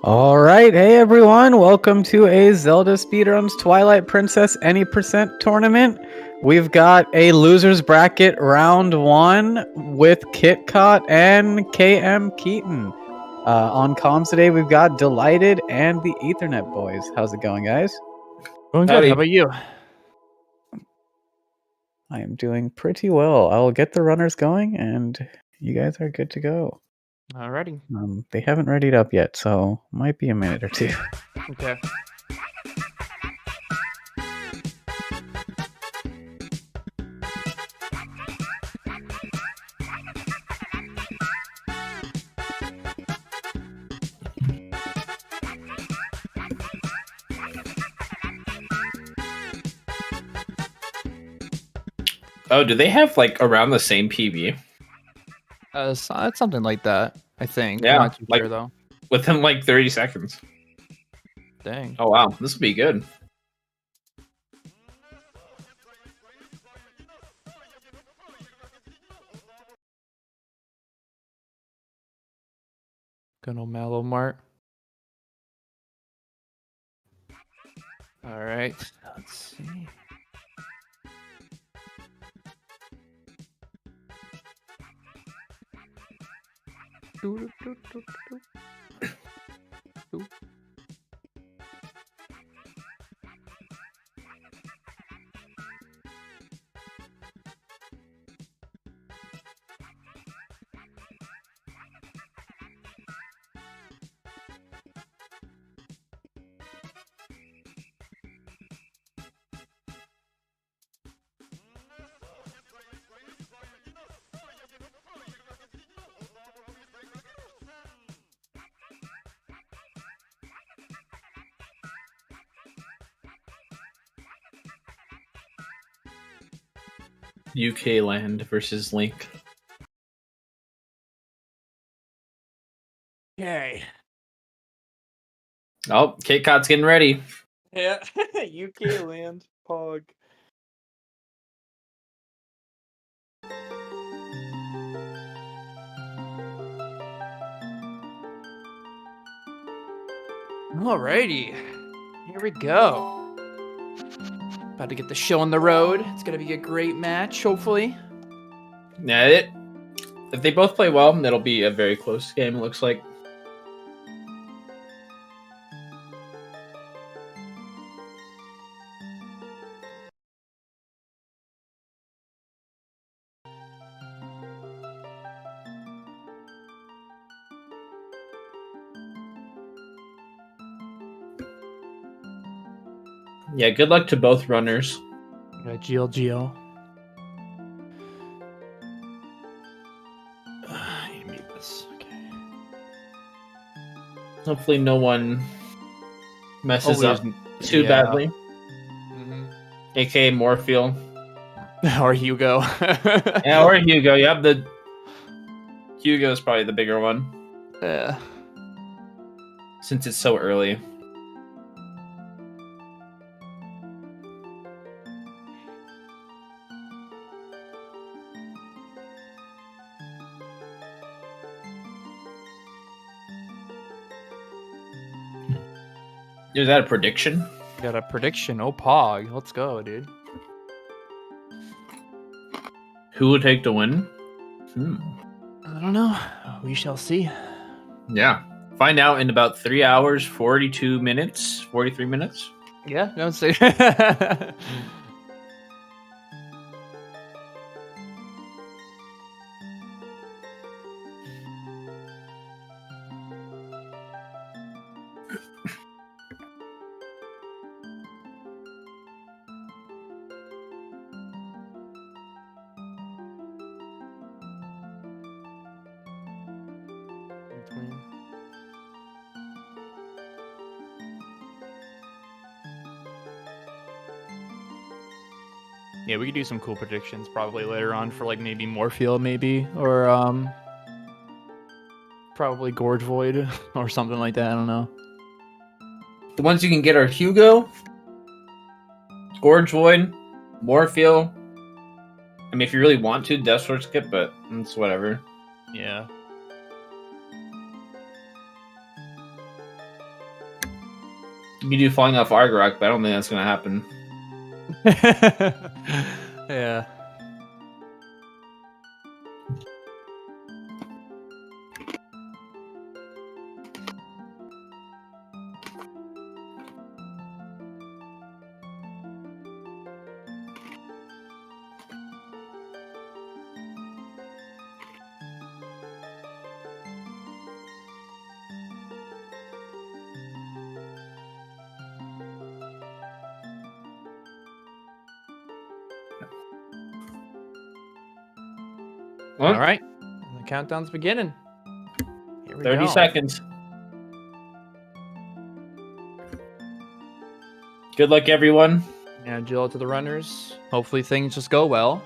All right, hey everyone, welcome to a Zelda Speedruns Twilight Princess Any Percent tournament. We've got a losers bracket round 1 with Kitcot and kmkeaton. On comms today, we've got Delighted and the Ethernet Boys. How's it going, guys? Going good. How about you? I am doing pretty well. I'll get the runners going, and you guys are good to go. Alrighty. They haven't readied up yet, so might be a minute or two. Okay. Oh, do they have like around the same PV? It's something like that, I think. Yeah, I'm not too like- sure though. Within like 30 seconds. Dang. Oh wow, this will be good. Good old Mallow Mart. All right. Let's see. UK land versus Link. Okay. Oh, Kitcot's getting ready. Yeah. UK land. Pog. Alrighty. Here we go. About to get the show on the road. It's gonna be a great match, hopefully. Yeah, if they both play well, it'll be a very close game, it looks like. Yeah, good luck to both runners. Got GLGL. I need to mute this. Okay. Hopefully no one messes up too yeah. badly. Mm-hmm. AKA Morpheal. Or Hugo. Yeah, or Hugo. Yep, Hugo's probably the bigger one. Yeah. Since it's so early. Is that a prediction? Got a prediction. Oh, Pog. Let's go, dude. Who would take the win? I don't know. We shall see. Yeah. Find out in about 3 hours, 42 minutes, 43 minutes. Yeah, don't say. Yeah, we could do some cool predictions probably later on for like maybe Morpheal, maybe, or probably Gorge Void or something like that. I don't know. The ones you can get are Hugo, Gorge Void, Morpheal. I mean, if you really want to, Death Sword Skip, but it's whatever. Yeah. You can do falling off Argarok, but I don't think that's gonna happen. Yeah. Well, All right. The countdown's beginning. Here we 30 go. seconds. Good luck, everyone. And Jill to the runners. Hopefully things just go well.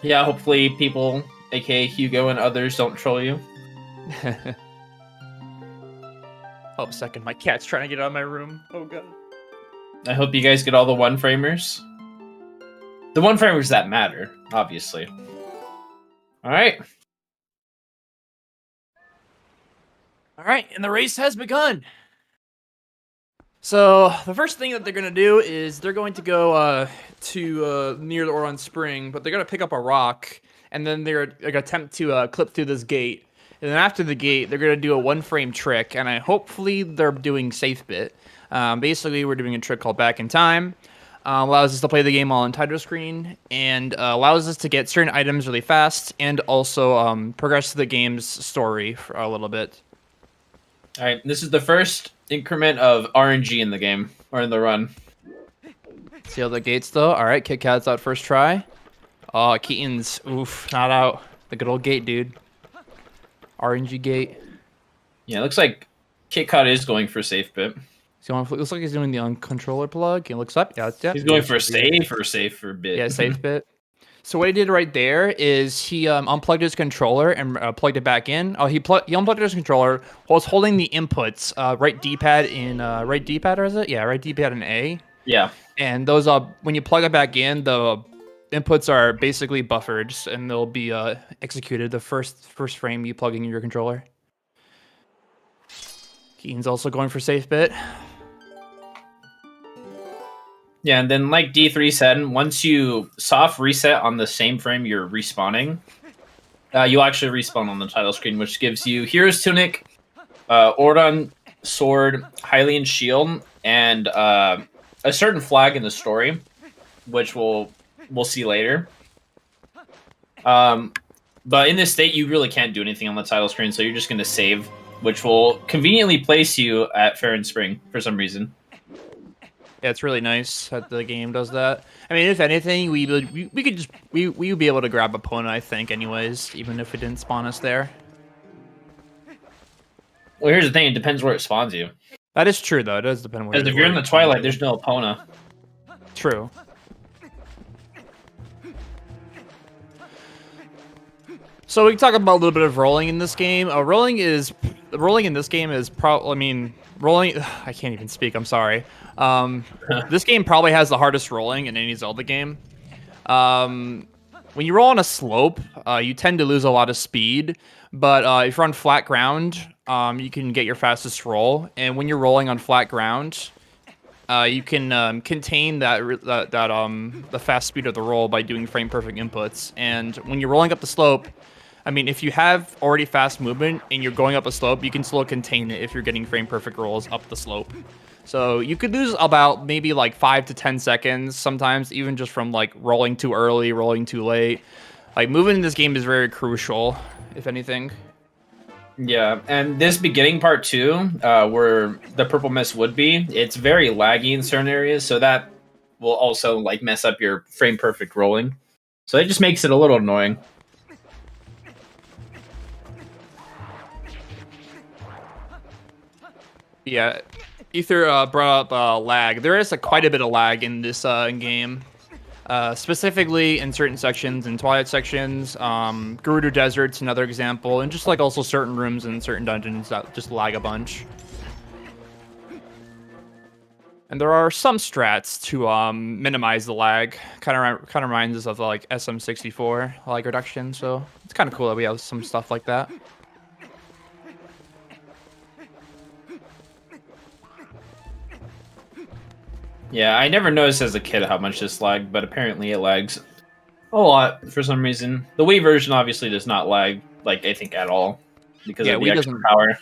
Yeah, hopefully people, aka Hugo and others, don't troll you. Oh, a second. My cat's trying to get out of my room. Oh, God. I hope you guys get all the one-framers. The one-framers that matter, obviously. All right. All right, and the race has begun. So the first thing that they're gonna do is they're going to go to near the Oron Spring, but they're gonna pick up a rock, and then they're gonna attempt to clip through this gate. And then after the gate, they're gonna do a one-frame trick, and hopefully they're doing safe bit. Basically, we're doing a trick called Back in Time. Allows us to play the game on title screen, and allows us to get certain items really fast, and also progress the game's story for a little bit. All right, this is the first increment of RNG in the game, or in the run. See all the gates, though? All right, Kitcot's out first try. Oh, Keaton's, oof, not out. The good old gate, dude. RNG gate. Yeah, it looks like Kitcot is going for safe bit. Looks like he's doing the uncontroller plug. He looks up. Yeah, He's going for safer bit. Yeah, safe bit. So what he did right there is he unplugged his controller and plugged it back in. Oh, he unplugged his controller while was holding the inputs, right D-pad in right D-pad, or is it? Yeah, right D-pad in A. Yeah. And those when you plug it back in, the inputs are basically buffered, and they'll be executed the first frame you plug in your controller. Keaton's also going for safe bit. Yeah, and then like D3 said, once you soft reset on the same frame you're respawning, you'll actually respawn on the title screen, which gives you Hero's Tunic, Ordon Sword, Hylian Shield, and a certain flag in the story, which we'll see later. But in this state, you really can't do anything on the title screen, so you're just going to save, which will conveniently place you at Fair and Spring for some reason. Yeah, it's really nice that the game does that. I mean, if anything, we would be able to grab opponent, I think, anyways, even if it didn't spawn us there. Well, here's the thing: it depends where it spawns you. That is true, though. It does depend where. Because if you're in the Twilight, there's no opponent. True. So we can talk about a little bit of rolling in this game. Rolling in this game is probably. I mean, rolling. I can't even speak. I'm sorry. This game probably has the hardest rolling in any Zelda game. When you roll on a slope, you tend to lose a lot of speed. But if you're on flat ground, you can get your fastest roll. And when you're rolling on flat ground, you can contain the fast speed of the roll by doing frame perfect inputs. And when you're rolling up the slope, I mean, if you have already fast movement and you're going up a slope, you can still contain it if you're getting frame perfect rolls up the slope. So you could lose about maybe like 5 to 10 seconds sometimes, even just from like rolling too early, rolling too late. Like moving in this game is very crucial, if anything. Yeah, and this beginning part too, where the purple mist would be, it's very laggy in certain areas, so that will also like mess up your frame perfect rolling. So it just makes it a little annoying. Yeah, Ether brought up lag. There is quite a bit of lag in this game. Specifically in certain sections, in Twilight sections, Gerudo Desert's another example, and just like also certain rooms in certain dungeons that just lag a bunch. And there are some strats to minimize the lag. Kind of reminds us of like SM64 lag reduction, so it's kind of cool that we have some stuff like that. Yeah, I never noticed as a kid how much this lagged, but apparently it lags a lot for some reason. The Wii version obviously does not lag, like, I think, at all because of the Wii extra doesn't. power.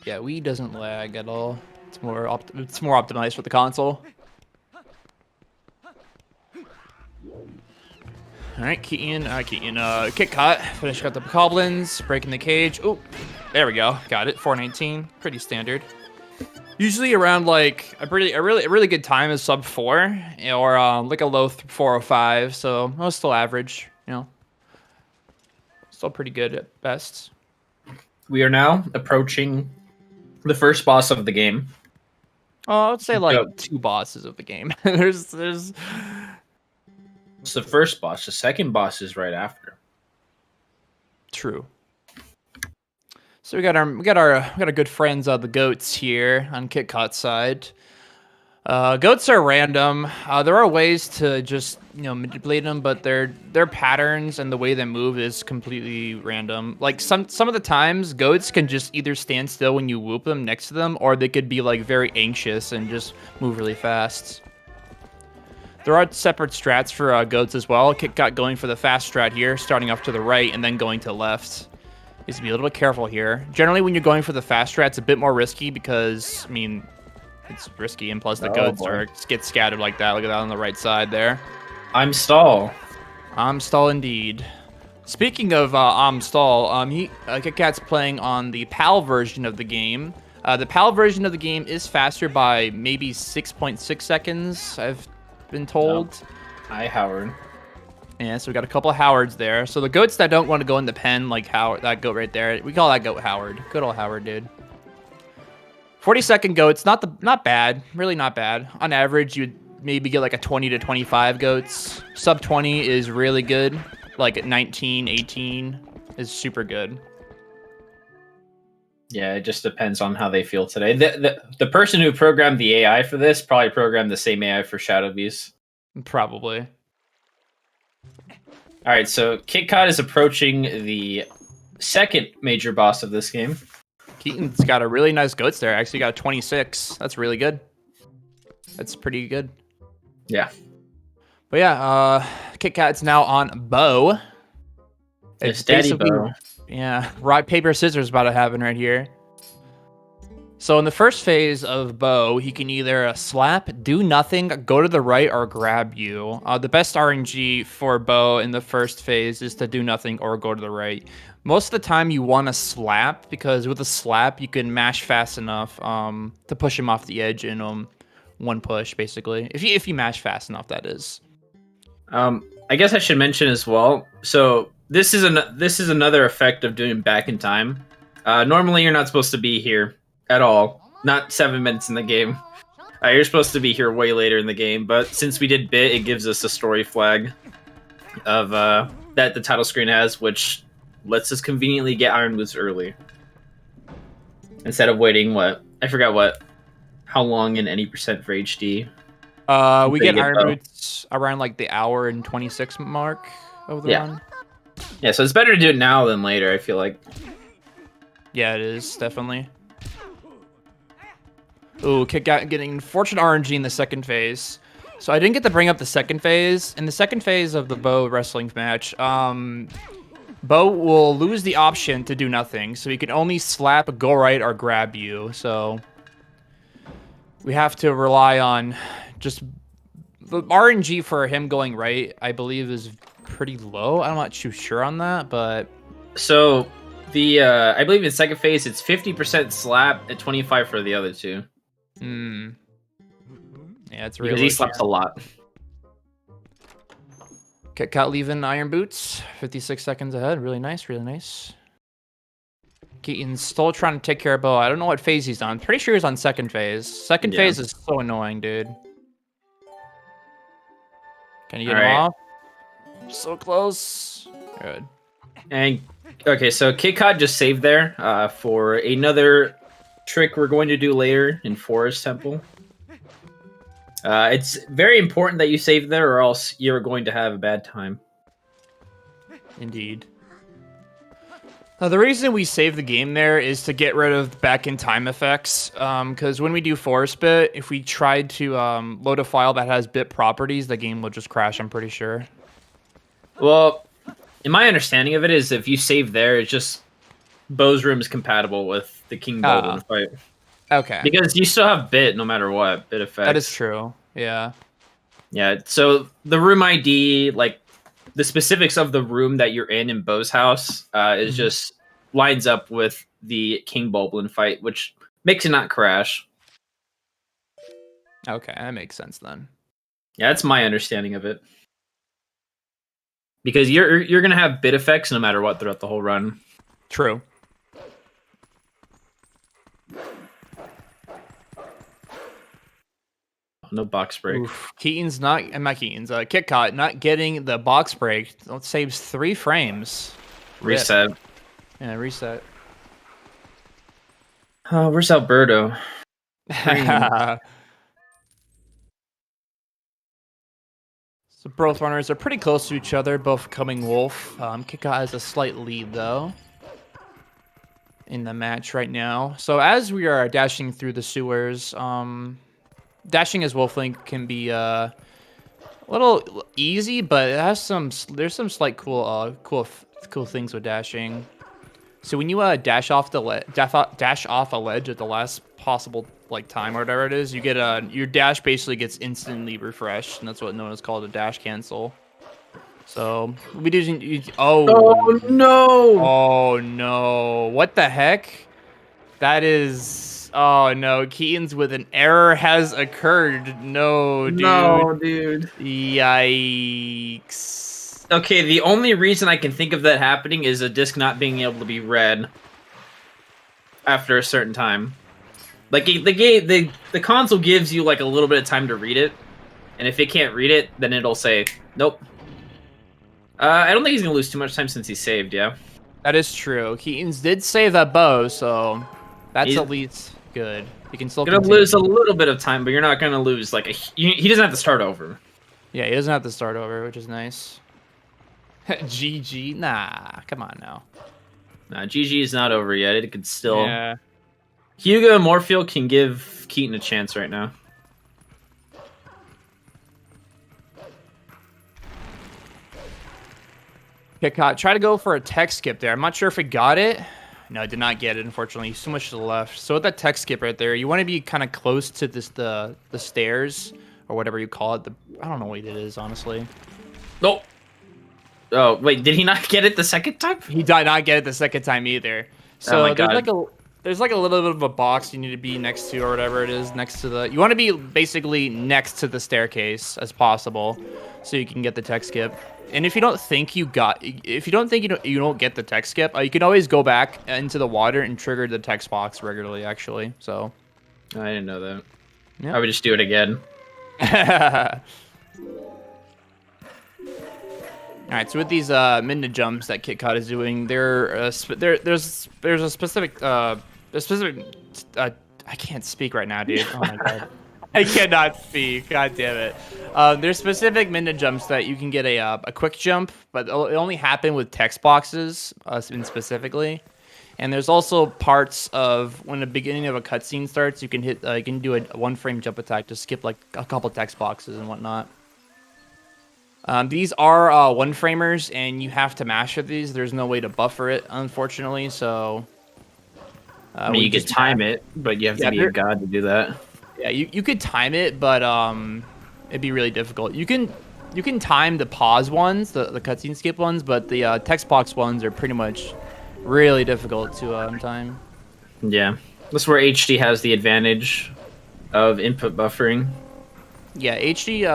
Yeah, Wii doesn't lag at all. It's more optimized for the console. All right, Kitcot finished up the goblins, breaking the cage. Oh, there we go, got it. 419, pretty standard. Usually around like a really good time is sub 4 or like a low 405. So most still average, you know. Still pretty good at best. We are now approaching the first boss of the game. Oh, I would say like Yep. 2 bosses of the game. there's It's the first boss. The second boss is right after. True. So we got our good friends the goats here on Kitcot's side. Goats are random. There are ways to just manipulate them, but their patterns and the way they move is completely random. Like some of the times, goats can just either stand still when you whoop them next to them, or they could be like very anxious and just move really fast. There are separate strats for goats as well. Kitcot going for the fast strat here, starting off to the right and then going to the left. Needs to be a little bit careful here. Generally, when you're going for the fast strat, it's a bit more risky because, I mean, it's risky, and plus the goats get scattered like that. Look at that on the right side there. I'm stall. I'm stall indeed. Speaking of I'm stall, Kitcat's playing on the PAL version of the game. The PAL version of the game is faster by maybe 6.6 seconds, I've been told. Hi, Howard. Yeah, so we got a couple of Howards there. So the goats that don't want to go in the pen, like Howard, that goat right there, we call that goat Howard. Good old Howard, dude. 40-second goats, not bad, really not bad. On average, you'd maybe get like a 20 to 25 goats. Sub 20 is really good. Like at 19, 18 is super good. Yeah, it just depends on how they feel today. The person who programmed the AI for this probably programmed the same AI for Shadow Beast. Probably. All right, so Kitcot is approaching the second major boss of this game. Keaton's got a really nice goats there. Actually got a 26. That's really good. That's pretty good. Yeah. But yeah, Kitcat's now on Bow. It's Daddy Bow. Yeah, rock, paper, scissors about to happen right here. So in the first phase of Bow, he can either slap, do nothing, go to the right, or grab you. The best RNG for Bow in the first phase is to do nothing or go to the right. Most of the time you want to slap, because with a slap you can mash fast enough to push him off the edge in one push, basically. If you mash fast enough, that is. I guess I should mention as well. So this is another effect of doing back in time. Normally you're not supposed to be here at all. Not 7 minutes in the game. You're supposed to be here way later in the game, but since we did bit, it gives us a story flag of that the title screen has, which lets us conveniently get Iron Boots early. Instead of waiting, how long in any percent for HD? We get Iron Boots around like the hour and 26 mark of the run. Yeah, so it's better to do it now than later, I feel like. Yeah, it is, definitely. Ooh, Kitcot getting Fortune RNG in the second phase. So I didn't get to bring up the second phase. In the second phase of the Bow wrestling match, Bow will lose the option to do nothing. So he can only slap, go right, or grab you. So we have to rely on just... The RNG for him going right, I believe, is pretty low. I'm not too sure on that, but... So, I believe in second phase, it's 50% slap and 25 for the other two. Yeah, it's really... Because he slaps a lot. Kitcot leaving Iron Boots, 56 seconds ahead. Really nice, really nice. Keaton's still trying to take care of Bow. I don't know what phase he's on. Pretty sure he's on second phase. Second phase is so annoying, dude. Can you get him off? So close. Good. And okay, so Kitcot just saved there for another trick we're going to do later in Forest Temple. It's very important that you save there, or else you're going to have a bad time. Indeed. The reason we save the game there is to get rid of back in time effects. Because when we do forest bit, if we tried to load a file that has bit properties, the game will just crash. I'm pretty sure. Well, in my understanding of it is if you save there, it's just Bo's room is compatible with the King Baldwin fight. Okay. Because you still have bit no matter what bit effects. That is true. Yeah. Yeah. So the room ID, like the specifics of the room that you're in Bo's house, is just lines up with the King Baldwin fight, which makes it not crash. Okay, that makes sense then. Yeah, that's my understanding of it. Because you're gonna have bit effects no matter what throughout the whole run. True. No box break. Oof. Keaton's not Keaton's Kitcot not getting the box break. It saves 3 frames. Reset. Rip. Yeah, reset. Oh, where's Alberto? So both runners are pretty close to each other, both coming wolf. Kitcot has a slight lead though in the match right now. So as we are dashing through the sewers, dashing as Wolflink can be a little easy, but it has there's some slight cool things with dashing. So when you dash off a ledge at the last possible time or whatever it is, you get your dash basically gets instantly refreshed, and that's what known as called a dash cancel. So we'll be using Oh no! Oh no! What the heck? That is oh no! Keaton's with an error has occurred. No, dude. No, dude. Yikes. Okay, the only reason I can think of that happening is a disc not being able to be read after a certain time. Like the console gives you like a little bit of time to read it, and if it can't read it, then it'll say nope. I don't think he's gonna lose too much time since he saved. Yeah, that is true. Keaton's did save that bow, so that's at least good. You can still gonna lose a little bit of time, but you're not gonna lose like he doesn't have to start over. Yeah, he doesn't have to start over, which is nice. GG, nah, come on now. Nah, GG is not over yet. It could still. Yeah. Hugo and Morfield can give Keaton a chance right now. Kitcot, try to go for a tech skip there. I'm not sure if it got it. No, it did not get it, unfortunately. So much to the left. So with that tech skip right there, you want to be kind of close to the stairs, or whatever you call it. I don't know what it is, honestly. Nope. Oh, wait, did he not get it the second time? He did not get it the second time either. So oh my God. there's like a little bit of a box you need to be next to, or whatever it is, next to the... You want to be basically next to the staircase as possible, so you can get the tech skip. And if you don't think you don't get the tech skip, you can always go back into the water and trigger the text box regularly, actually. So I didn't know that. Yeah. I would just do it again. All right, so with these minute jumps that Kitcot is doing, there's a specific I can't speak right now, dude. Oh my God. I cannot speak. God damn it. There's specific minute jumps that you can get a quick jump, but it only happen with text boxes, specifically. And there's also parts of when the beginning of a cutscene starts, you can hit you can do a 1-frame jump attack to skip like a couple text boxes and whatnot. These are 1-framers, and you have to master these. There's no way to buffer it, unfortunately. So I mean, you could time it, but you have to be a god to do that. Yeah, you could time it, but it'd be really difficult. You can time the pause ones, the cutscene skip ones, but the text box ones are pretty much really difficult to time. Yeah, that's where HD has the advantage of input buffering. Yeah, HD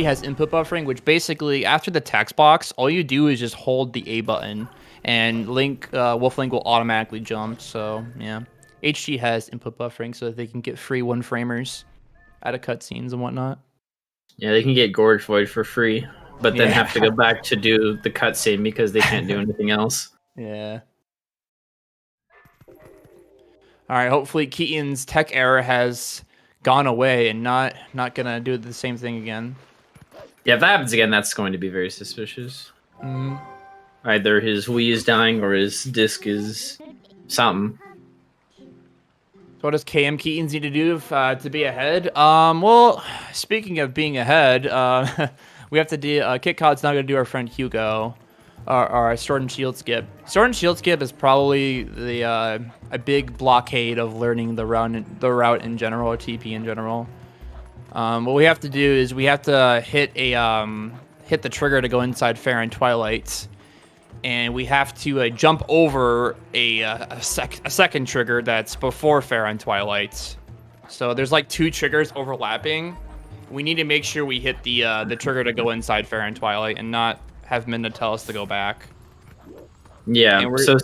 has input buffering, which basically after the text box, all you do is just hold the A button, and Wolflink will automatically jump. So yeah. HG has input buffering so that they can get free 1-framers out of cutscenes and whatnot. Yeah, they can get Gorge Void for free, but then have to go back to do the cutscene because they can't do anything else. Yeah. All right, hopefully Keaton's tech error has gone away and not gonna do the same thing again. Yeah, if that happens again, that's going to be very suspicious. Mm-hmm. Either his Wii is dying or his disc is something. So what does kmkeaton need to do to be ahead? Well, speaking of being ahead, we have to do. Kitcot's not going to do our friend Hugo, our Sword and Shield skip. Sword and Shield skip is probably a big blockade of learning the route in general, or TP in general. What we have to do is we have to hit the trigger to go inside Fair and Twilight, and we have to jump over a second trigger that's before Fair and Twilight. So there's like 2 triggers overlapping. We need to make sure we hit the trigger to go inside Fair and Twilight, and not have Minna tell us to go back. Yeah. So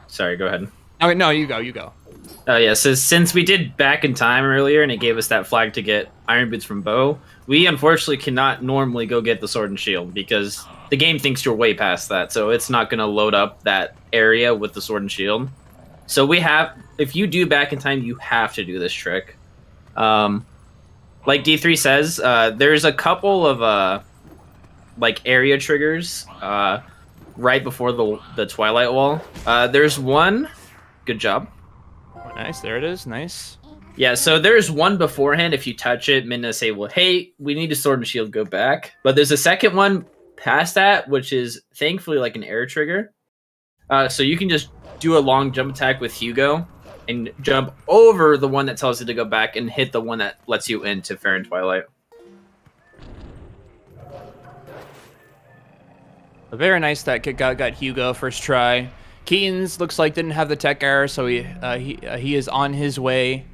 sorry, go ahead. Okay, no, you go. Oh yeah, so since we did back in time earlier and it gave us that flag to get Iron Boots from Bo, we unfortunately cannot normally go get the Sword and Shield because the game thinks you're way past that, so it's not going to load up that area with the Sword and Shield. So if you do back in time, you have to do this trick. Like D3 says, there's a couple of like area triggers right before the Twilight wall. There's one. Good job. Nice, there it is. Nice. Yeah, so there's one beforehand. If you touch it, Minna say, well, hey, we need a Sword and Shield, go back. But there's a second one past that, which is thankfully like an air trigger. So you can just do a long jump attack with Hugo and jump over the one that tells you to go back and hit the one that lets you into Fair and Twilight. Very nice that Kitcot got Hugo first try. Keaton's looks like didn't have the tech error, so he is on his way,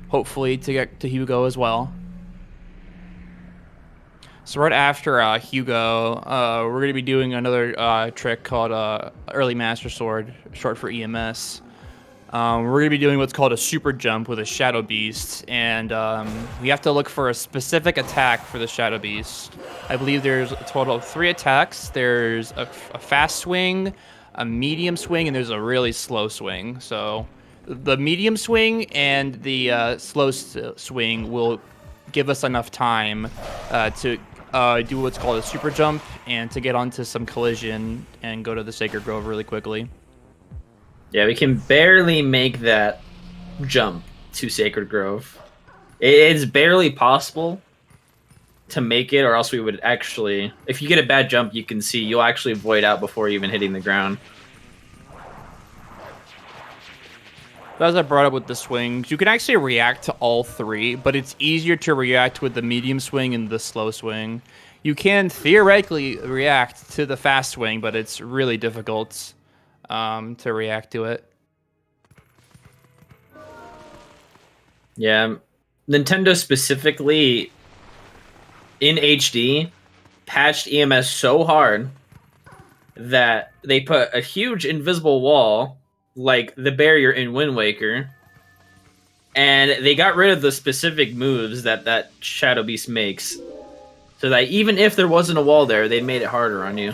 hopefully, to get to Hugo as well. So right after Hugo, we're going to be doing another trick called Early Master Sword, short for EMS. We're going to be doing what's called a super jump with a Shadow Beast, and we have to look for a specific attack for the Shadow Beast. I believe there's a total of 3 attacks. There's a fast swing, a medium swing, and there's a really slow swing. So the medium swing and the slow swing will give us enough time to do what's called a super jump and to get onto some collision and go to the Sacred Grove really quickly. Yeah, we can barely make that jump to Sacred Grove. It's barely possible to make it, or else we would actually... If you get a bad jump, you can see you'll actually void out before even hitting the ground. As I brought up with the swings, you can actually react to all 3, but it's easier to react with the medium swing and the slow swing. You can theoretically react to the fast swing, but it's really difficult to react to it. Yeah, Nintendo specifically in HD patched EMS so hard that they put a huge invisible wall like the barrier in Wind Waker, and they got rid of the specific moves that Shadow Beast makes, so that even if there wasn't a wall there, they made it harder on you.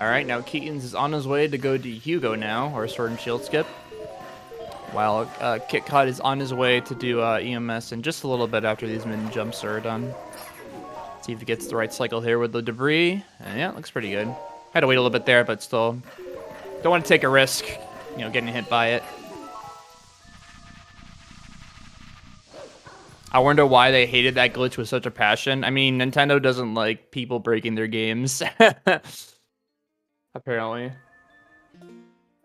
All right, now Keaton's is on his way to go to Hugo now, or Sword and Shield skip, while Kitcot is on his way to do EMS in just a little bit after these mid jumps are done. See if he gets the right cycle here with the debris. And yeah, it looks pretty good. Had to wait a little bit there, but still don't want to take a risk, getting hit by it. I wonder why they hated that glitch with such a passion. I mean, Nintendo doesn't like people breaking their games. Apparently.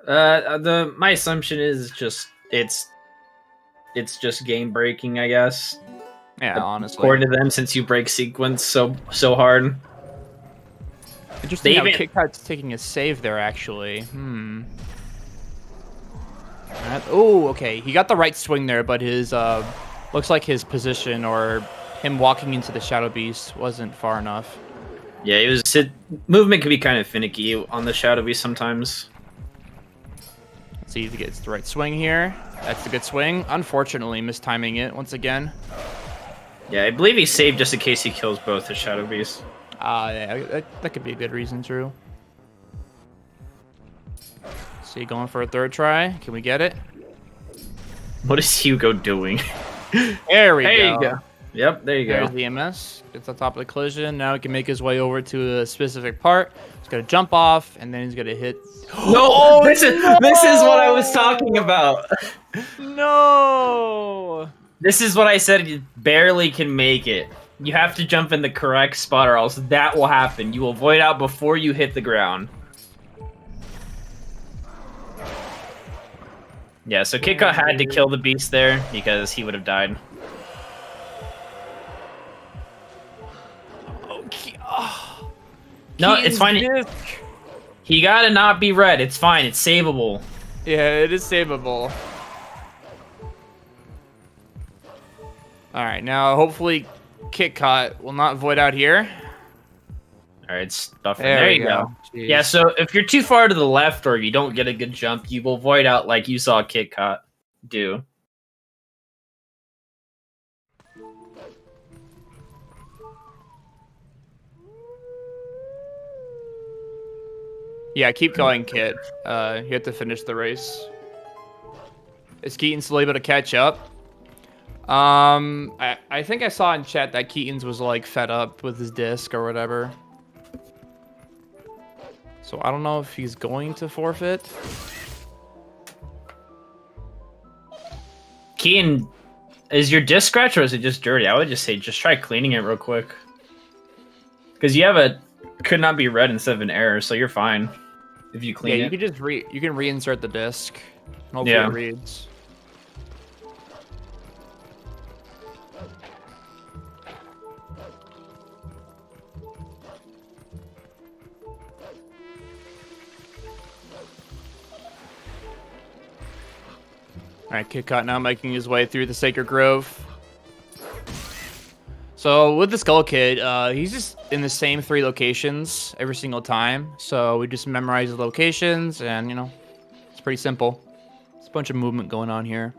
My assumption is just it's just game breaking, I guess. Yeah, honestly. According to them, since you break sequence so hard. Interesting how Kitcot's taking a save there, actually. Oh, okay. He got the right swing there, but his looks like his position or him walking into the Shadow Beast wasn't far enough. Yeah, movement can be kind of finicky on the Shadow Beast sometimes. Let's see if he gets the right swing here. That's a good swing. Unfortunately, mistiming it once again. Yeah, I believe he saved just in case he kills both the Shadow Beasts. Yeah, that could be a good reason, true. See, going for a third try. Can we get it? What is Hugo doing? There we There go. you go. Yep, there you There's go. the EMS. Gets on top of the collision. Now he can make his way over to a specific part. He's gonna jump off, and then he's gonna hit. No, this is what I was talking about. No. This is what I said. You barely can make it. You have to jump in the correct spot, or else that will happen. You will void out before you hit the ground. Yeah, so Kitcot had to kill the beast there because he would have died. Okay. Oh. No, it's fine. He gotta not be red. It's fine. It's savable. Yeah, it is savable. All right, now hopefully Kitcot will not void out here. All right, stuff. There There we you go. go. Yeah, so if you're too far to the left or you don't get a good jump, you will void out like you saw Kitcot do. Yeah, keep going, Kit. You have to finish the race. Is Keaton still able to catch up? I think I saw in chat that Keaton's was like fed up with his disc or whatever. So I don't know if he's going to forfeit. Keaton, is your disc scratch or is it just dirty? I would just say just try cleaning it real quick. Because you have a could not be red instead of an error, so you're fine if you clean Yeah, it. you can just you can reinsert the disc. Hopefully Yeah. it reads. Alright, Kitcot now making his way through the Sacred Grove. So with the Skull Kid, he's just in the same 3 locations every single time. So we just memorize the locations and, you know, it's pretty simple. There's a bunch of movement going on here.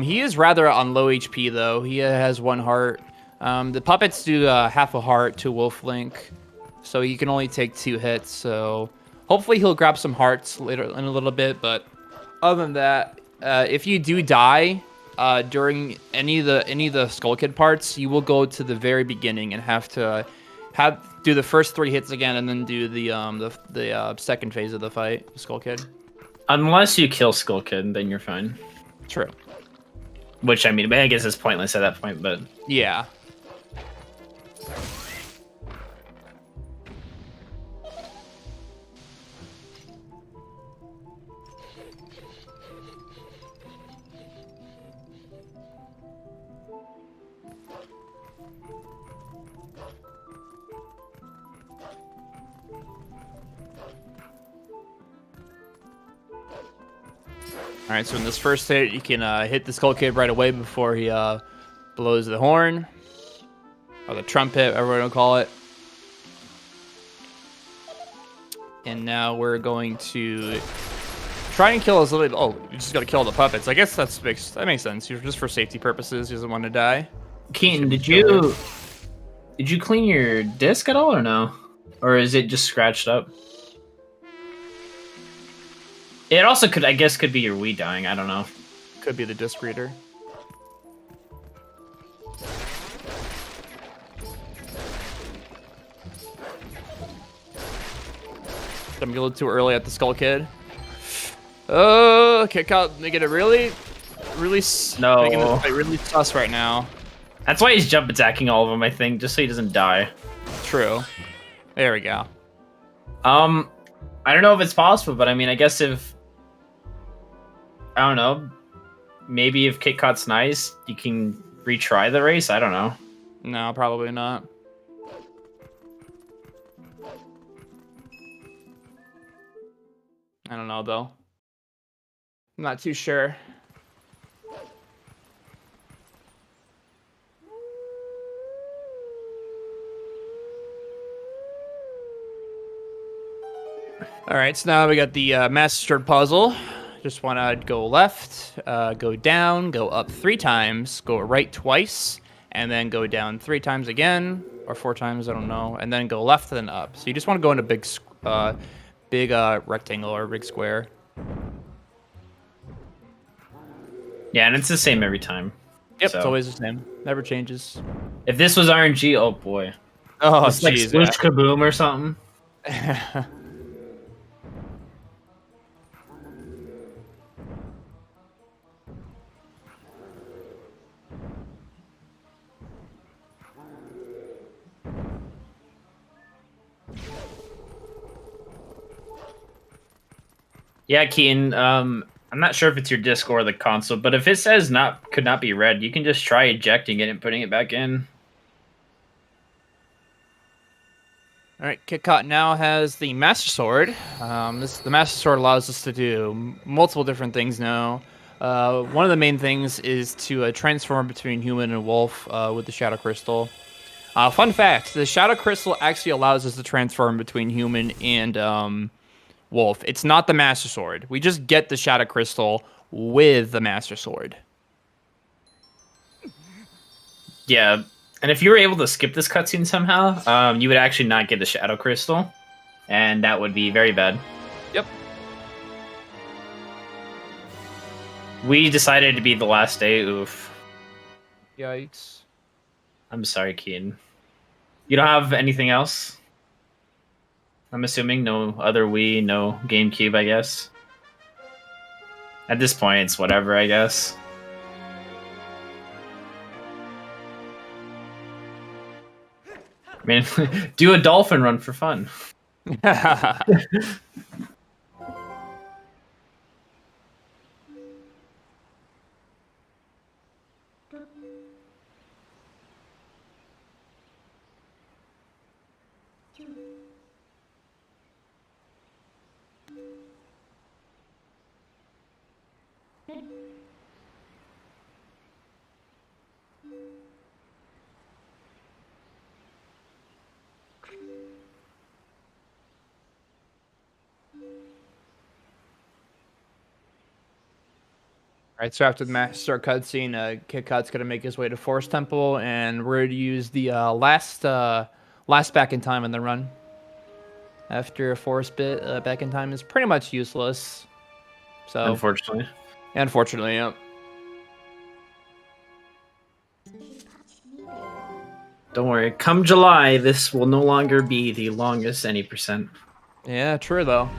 He is rather on low HP though. He has 1 heart. The puppets do half a heart to Wolf Link. So he can only take 2 hits. So hopefully he'll grab some hearts later in a little bit, but other than that, if you do die during any of the Skull Kid parts, you will go to the very beginning and have to do the first 3 hits again, and then do the second phase of the fight, Skull Kid. Unless you kill Skull Kid, then you're fine. True. Which I mean, I guess is pointless at that point, but Yeah. All right, so in this first hit, you can hit the Skull Kid right away before he blows the horn, or the trumpet, whatever you want to call it. And now we're going to try and kill his little. Oh, you just got to kill the puppets. I guess that makes sense. You're just for safety purposes. He doesn't want to die. Keaton, did you clean your disc at all or no? Or is it just scratched up? It also could, I guess, could be your Wii dying. I don't know. Could be the disc reader. I'm a little too early at the Skull Kid. Oh, Kitcot making it really making this fight really sus right now. That's why he's jump attacking all of them, I think, just so he doesn't die. True. There we go. I don't know if it's possible, but I mean, I guess if I don't know, maybe if Kitcot's nice, you can retry the race. I don't know. No, probably not. I don't know though. I'm not too sure. All right, so now we got the mastered puzzle. Just want to go left, go down, go up 3 times, go right twice, and then go down 3 times again, or 4 times, I don't know, and then go left and then up. So you just want to go in a big rectangle or big square. Yeah, and it's the same every time. Yep, So. it's always the same. Never changes. If this was RNG, oh boy. Oh, It's like jeez. Sploosh Kaboom or something. Yeah, Keaton. I'm not sure if it's your disc or the console, but if it says could not be read, you can just try ejecting it and putting it back in. All right, Kitcot now has the Master Sword. The Master Sword allows us to do multiple different things now. One of the main things is to transform between human and wolf with the Shadow Crystal. Fun fact, the Shadow Crystal actually allows us to transform between human and wolf. It's not the Master Sword. We just get the Shadow Crystal with the Master Sword. Yeah, and if you were able to skip this cutscene somehow, you would actually not get the Shadow Crystal, and that would be very bad. Yep. We decided to be the last day. Oof. Yikes. I'm sorry, Keaton. You don't have anything else? I'm assuming no other Wii, no GameCube, I guess. At this point, it's whatever, I guess. I mean, do a dolphin run for fun. Alright, so after the Master cutscene, Kitcot's gonna make his way to Forest Temple, and we're gonna use the last back in time in the run. After a forest bit, back in time is pretty much useless. So unfortunately, yeah. Don't worry. Come July, this will no longer be the longest any percent. Yeah, true though.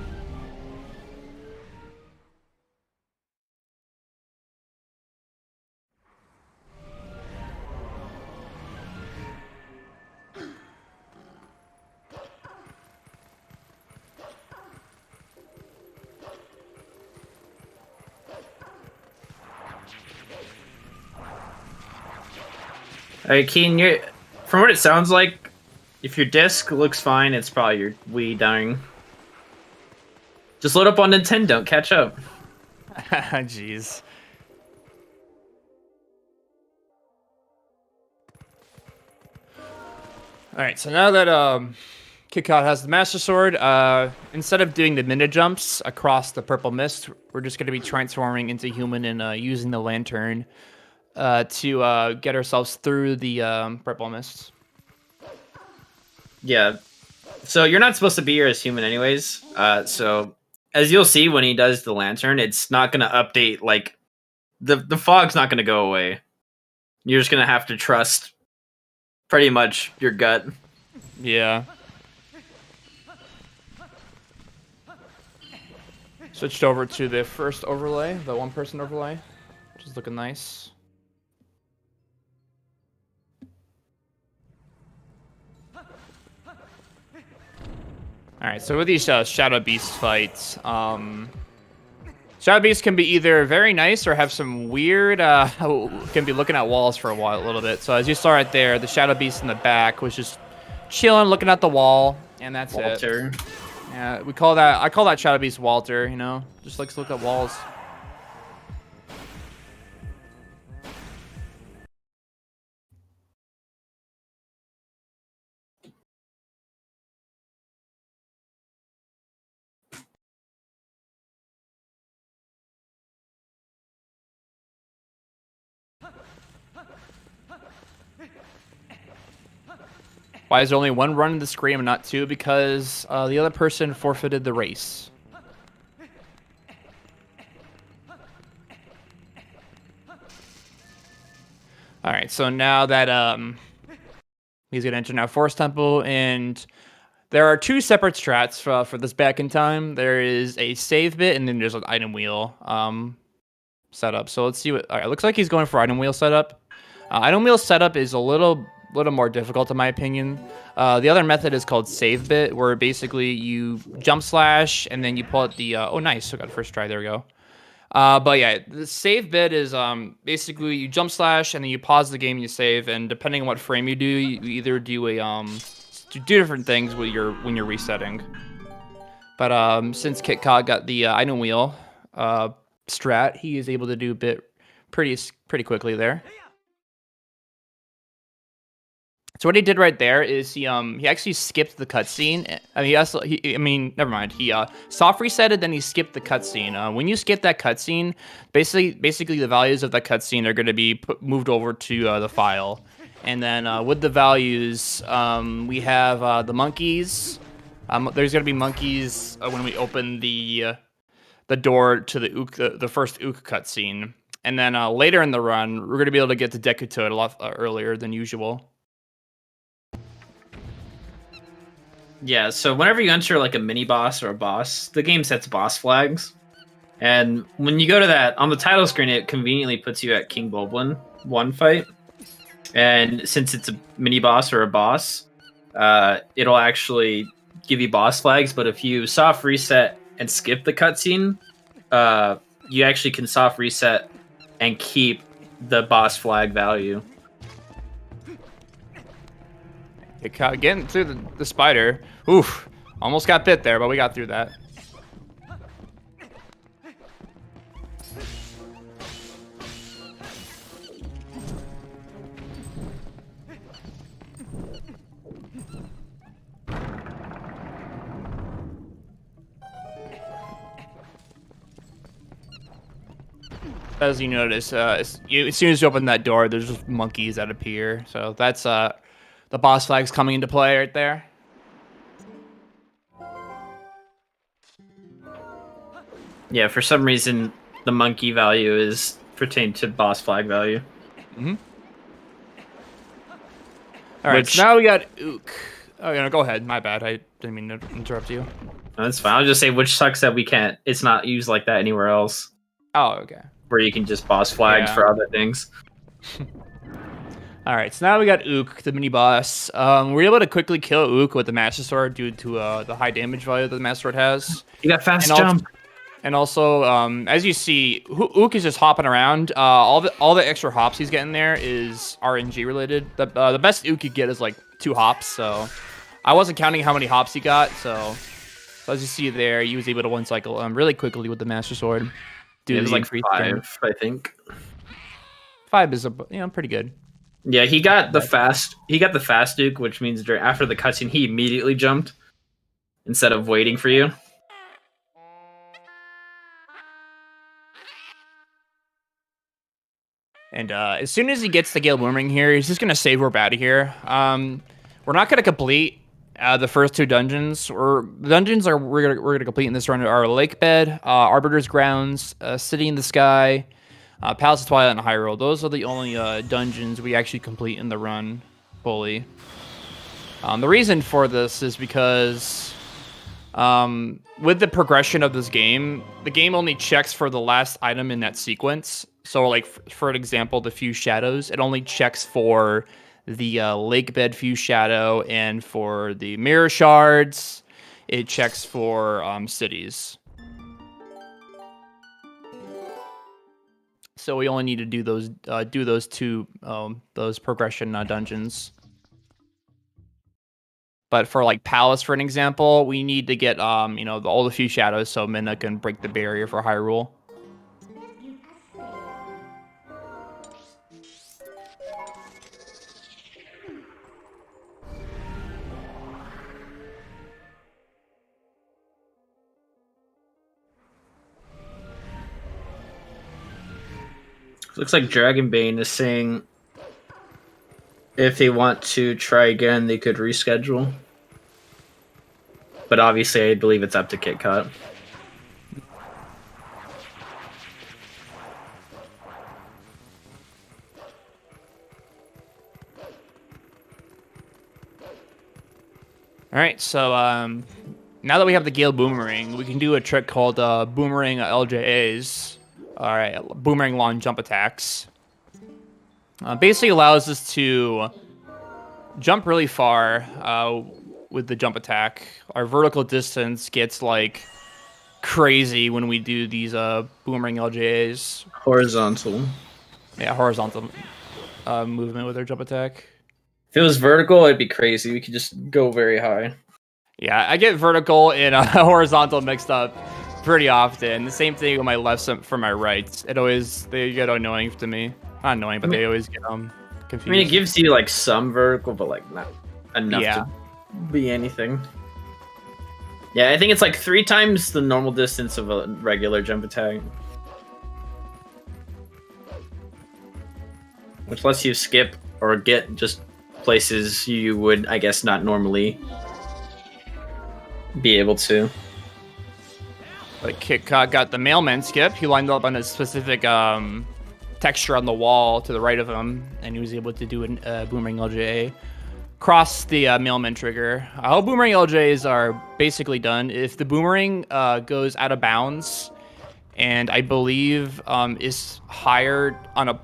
Alright, Keen, from what it sounds like, if your disc looks fine, it's probably your Wii dying. Just load up on Nintendo, catch up. Jeez. Alright, so now that Kitcot has the Master Sword, instead of doing the minute jumps across the purple mist, we're just going to be transforming into human and using the lantern to get ourselves through the purple mist. Yeah. So you're not supposed to be here as human anyways. So as you'll see when he does the lantern, it's not going to update, like, the fog's not going to go away. You're just going to have to trust pretty much your gut. Yeah. Switched over to the first overlay, the one-person overlay, which is looking nice. Alright, so with these Shadow Beast fights, Shadow Beast can be either very nice or have some weird, can be looking at walls for a little bit. So as you saw right there, the Shadow Beast in the back was just chilling, looking at the wall, and that's Walter. it. Yeah, I call that Shadow Beast Walter, you know? Just likes to look at walls. Why is there only one run in the screen and not two? Because the other person forfeited the race. All right, so now that he's gonna enter now Forest Temple, and there are two separate strats for this back in time. There is a save bit, and then there's an item wheel setup. So let's see what. All right, looks like he's going for item wheel setup. Item wheel setup is a little more difficult in my opinion. The other method is called save bit, where basically you jump slash and then you pull out the. Oh, nice! I got first try. There we go. But yeah, the save bit is basically you jump slash and then you pause the game and you save, and depending on what frame you do, you either do a do different things with when you're resetting. But since Kitcot got the item wheel strat, he is able to do a bit pretty quickly there. So what he did right there is he actually skipped the cutscene. Never mind. He soft resetted, then he skipped the cutscene. When you skip that cutscene, basically the values of that cutscene are going to be moved over to the file, and then with the values, we have the monkeys. There's going to be monkeys when we open the door to the first Ook cutscene, and then later in the run, we're going to be able to get to Deku Toad a lot earlier than usual. Yeah, so whenever you enter like a mini boss or a boss, the game sets boss flags. And when you go to that, on the title screen, it conveniently puts you at King Bulblin 1 fight. And since it's a mini boss or a boss, it'll actually give you boss flags. But if you soft reset and skip the cutscene, you actually can soft reset and keep the boss flag value. Getting through the spider. Oof. Almost got bit there, but we got through that. As you notice, as soon as you open that door, there's just monkeys that appear. So that's the boss flags coming into play right there. Yeah, for some reason, the monkey value is pertained to boss flag value. Mm-hmm. All right, so now we got Ook. Oh, no, go ahead. My bad. I didn't mean to interrupt you. No, that's fine. I'll just say, which sucks that it's not used like that anywhere else. Oh, okay. Where you can just boss flags for other things. All right, so now we got Ook, the mini boss. We're able to quickly kill Ook with the Master Sword due to the high damage value that the Master Sword has. You got fast jump. And also, as you see, Ook is just hopping around. All the extra hops he's getting there is RNG related. The best Ook you get is like 2 hops. So I wasn't counting how many hops he got. So as you see there, he was able to one cycle really quickly with the Master Sword. It was like 5, I think. 5 is pretty good. Yeah, he got the fast Ook, which means after the cutscene he immediately jumped instead of waiting for you. And as soon as he gets the Gale Boomerang here, he's just gonna save warp out of here. We're not gonna complete the first 2 dungeons. We're gonna complete in this run are Lake Bed, Arbiter's Grounds, City in the Sky, Palace of Twilight, and Hyrule. Those are the only dungeons we actually complete in the run fully. The reason for this is because with the progression of this game, the game only checks for the last item in that sequence. So, like, for example, the Fuse Shadows, it only checks for the Lake Bed Fuse Shadow, and for the Mirror Shards, it checks for cities. So we only need to do those 2 those progression dungeons. But for like Palace, for an example, we need to get all the Fuse Shadows so Minna can break the barrier for Hyrule. Looks like Dragonbane is saying If they want to try again, they could reschedule. But obviously, I believe it's up to Kitcot. All right, so now that we have the Gale Boomerang, we can do a trick called Boomerang LJAs. All right, Boomerang Long Jump Attacks. Basically allows us to jump really far with the jump attack. Our vertical distance gets like crazy when we do these Boomerang LJAs. Horizontal. Yeah, horizontal movement with our jump attack. If it was vertical, it'd be crazy. We could just go very high. Yeah, I get vertical and horizontal mixed up pretty often. The same thing with my left for my right. They get annoying to me. Not annoying, but they always get confused. I mean, it gives you like some vertical, but like not enough to be anything. Yeah, I think it's like 3 times the normal distance of a regular jump attack. Which lets you skip or get just places you would, I guess, not normally be able to. Like Kitcot got the mailman skip. He lined up on a specific texture on the wall to the right of him, and he was able to do a Boomerang LJ. Cross the mailman trigger. All Boomerang LJs are basically done. If the Boomerang goes out of bounds, and I believe is higher on a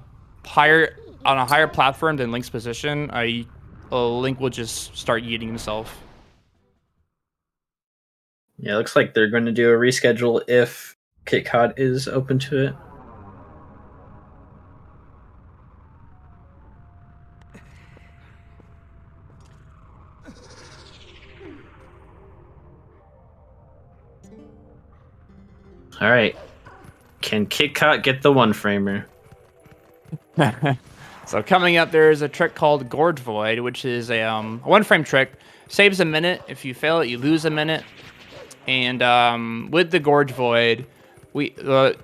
higher platform than Link's position, Link will just start yeeting himself. Yeah, it looks like they're going to do a reschedule if Kitcot is open to it. All right. Can Kitcot get the one-framer? So coming up, there is a trick called Gorge Void, which is a one-frame trick. Saves a minute. If you fail it, you lose a minute. And with the Gorge Void, we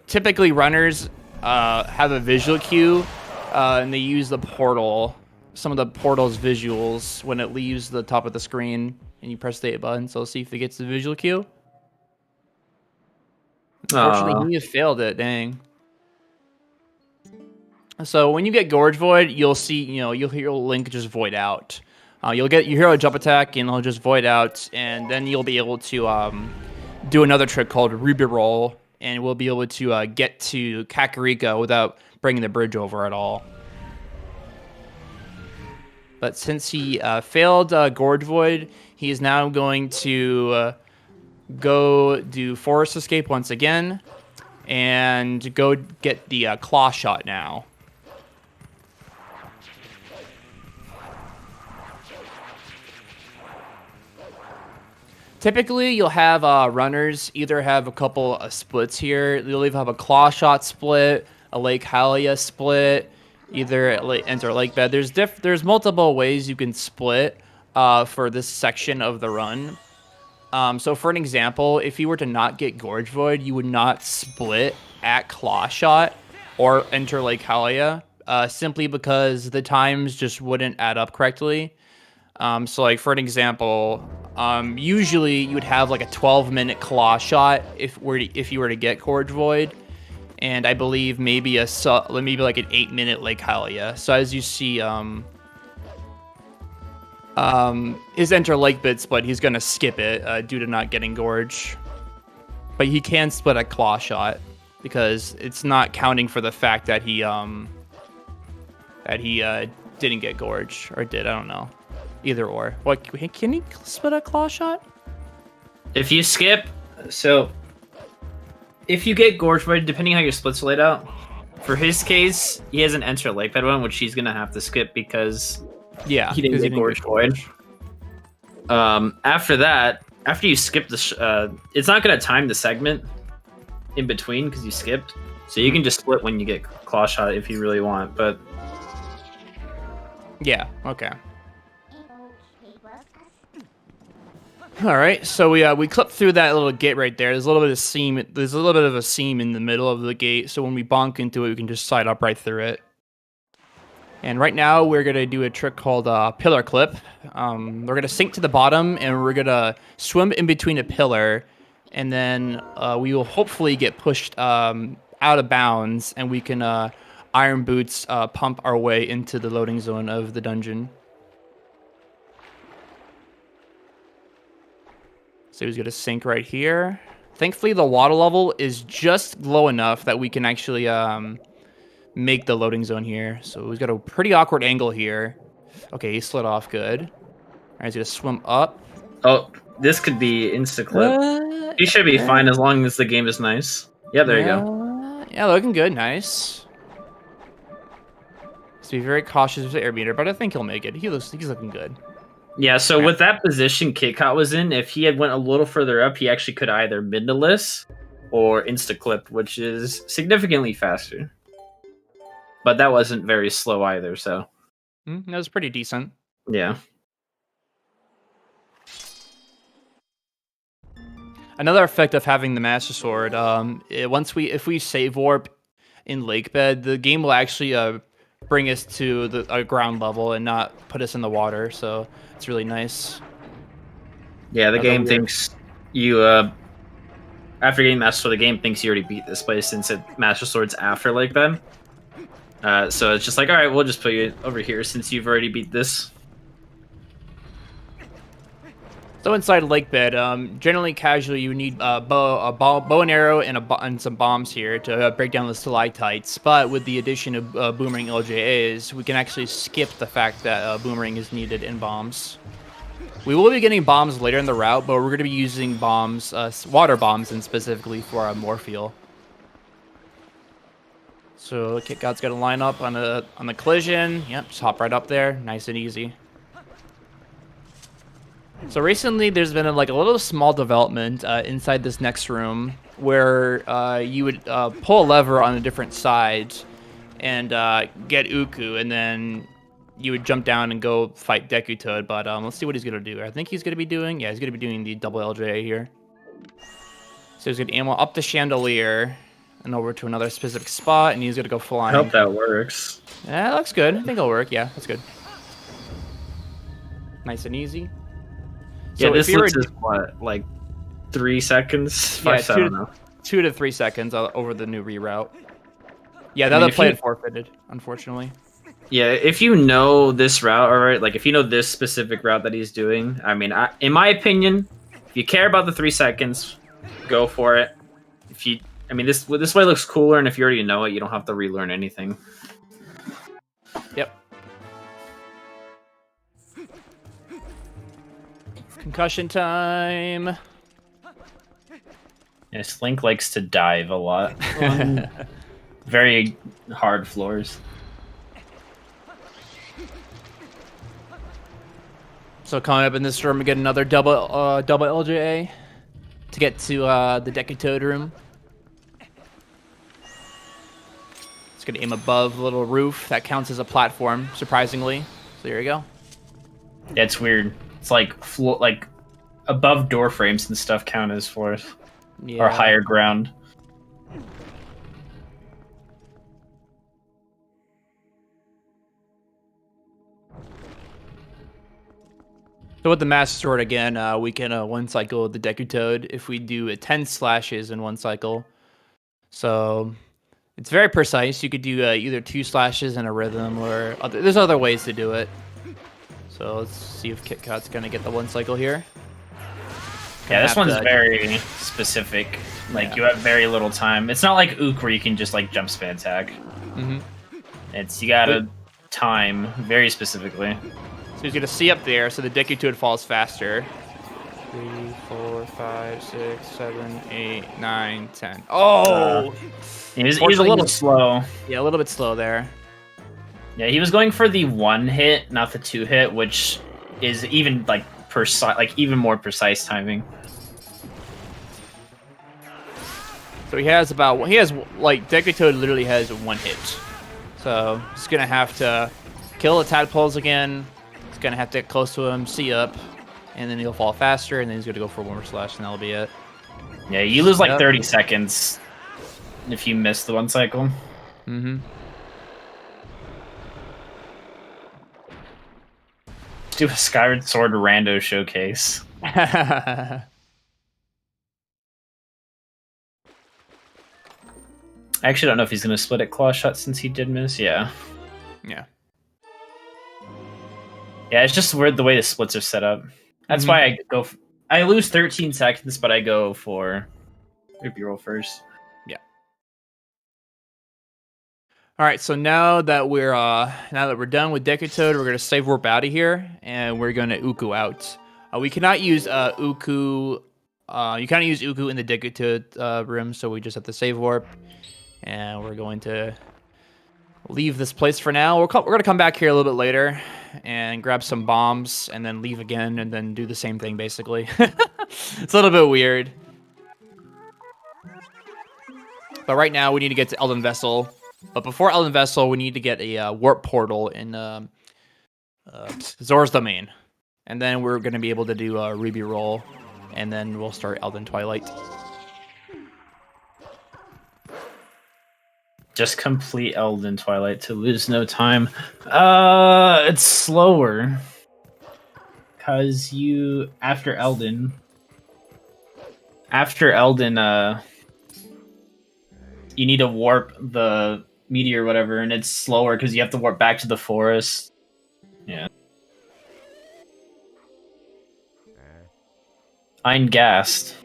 typically runners have a visual cue, and they use the portal, some of the portal's visuals when it leaves the top of the screen, and you press the A button. So let's see if it gets the visual cue. Unfortunately, he failed it. Dang. So when you get Gorge Void, you'll see, you'll hear Link just void out. You hear a jump attack, and he'll just void out, and then you'll be able to do another trick called Ruby Roll, and we'll be able to get to Kakariko without bringing the bridge over at all. But since he failed Gorge Void, he is now going to go do Forest Escape once again, and go get the Claw Shot now. Typically, you'll have runners either have a couple of splits here. They'll either have a Claw Shot split, a Lake Hylia split, either enter Lake Bed. There's multiple ways you can split for this section of the run. So for an example, if you were to not get Gorge Void, you would not split at Claw Shot or enter Lake Hylia, simply because the times just wouldn't add up correctly. So like for an example, usually you would have like a 12-minute Claw Shot if you were to get Gorge Void, and I believe maybe like an 8-minute Lake Hylia. So as you see, his enter Lake Bit split, he's gonna skip it due to not getting Gorge, but he can split a Claw Shot because it's not counting for the fact that he didn't get Gorge, or did, I don't know. Either or. What, can he split a Claw Shot? If you skip, so if you get Gorge Void, depending how your splits are laid out, for his case, he has an enter Lake Bed one, which he's gonna have to skip because he didn't get Gorge Void. After that, after you skip the, it's not gonna time the segment in between because you skipped, so you can just split when you get Claw Shot if you really want. But yeah, okay. All right, so we clipped through that little gate right there. There's a little bit of seam. There's a little bit of a seam in the middle of the gate, so when we bonk into it, we can just slide up right through it. And right now we're gonna do a trick called pillar clip. We're gonna sink to the bottom and we're gonna swim in between a pillar, and then we will hopefully get pushed out of bounds, and we can iron boots pump our way into the loading zone of the dungeon. So he's gonna sink right here. Thankfully, the water level is just low enough that we can actually make the loading zone here. So we've got a pretty awkward angle here. Okay, he slid off good. All right, he's gonna swim up. Oh, this could be insta-clip. He should be fine as long as the game is nice. Yeah, there you go. Yeah, looking good. Nice. So be very cautious with the air meter, but I think he'll make it. He's looking good. Yeah, so with that position Kitcot was in, if he had went a little further up, he actually could either mid-list or insta-clip, which is significantly faster. But that wasn't very slow either, so... That was pretty decent. Yeah. Another effect of having the Master Sword, if we save warp in lake bed, the game will actually bring us to the ground level and not put us in the water, so it's really nice. Yeah, the game thinks you, after getting Master Sword, the game thinks you already beat this place since Master Sword's after lake bed. So it's just like, alright, we'll just put you over here since you've already beat this. So inside lake bed, generally casually you need a bow and arrow and some bombs here to break down the stalactites. But with the addition of boomerang LJAs, we can actually skip the fact that boomerang is needed in bombs. We will be getting bombs later in the route, but we're going to be using bombs, water bombs, and specifically for Morpheal. So Kitcot's gonna line up on the collision. Yep, just hop right up there, nice and easy. So recently, there's been a little small development inside this next room where you would pull a lever on a different side and get Uku, and then you would jump down and go fight Deku Toad. But let's see what he's gonna do. I think he's gonna be doing the double LJ here. So he's gonna ammo up the chandelier and over to another specific spot, and he's gonna go flying. I hope that works. Yeah, that looks good. I think it'll work. Yeah, that's good. Nice and easy. Yeah, So this looks what, like 3 seconds? 5, yeah, I don't know. 2 to 3 seconds over the new reroute. Yeah, the other play had forfeited, unfortunately. Yeah, if you know this route, alright, like if you know this specific route that he's doing, I mean, in my opinion, if you care about the 3 seconds, go for it. If you, I mean, this way looks cooler, and if you already know it, you don't have to relearn anything. Yep. Concussion time. Yeah, Slink likes to dive a lot on very hard floors. So coming up in this room, we get another double LJA to get to the Deku Toad room. It's gonna aim above the little roof that counts as a platform, surprisingly. So there you go. Yeah, it's weird. It's like above door frames and stuff count as floors, or higher ground. So with the Master Sword again, we can one cycle the Deku Toad if we do 10 slashes in one cycle. So it's very precise. You could do either 2 slashes in a rhythm, or there's other ways to do it. So let's see if Kitcot's gonna get the 1 cycle here. Yeah, this one's very specific. Like, you have very little time. It's not like Ook where you can just like jump spam attack. You gotta time very specifically. So he's gonna see up there, so the Deku Toad falls faster. 3, 4, 5, 6, 7, 8, 9, 10. Oh! He's a little slow. Yeah, a little bit slow there. Yeah, he was going for the 1 hit, not the 2 hit, which is even even more precise timing. So Deku Toad literally has 1 hit. So he's gonna have to kill the tadpoles again. He's gonna have to get close to him, see up, and then he'll fall faster, and then he's gonna go for 1 more slash, and that'll be it. Yeah, you lose like 30 seconds if you miss the 1 cycle. Do a Skyward Sword rando showcase. I actually don't know if he's going to split it claw shot since he did miss. Yeah. Yeah. Yeah, it's just weird the way the splits are set up. That's why I go. I lose 13 seconds, but I go for Ruby roll first. Yeah. All right. So now that we're done with Decatoad, we're gonna save warp out of here, and we're gonna Uku out. We cannot use Uku. You cannot use Uku in the Decatoad room, so we just have to save warp, and we're going to leave this place for now. We're gonna come back here a little bit later and grab some bombs and then leave again and then do the same thing basically. It's a little bit weird. But right now we need to get to Elden Vessel. But before Elden Vessel, we need to get a warp portal in Zora's Domain. And then we're going to be able to do a Ruby roll, and then we'll start Elden Twilight. Just complete Elden Twilight to lose no time. It's slower. Cause after Elden, you need to warp the meteor or whatever, and it's slower because you have to warp back to the forest. Yeah. I'm gassed.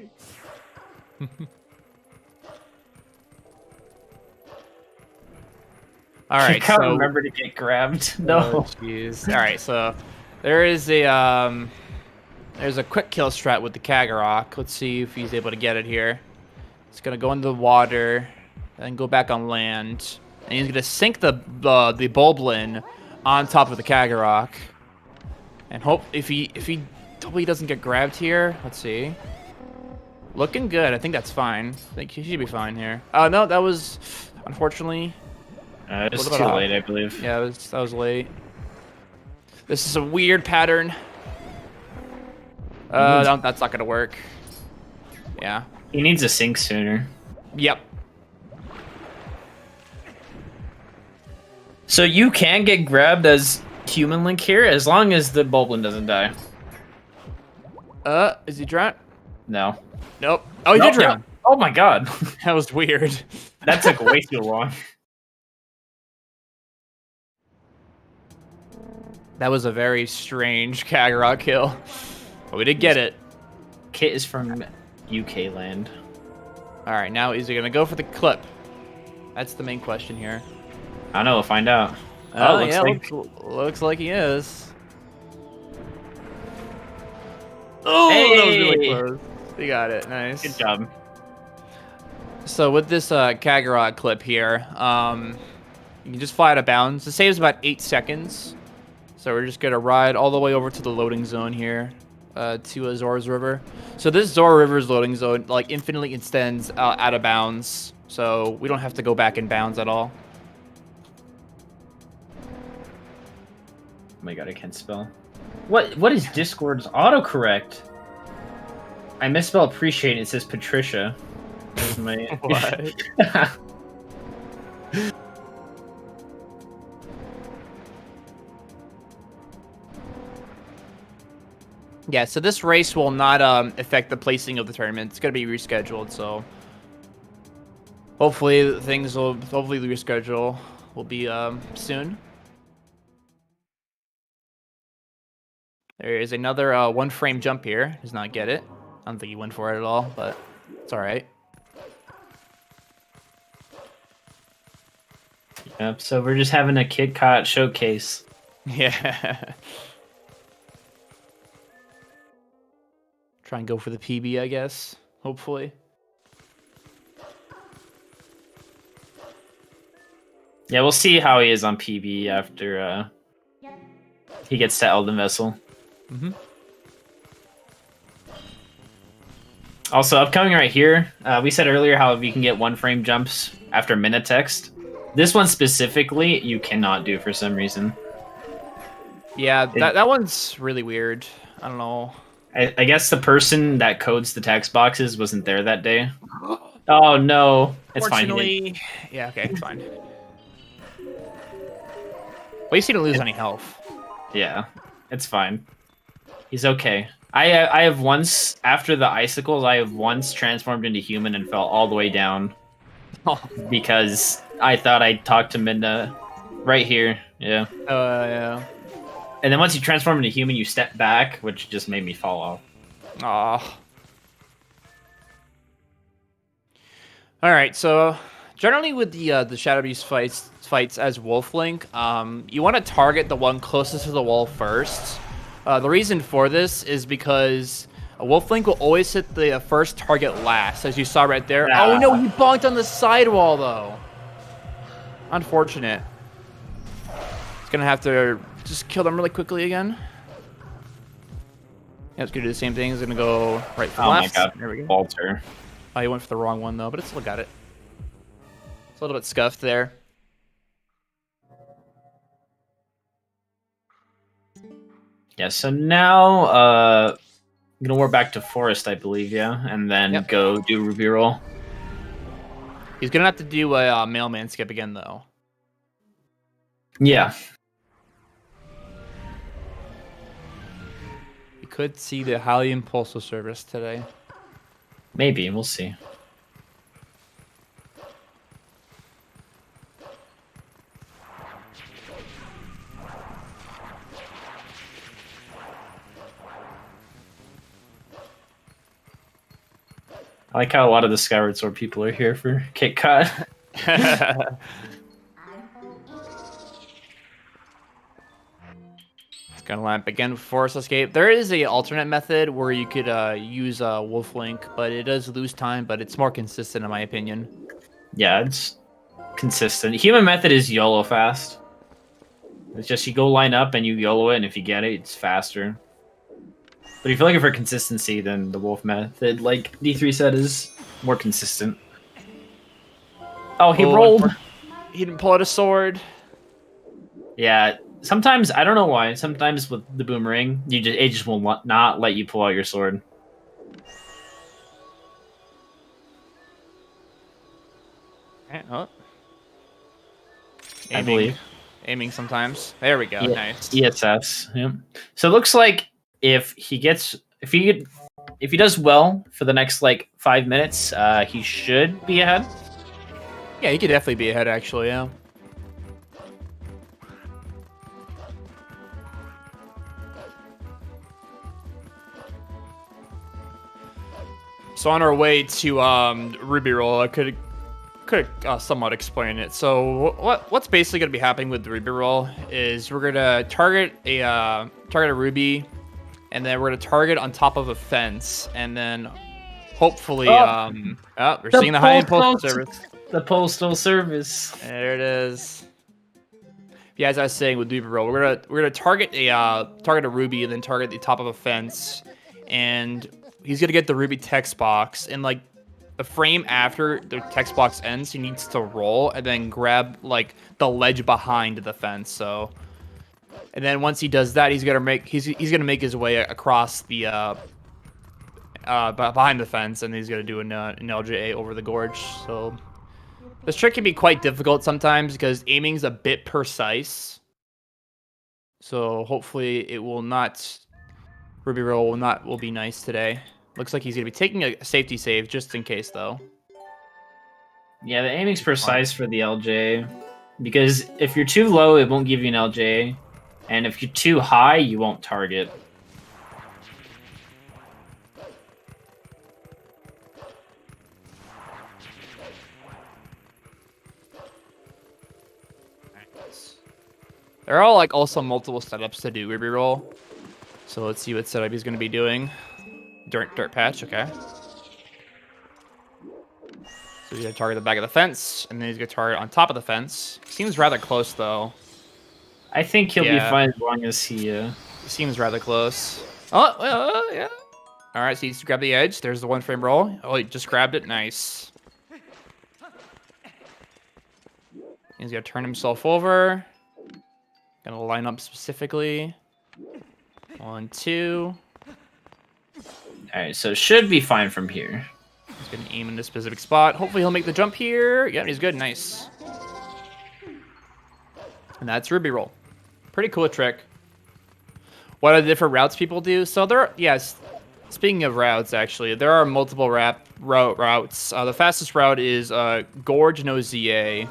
All right, I can't so remember to get grabbed. No. Jeez. All right, so there is there's a quick kill strat with the Kagarok. Let's see if he's able to get it here. He's gonna go into the water, then go back on land, and he's gonna sink the Bulblin on top of the Kagarok, and hope if he hopefully he doesn't get grabbed here. Let's see. Looking good. I think that's fine. I think he should be fine here. Oh no, that was unfortunately. It was too late, I believe. Yeah, that was late. This is a weird pattern. That's not gonna work. Yeah. He needs a sink sooner. Yep. So you can get grabbed as human Link here as long as the Bulblin doesn't die. Is he drowned? No. Nope. Oh, he did drown. No. Oh my god. That was weird. That took way too long. That was a very strange Kagarot kill. But we did get it. Kit is from UK land. Alright, now is he going to go for the clip? That's the main question here. I don't know, we'll find out. Looks like he is. Oh, hey! That was really close. You got it. Nice. Good job. So with this Kagarot clip here, you can just fly out of bounds. It saves about 8 seconds. So we're just gonna ride all the way over to the loading zone here, to Zora's River. So this Zora River's loading zone like infinitely extends out of bounds, so we don't have to go back in bounds at all. Oh my god, I can't spell. What is Discord's autocorrect? I misspell appreciate. It says Patricia. There's my What? Yeah, so this race will not affect the placing of the tournament. It's going to be rescheduled, so hopefully the reschedule will be soon. There is another one frame jump here. Does not get it. I don't think he went for it at all, but it's all right. Yep, so we're just having a Kitcot showcase. Yeah. Try and go for the PB, I guess. Hopefully. Yeah, we'll see how he is on PB after he gets to Elden Vessel. Mm-hmm. Also, upcoming right here, we said earlier how we can get one frame jumps after minute text. This one specifically, you cannot do for some reason. Yeah, that one's really weird. I don't know. I guess the person that codes the text boxes wasn't there that day. Oh no, it's fine. Yeah, okay, it's fine. Well, you didn't lose any health. Yeah. It's fine. He's okay. I have once, after the icicles, I have once transformed into human and fell all the way down. Because I thought I talked to Midna right here. Yeah. Yeah. And then once you transform into human, you step back, which just made me fall off. Aw. All right, so generally with the Shadow Beast fights as Wolf Link, you want to target the one closest to the wall first. The reason for this is because a Wolf Link will always hit the first target last, as you saw right there. Yeah. Oh no, he bonked on the sidewall though. Unfortunate. It's gonna have to just kill them really quickly again. Yeah, it's gonna do the same thing. It's gonna go right from left. Oh my god, there we go. Walter. Oh, he went for the wrong one though, but it still got it. It's a little bit scuffed there. Yeah, so now I'm gonna warp back to Forest, I believe, yeah, and then go do Ruby Roll. He's gonna have to do a mailman skip again though. Yeah. You could see the highly impulsive service today. Maybe, we'll see. I like how a lot of the Skyward Sword people are here for Kitcot. It's gonna lamp again for Forest Escape. There is a alternate method where you could use Wolf Link, but it does lose time, but it's more consistent in my opinion. Yeah, it's consistent. Human method is YOLO fast. It's just you go line up and you YOLO it, and if you get it, it's faster. But if you're looking for consistency, then the Wolf method, like D3 said, is more consistent. Oh, he rolled! He didn't pull out a sword. Yeah, sometimes, I don't know why, sometimes with the boomerang, it just will not let you pull out your sword. Oh. I believe. Aiming sometimes. There we go. Yeah, Nice. ESS. Yep. So it looks like if he does well for the next like 5 minutes, he should be ahead. Yeah, he could definitely be ahead actually, yeah. So on our way to Ruby Roll, I could somewhat explain it. So what's basically going to be happening with the Ruby Roll is we're going to target a Ruby, and then we're going to target on top of a fence, and then hopefully we're seeing the high impulse service. The postal service. There it is. Yeah, as I was saying with Ruby Roll, we're gonna target a Ruby and then target the top of a fence, and he's gonna get the Ruby text box, and like a frame after the text box ends, he needs to roll and then grab like the ledge behind the fence. So, and then once he does that, he's gonna make his way across the behind the fence, and he's gonna do an LJA over the gorge. So this trick can be quite difficult sometimes because aiming's a bit precise. So hopefully it will not. Ruby Roll will be nice today. Looks like he's going to be taking a safety save just in case, though. Yeah, the aiming's precise for the LJ. Because if you're too low, it won't give you an LJ. And if you're too high, you won't target. There are like also multiple setups to do Ruby Roll. So let's see what setup he's going to be doing. Dirt patch, okay. So he's going to target the back of the fence, and then he's going to target on top of the fence. Seems rather close, though. I think he'll be fine as long as he... Seems rather close. Oh, yeah. All right, so he needs to grab the edge. There's the one-frame roll. Oh, he just grabbed it. Nice. He's going to turn himself over. Going to line up specifically. 1, 2. Alright, so should be fine from here. He's going to aim in a specific spot. Hopefully he'll make the jump here. Yeah, he's good. Nice. And that's Ruby Roll. Pretty cool trick. what are the different routes people do? So there, yes. Speaking of routes, actually, there are multiple routes. The fastest route is Gorge no ZA.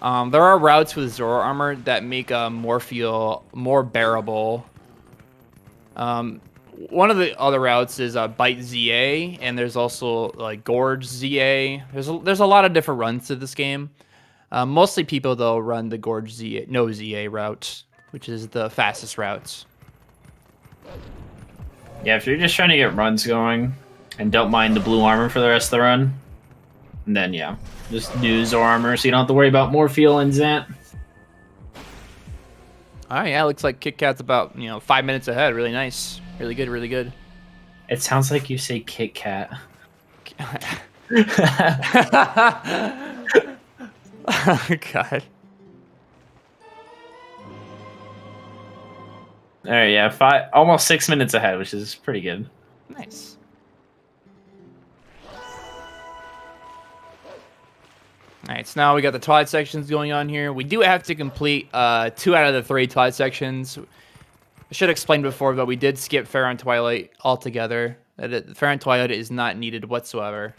There are routes with Zoro armor that make Morpheal more bearable. One of the other routes is Bite ZA, and there's also like Gorge ZA. There's a lot of different runs to this game. Mostly people though run the Gorge ZA, no ZA route, which is the fastest route. Yeah, if you're just trying to get runs going and don't mind the blue armor for the rest of the run, then yeah, just do Zoro armor so you don't have to worry about Morpheal and Zant. Oh yeah, looks like Kitcat's about 5 minutes ahead. Really nice, really good, really good. It sounds like you say Kit Kat. Oh, God. All right, yeah, almost 6 minutes ahead, which is pretty good. Nice. All right, so now we got the Twilight sections going on here. We do have to complete 2 out of the 3 Twilight sections. I should have explained before, but we did skip Fair and Twilight altogether. Fair and Twilight is not needed whatsoever.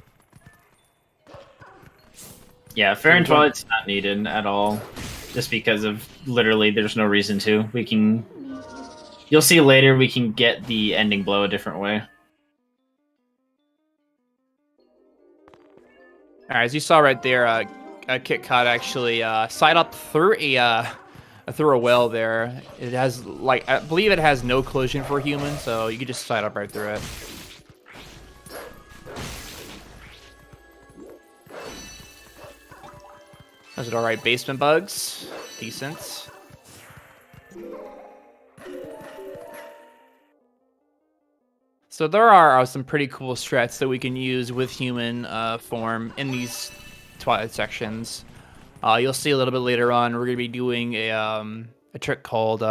Yeah, Fair and Twilight's not needed at all, just because of literally there's no reason to. You'll see later we can get the ending blow a different way. All right, as you saw right there, Kitcot actually side up through a well there. It has I believe it has no collision for a human, so you can just side up right through it. Those are all right basement bugs, decent. So there are some pretty cool strats that we can use with human form in these Twilight sections. You'll see a little bit later on, we're going to be doing a trick called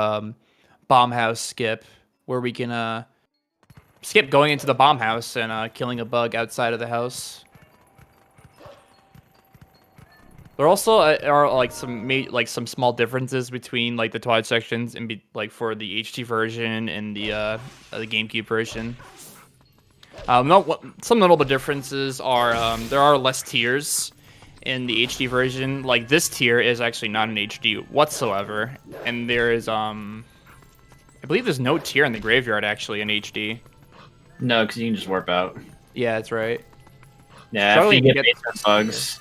Bomb House Skip, where we can skip going into the bomb house and killing a bug outside of the house. There also are like some small differences between like the Twilight sections and for the HD version and the GameCube version. Some notable differences are there are less tiers in the HD version. Like this tier is actually not in HD whatsoever, and there is I believe there's no tier in the graveyard actually in HD. No, because you can just warp out. Yeah, that's right. Yeah, after you get basement bugs.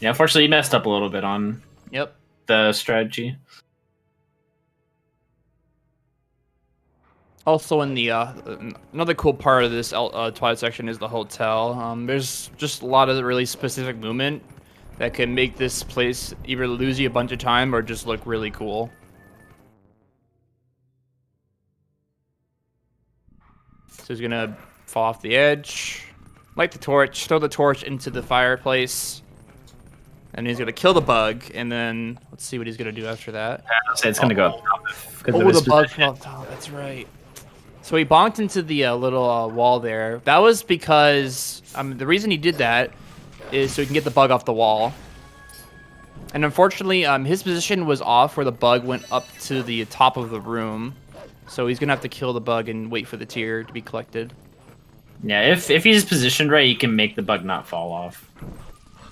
Yeah, unfortunately, you messed up a little bit on the strategy. Also, in the another cool part of this Twilight section is the hotel. There's just a lot of really specific movement that can make this place either lose you a bunch of time or just look really cool. So he's gonna fall off the edge, light the torch, throw the torch into the fireplace. And he's gonna kill the bug, and then let's see what he's gonna do after that. Yeah, it's gonna go up top. Oh, the bug fell up top. That's right. So he bonked into the little wall there. That was because the reason he did that is so he can get the bug off the wall. And unfortunately, his position was off where the bug went up to the top of the room. So he's gonna have to kill the bug and wait for the tier to be collected. Yeah, if he's positioned right, he can make the bug not fall off.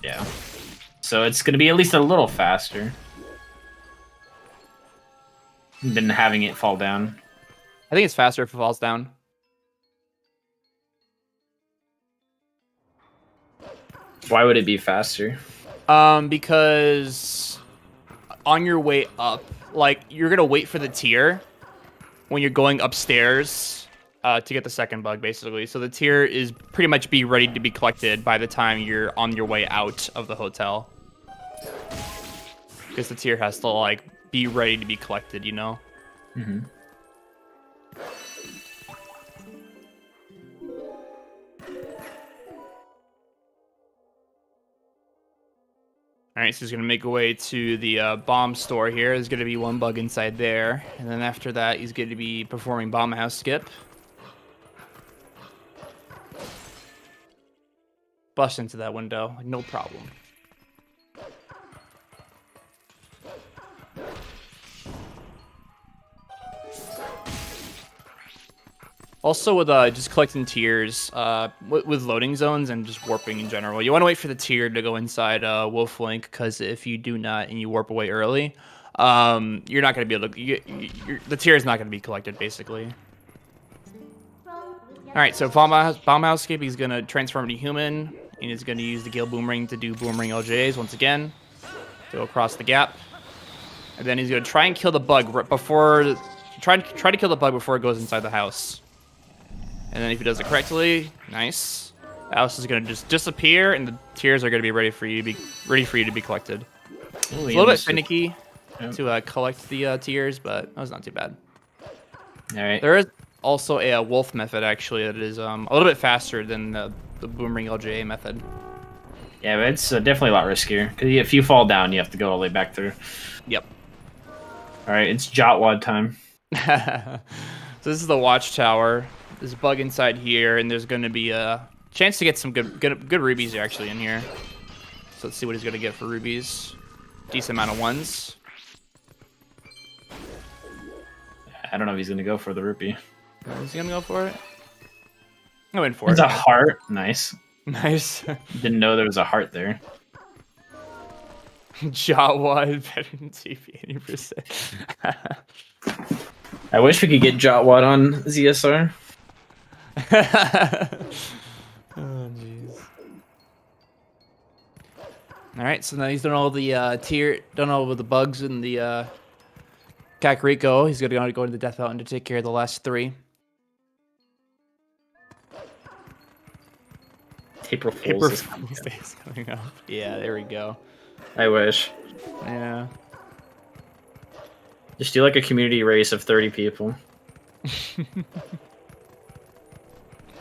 Yeah. So it's going to be at least a little faster than having it fall down. I think it's faster if it falls down. Why would it be faster? Because on your way up, like you're going to wait for the tier when you're going upstairs to get the second bug, basically. So the tier is pretty much be ready to be collected by the time you're on your way out of the hotel. Because the tier has to like be ready to be collected, you know? Mm-hmm. Alright, so he's going to make a way to the bomb store here. There's going to be one bug inside there. And then after that, he's going to be performing Bomb House Skip. Bust into that window, no problem. Also with just collecting tiers, with loading zones and just warping in general, you want to wait for the tier to go inside Wolf Link, because if you do not and you warp away early, you're not going to be able to. The tier is not going to be collected, basically. All right, so Bombhousecape, he's going to transform into human, and he's going to use the Gale Boomerang to do Boomerang LJs once again, to go across the gap, and then he's going to try and kill the bug before. Try to kill the bug before it goes inside the house. And then if he does it correctly, nice. The house is gonna just disappear, and the tiers are gonna be ready for you to be collected. It's a little bit finicky to collect the tiers, but that was not too bad. All right. There is also a wolf method actually that is a little bit faster than the Boomerang LJA method. Yeah, but it's definitely a lot riskier, because if you fall down, you have to go all the way back through. Yep. All right, it's Jotwad time. So this is the watchtower. There's a bug inside here, and there's going to be a chance to get some good rubies actually in here. So let's see what he's going to get for rubies. Decent amount of ones. I don't know if he's going to go for the rupee. Is he going to go for it? I went for It's it. a heart. Nice. Nice. Didn't know there was a heart there. Jotwad better than TP 80%. I wish we could get Jotwad on ZSR. Oh jeez. All right, so now he's done all the done all of the bugs in the Kakariko. He's gonna go to the Death Mountain to take care of the last 3. April Fool's Day is coming up. Yeah, there we go. I wish. Yeah. Just do like a community race of 30 people.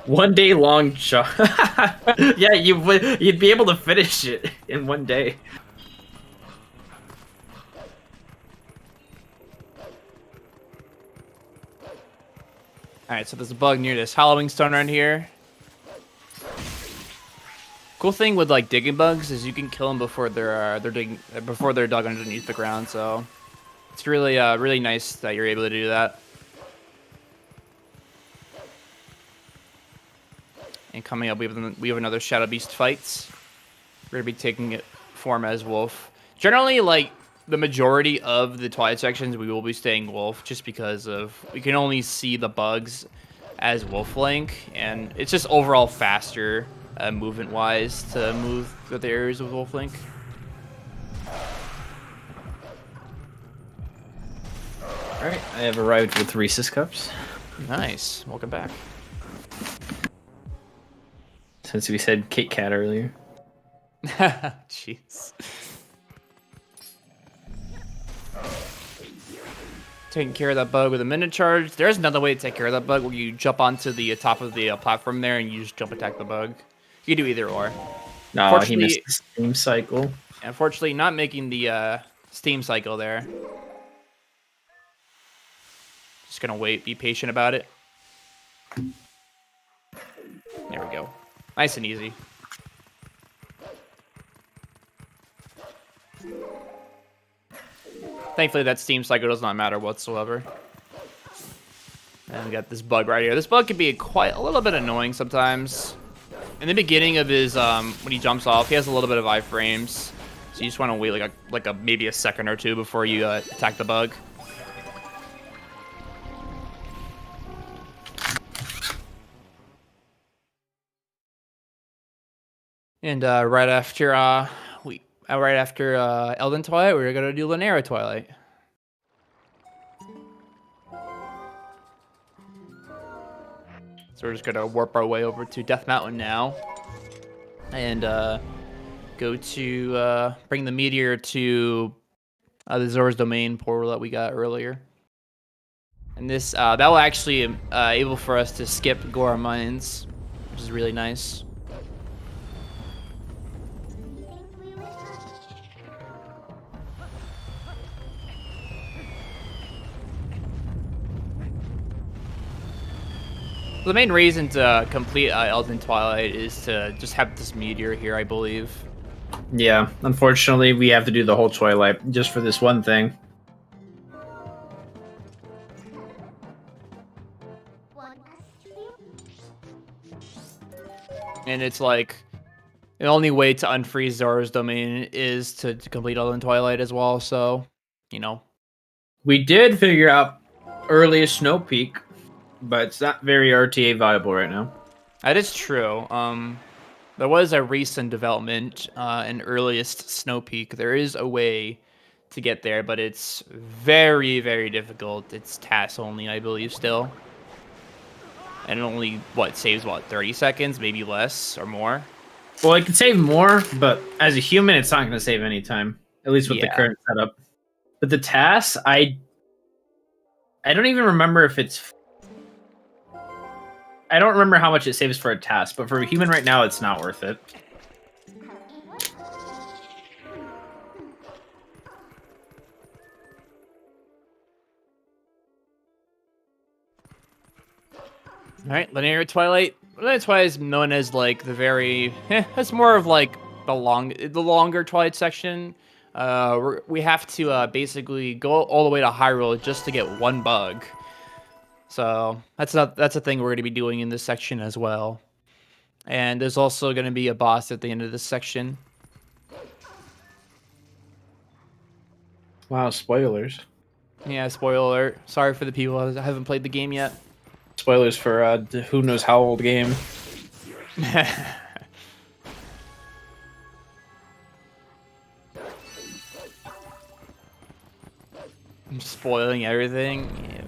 1 day long shot. Yeah, you'd be able to finish it in 1 day. Alright, so there's a bug near this Halloween stone right here. Cool thing with like digging bugs is you can kill them before they're dug underneath the ground, so it's really really nice that you're able to do that. And coming up, we have another Shadow Beast fights. We're gonna be taking it form as Wolf. Generally, like the majority of the Twilight sections, we will be staying Wolf, just because we can only see the bugs as Wolf Link, and it's just overall faster movement-wise to move through the areas of Wolf Link. All right, I have arrived with Reese's Cups. Nice, welcome back. Since we said Kitcot earlier. Jeez. Taking care of that bug with a minute charge. There's another way to take care of that bug where you jump onto the top of the platform there and you just jump attack the bug. You can do either or. No, he missed the steam cycle. Unfortunately, not making the steam cycle there. Just gonna wait, be patient about it. There we go. Nice and easy. Thankfully, that steam cycle does not matter whatsoever. And we got this bug right here. This bug can be quite a little bit annoying sometimes. In the beginning of his, when he jumps off, he has a little bit of iframes. So you just want to wait like maybe a second or two before you attack the bug. And right after Elden Twilight, we're gonna do Lanera Twilight. So we're just gonna warp our way over to Death Mountain now, and go to bring the meteor to the Zora's Domain portal that we got earlier. And this that will actually able for us to skip Gora Mines, which is really nice. The main reason to complete Elden Twilight is to just have this meteor here, I believe. Yeah, unfortunately, we have to do the whole Twilight just for this one thing. And it's like the only way to unfreeze Zora's domain is to complete Untitled Twilight as well. So, you know, We did figure out earliest Snow Peak, but it's not very RTA viable right now. that is true. There was a recent development in earliest Snow Peak. There is a way to get there, but it's very, very difficult. It's task only, I believe, still. And it only, saves, 30 seconds, maybe less or more? Well, it can save more, but as a human, it's not going to save any time, at least with the Yeah. current setup. But the tasks, I don't even remember if it's... I don't remember how much it saves for a task, but for a human right now, it's not worth it. All right, Linear Twilight. Linear Twilight is known as like the very. It's more of like the longer Twilight section. We have to basically go all the way to Hyrule just to get one bug. So that's a thing we're going to be doing in this section as well. And there's also going to be a boss at the end of this section. Wow, spoilers. Yeah, spoiler alert. Sorry for the people that haven't played the game yet. Spoilers for who knows how old game. I'm spoiling everything. Yeah.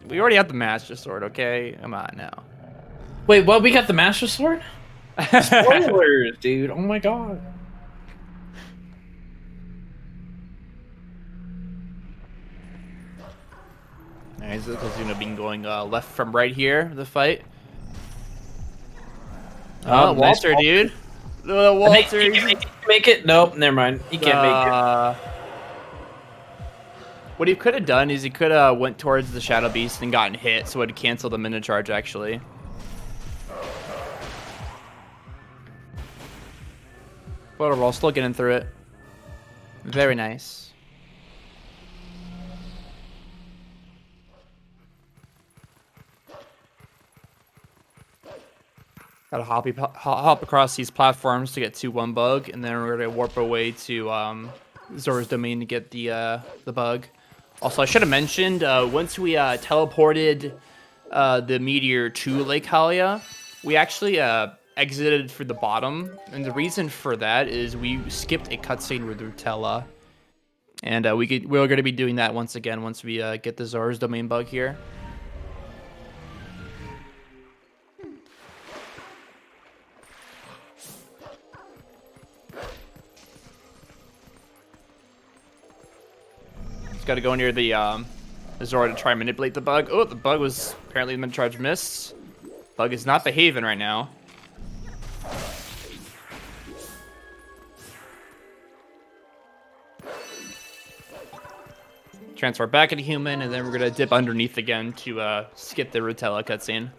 We already have the Master Sword, okay? Come on now. Wait, what? We got the Master Sword? Spoilers, dude. Oh my god. Nice, because you know, been going left from right here, the fight. Nice Walter, dude. Walter. He can make it? Nope, never mind. He can't make it. What he could have done is he could have went towards the Shadow Beast and gotten hit, so it would cancel the minute charge, actually. But overall, still getting through it. Very nice. Gotta hop across these platforms to get to one bug, and then we're gonna warp away to Zora's domain to get the bug. Also, I should have mentioned once we teleported the meteor to Lake Hylia, we actually exited for the bottom, and the reason for that is we skipped a cutscene with Rutella, and we're gonna be doing that once again once we get the Zora's domain bug here. Got to go near the Zora to try and manipulate the bug. Oh, the bug was apparently the minute charge missed. Bug is not behaving right now. Transfer back into human, and then we're gonna dip underneath again to skip the Rutella cutscene.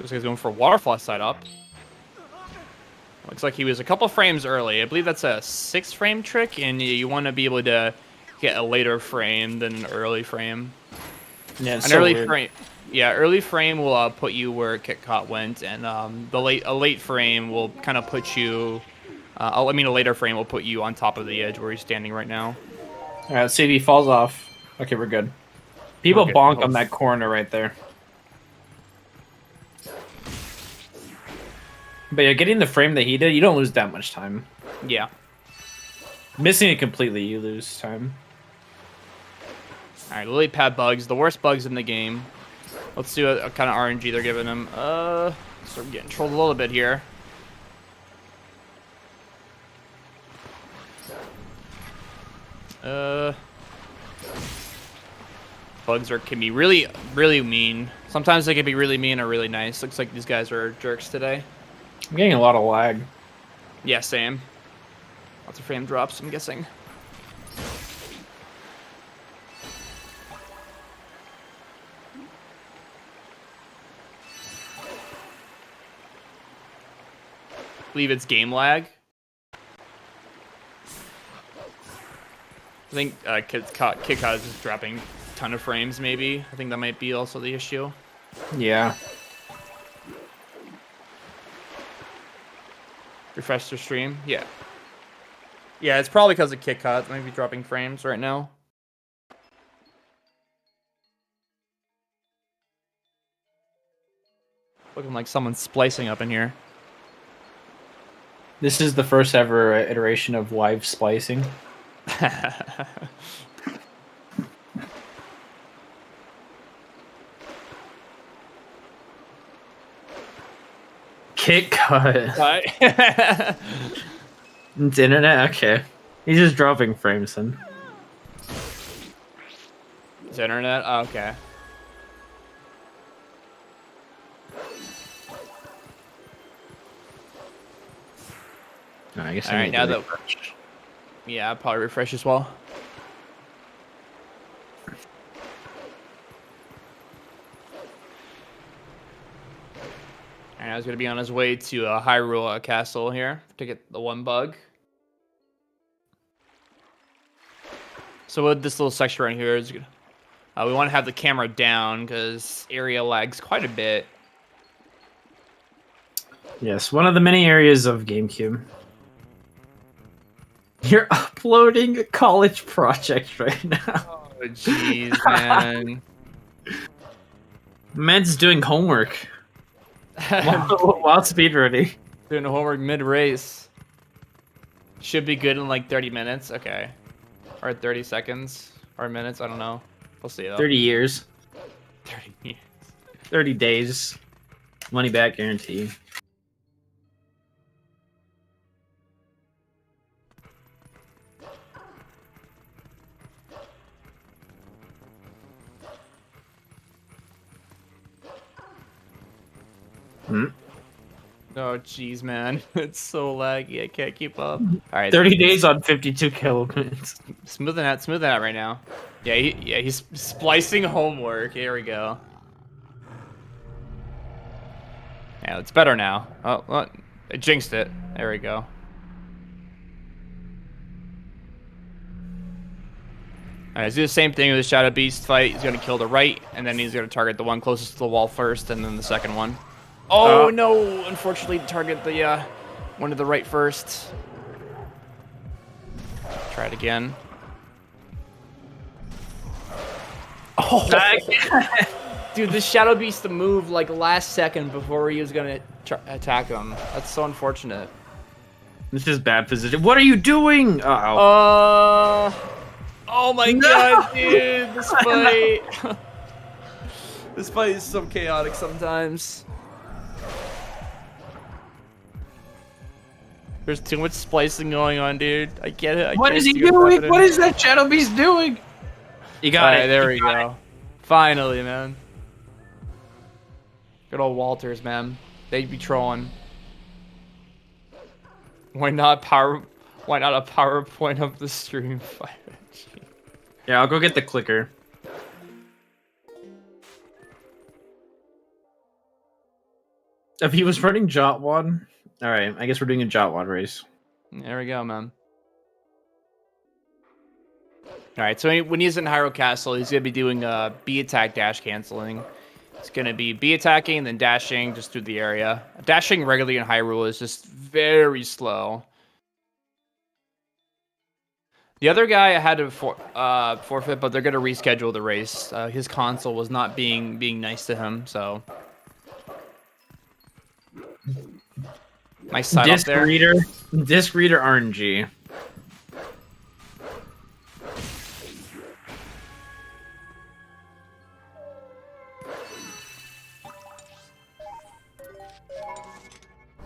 This guy's going for a waterfall side up. Looks like he was a couple frames early. I believe that's a 6-frame trick, and you want to be able to get a later frame than an early frame. Yeah, An early frame. Yeah, early frame will put you where Kitcot went, and a late frame will kind of put you. A later frame will put you on top of the edge where he's standing right now. All right, let's see if he falls off. Okay, we're good. People bonk on that corner right there. But yeah, getting the frame that he did, you don't lose that much time. Yeah. Missing it completely, you lose time. All right, lily pad bugs, the worst bugs in the game. Let's see what kind of RNG they're giving him. So we're getting trolled a little bit here. Bugs can be really, really mean. Sometimes they can be really mean or really nice. Looks like these guys are jerks today. I'm getting a lot of lag. Yeah, same. Lots of frame drops, I'm guessing. believe it's game lag. I think Kitcot is just dropping a ton of frames, maybe. I think that might be also the issue. Yeah. Refresh the stream? Yeah. Yeah, it's probably because of Kitcot. It might be dropping frames right now. Looking like someone's splicing up in here. This is the first ever iteration of live splicing. Kitcot. It's internet? Okay. He's just dropping frames then. It's internet? Oh, okay. I guess. All right, now that. Yeah, I'll probably refresh as well. And I was gonna be on his way to Hyrule Castle here to get the one bug. So with this little section right here is, we want to have the camera down because area lags quite a bit. Yes, one of the many areas of GameCube. You're uploading a college project right now. Oh, jeez, man. Man's doing homework while speedrunning. Doing homework mid-race. Should be good in like 30 minutes. Okay. Or 30 seconds. Or minutes. I don't know. We'll see, though. 30 years. 30 years. 30 days. Money back guarantee. Oh, jeez, man. It's so laggy. I can't keep up. All right. 30 days on 52 kilometers. Smoothing out right now. Yeah, he's splicing homework. Here we go. Yeah, it's better now. Oh, well, I jinxed it. There we go. Alright, let's do the same thing with the Shadow Beast fight. He's going to kill the right, and then he's going to target the one closest to the wall first, and then the second one. Oh, no! Unfortunately, target the one to the right first. Try it again. Oh! Dude, the Shadow Beast to move like last second before he was going to attack him. That's so unfortunate. This is bad position. What are you doing? Uh-oh. Oh my god, dude! This fight... This fight is so chaotic sometimes. There's too much splicing going on, dude. I get it. What is he doing? What is that Shadow Beast doing? You got it. There we go. Finally, man. Good old Walters, man. They'd be trolling. Why not a PowerPoint of the stream fight? Yeah, I'll go get the clicker. If he was running Jotwad, all right. I guess we're doing a Jotwad race. There we go, man. All right. So when he's in Hyrule Castle, he's gonna be doing B attack dash canceling. It's gonna be B attacking, then dashing just through the area. Dashing regularly in Hyrule is just very slow. The other guy had to forfeit, but they're gonna reschedule the race. His console was not being nice to him, so. Nice side up there. Disc reader RNG.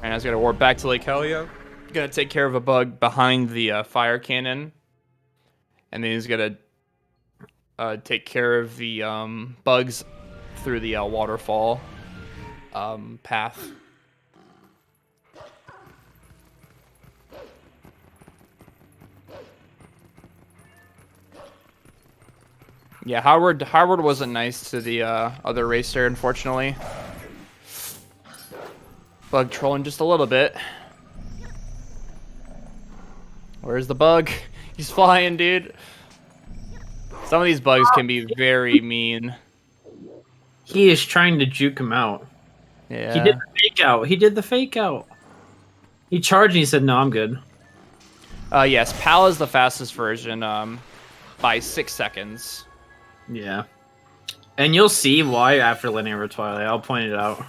And I was gonna warp back to Lake Helia. Gonna take care of a bug behind the fire cannon, and then he's gonna take care of the bugs through the waterfall path. Yeah, Howard wasn't nice to the other racer, unfortunately. Bug trolling just a little bit. Where's the bug? He's flying, dude. Some of these bugs can be very mean. He is trying to juke him out. Yeah. He did the fake out. He did the fake out. He charged and he said, no, I'm good. Yes, PAL is the fastest version by 6 seconds. Yeah. And you'll see why after Linear Twilight. I'll point it out.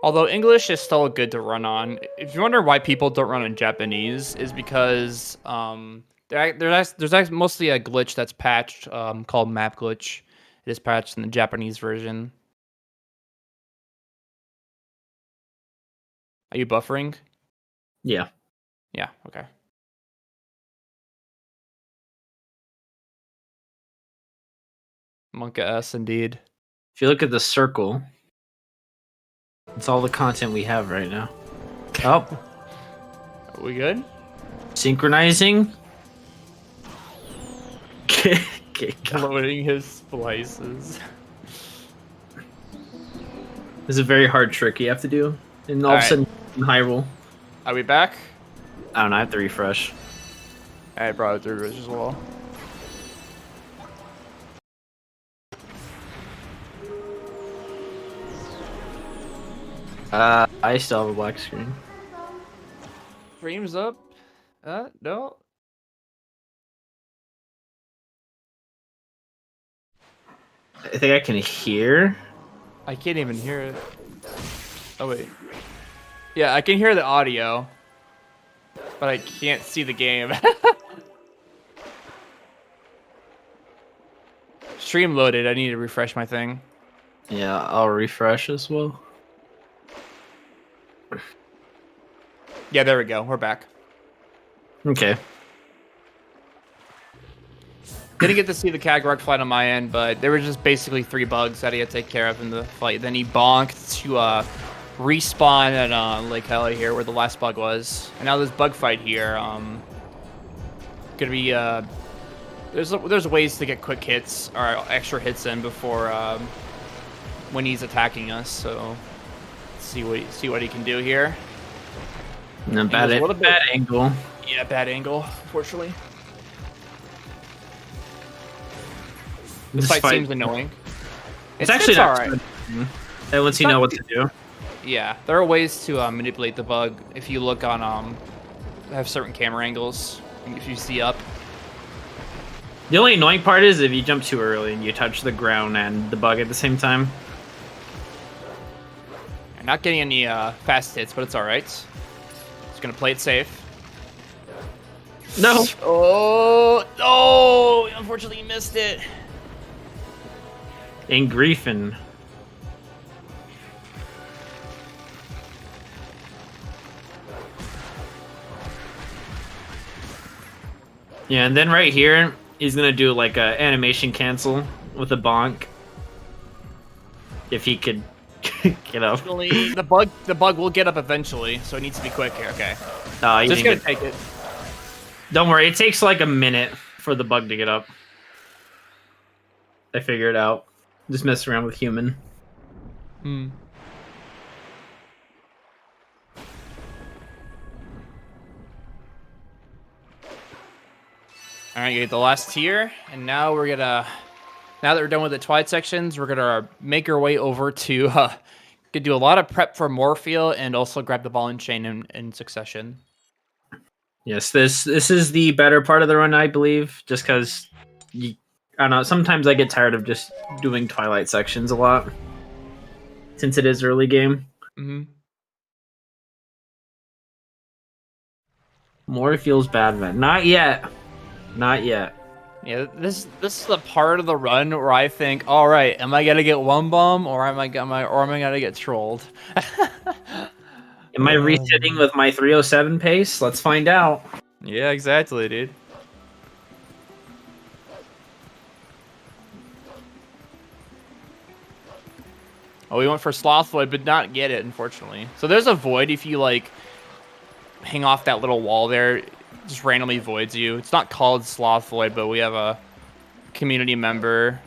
Although English is still good to run on. If you wonder why people don't run in Japanese, is because there's mostly a glitch that's patched called map glitch. It is patched in the Japanese version. Are you buffering? Yeah. Yeah, okay. Monka S, indeed. If you look at the circle, it's all the content we have right now. Oh. Are we good? Synchronizing. Loading his splices. This is a very hard trick you have to do. And all of a sudden, Hyrule. Are we back? I don't know, I have to refresh. I brought it through as well. I still have a black screen. Frames up. No. I think I can hear. I can't even hear it. Oh, wait. Yeah, I can hear the audio. But I can't see the game. Stream loaded. I need to refresh my thing. Yeah, I'll refresh as well. Yeah, there we go. We're back. Okay. Didn't get to see the Kakarot fight on my end, but there were just basically 3 bugs that he had to take care of in the fight. Then he bonked to respawn at Lake Hella here, where the last bug was. And now this bug fight here, gonna be there's ways to get quick hits or extra hits in before when he's attacking us. So let's see what he can do here. No, bad angle. Yeah, bad angle, unfortunately. This fight seems annoying. It's actually all right. And once you know what to do. Yeah, there are ways to manipulate the bug if you look on have certain camera angles. If you see up. The only annoying part is if you jump too early and you touch the ground and the bug at the same time. I'm not getting any fast hits, but it's all right. Just gonna play it safe. No. Oh, unfortunately, you missed it. In Griefin. Yeah, and then right here, he's gonna do like a animation cancel with a bonk. If he could get up. The bug will get up eventually, so it needs to be quick here. Okay. Just gonna take it. Don't worry, it takes like a minute for the bug to get up. I figured it out. Just mess around with human. Hmm. All right, you get the last tier, and now we're gonna. Now that we're done with the Twilight sections, we're gonna make our way over to. Could do a lot of prep for Morpheal and also grab the ball and chain in succession. Yes, this is the better part of the run, I believe, just because I don't know. Sometimes I get tired of just doing Twilight sections a lot, since it is early game. Mm-hmm. Morpheal's bad, man. Not yet. Not yet. Yeah, this is the part of the run where I think, all right, am I gonna get one bomb or am I gonna get trolled? Am I resetting with my 307 pace? Let's find out. Yeah, exactly, dude. Oh, we went for Sloth Void, but not get it, unfortunately. So there's a void if you like hang off that little wall there. It just randomly voids you. It's not called Sloth Void, but we have a community member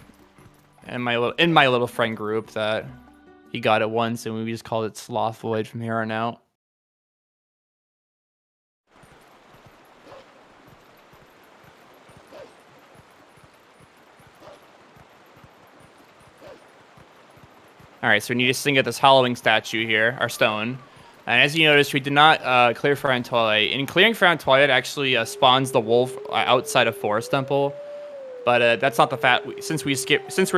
in my little friend group that he got it once, and we just called it Sloth Void from here on out. All right, so we need to sing at this Halloween statue here, our stone. And as you noticed, we did not clear Fair and Twilight. In clearing Fair and Twilight, actually spawns the wolf outside of Forest Temple. But that's not the fact. Since we're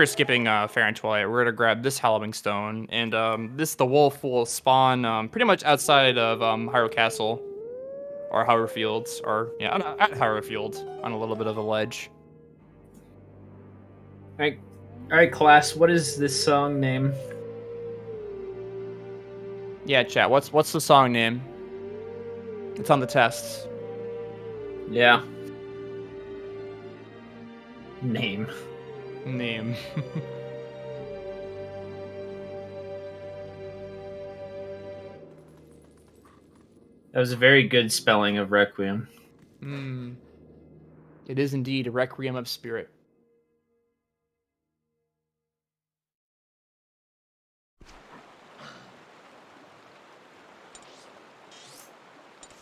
skipping Fair and Twilight, we're gonna grab this Halloween stone, and the wolf will spawn pretty much outside of Hyrule Castle, or Hyrule Fields, or yeah, at Hyrule Fields on a little bit of a ledge. All right, class. What is this song name? Yeah, chat. What's the song name? It's on the test. Yeah. Name. That was a very good spelling of Requiem. It is indeed a Requiem of Spirit.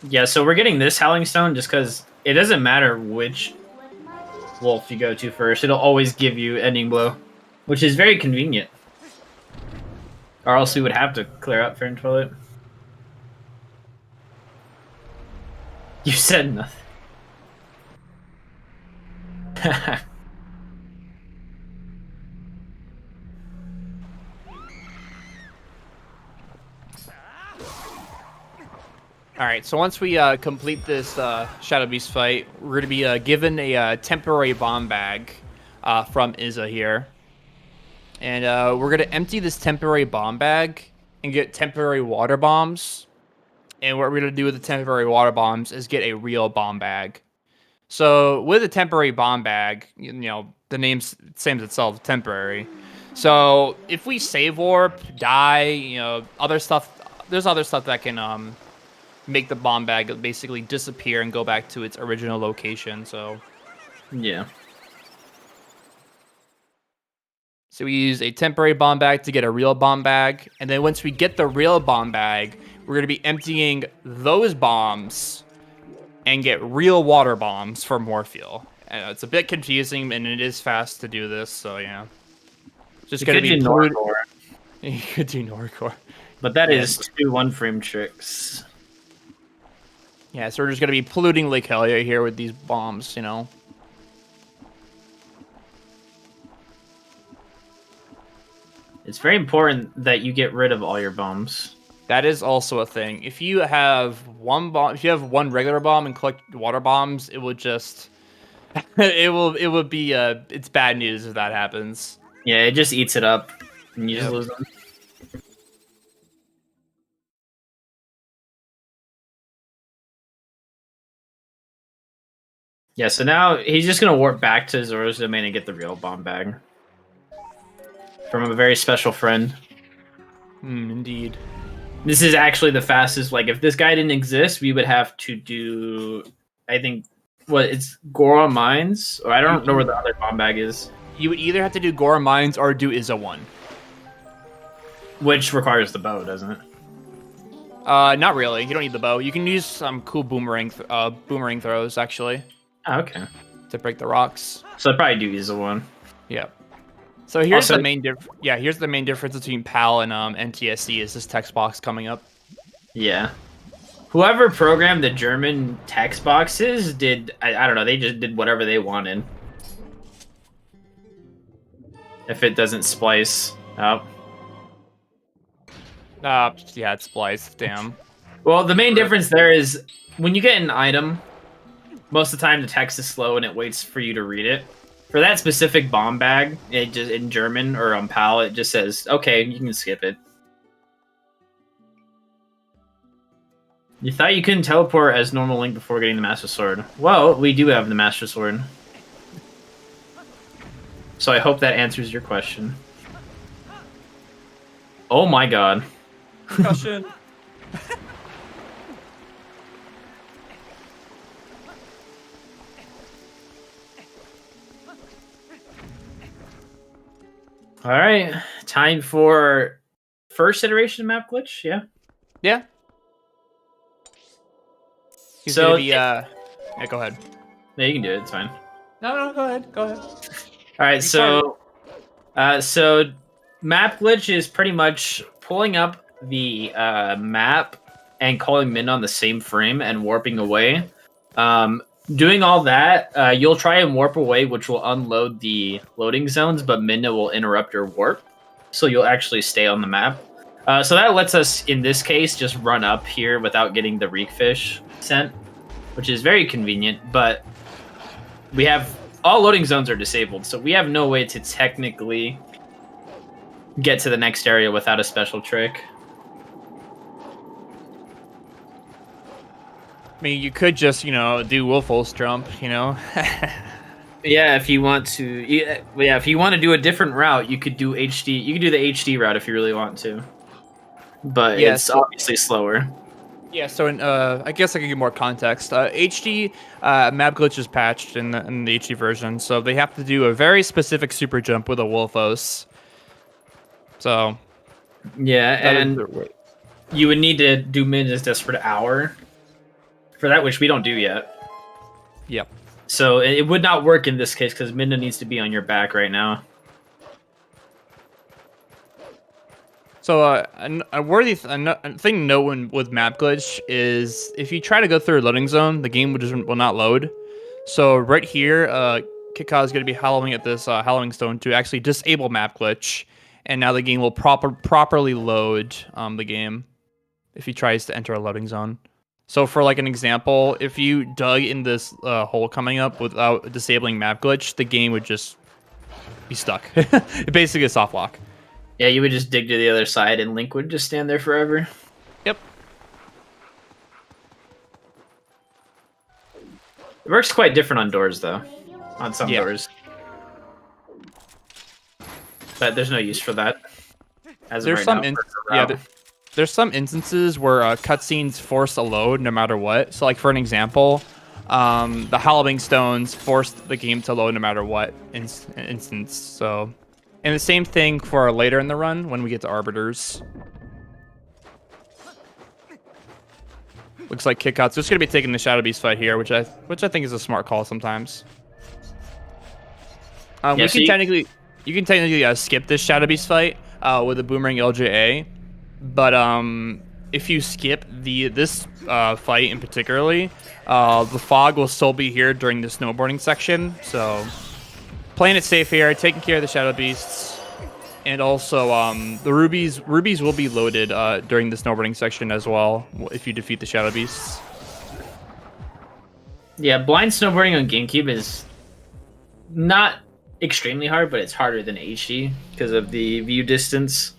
Yeah, so we're getting this Howling Stone just because it doesn't matter which wolf you go to first. It'll always give you Ending Blow, which is very convenient. Or else we would have to clear out Fair and Twilight. You said nothing. All right, so once we complete this Shadow Beast fight, we're going to be given a temporary bomb bag from Izza here. And we're going to empty this temporary bomb bag and get temporary water bombs. And what we're going to do with the temporary water bombs is get a real bomb bag. So with a temporary bomb bag, you know, the name says itself, temporary. So if we save warp, die, you know, other stuff, there's other stuff that can make the bomb bag basically disappear and go back to its original location. So yeah. So we use a temporary bomb bag to get a real bomb bag. And then once we get the real bomb bag, we're going to be emptying those bombs and get real water bombs for more fuel. It's a bit confusing, and it is fast to do this, so yeah. Just going to be... Norcore. You could do Norcore. But that is 2 one-frame tricks. Yeah, so we're just going to be polluting Lake Hylia here with these bombs, you know. It's very important that you get rid of all your bombs. That is also a thing. If you have one bomb, if you have one regular bomb and collect water bombs, it will just, it will be it's bad news if that happens. Yeah, it just eats it up, and you just lose them. Yeah, so now he's just gonna warp back to Zora's domain and get the real bomb bag from a very special friend. Indeed. This is actually the fastest. Like, if this guy didn't exist, we would have to do, I think, it's Gora Mines, or I don't know where the other bomb bag is. You would either have to do Gora Mines or do Izza 1. Which requires the bow, doesn't it? Not really. You don't need the bow. You can use some cool boomerang throws, actually. Oh, okay. To break the rocks. So I'd probably do Izza 1. Yeah. So here's Also, the main here's the main difference between PAL and NTSC is this text box coming up. Yeah. Whoever programmed the German text boxes did, I don't know, they just did whatever they wanted. If it doesn't splice up. Yeah, it's spliced, damn. Well, the main difference there is when you get an item, most of the time the text is slow and it waits for you to read it. For that specific bomb bag, it just in German or on PAL, it just says, okay, you can skip it. You thought you couldn't teleport as normal Link before getting the Master Sword. Well, we do have the Master Sword. So I hope that answers your question. Oh my god. Concussion. All right, time for first iteration map glitch. Yeah. Yeah. He's So gonna be, yeah, go ahead. Yeah, you can do it. It's fine. No, go ahead. Go ahead. All right, so map glitch is pretty much pulling up the map and calling Min on the same frame and warping away. Doing all that, you'll try and warp away, which will unload the loading zones, but Minna will interrupt your warp, so you'll actually stay on the map. So that lets us, in this case, just run up here without getting the reek fish sent, which is very convenient, but we have all loading zones are disabled, so we have no way to technically get to the next area without a special trick. I mean, you could just, do Wolfdash jump, Yeah, if you want to. Yeah, if you want to do a different route, you could do HD. You could do the HD route if you really want to, but it's obviously slower. Yeah, so I guess I could give more context. HD map glitch is patched in the HD version, so they have to do a very specific super jump with a Wolfos. So, yeah, and you would need to do Minna's Desperate Hour for that, which we don't do yet. Yep. So it would not work in this case because Minna needs to be on your back right now. So a worthy thing to note with map glitch is if you try to go through a loading zone, the game will not load. So right here, Kitcot is going to be hollowing at this hollowing stone to actually disable map glitch, and now the game will properly load the game if he tries to enter a loading zone. So for like an example, if you dug in this hole coming up without disabling map glitch, the game would just be stuck. It basically a soft lock. Yeah, you would just dig to the other side and Link would just stand there forever. Yep. It works quite different on doors, though. On some doors. But there's no use for that. There's some instances where cutscenes force a load no matter what. So, like for an example, the Hallowing Stones forced the game to load no matter what instance. So, and the same thing for later in the run when we get to Arbiters. Looks like Kitcot's just gonna be taking the Shadow Beast fight here, which I think is a smart call sometimes. You can technically skip this Shadow Beast fight with a Boomerang LJA. But if you skip this fight in particularly, the fog will still be here during the snowboarding section. So playing it safe here, taking care of the Shadow Beasts, and also the rubies will be loaded during the snowboarding section as well if you defeat the Shadow Beasts. Yeah, blind snowboarding on GameCube is not extremely hard, but it's harder than HD because of the view distance.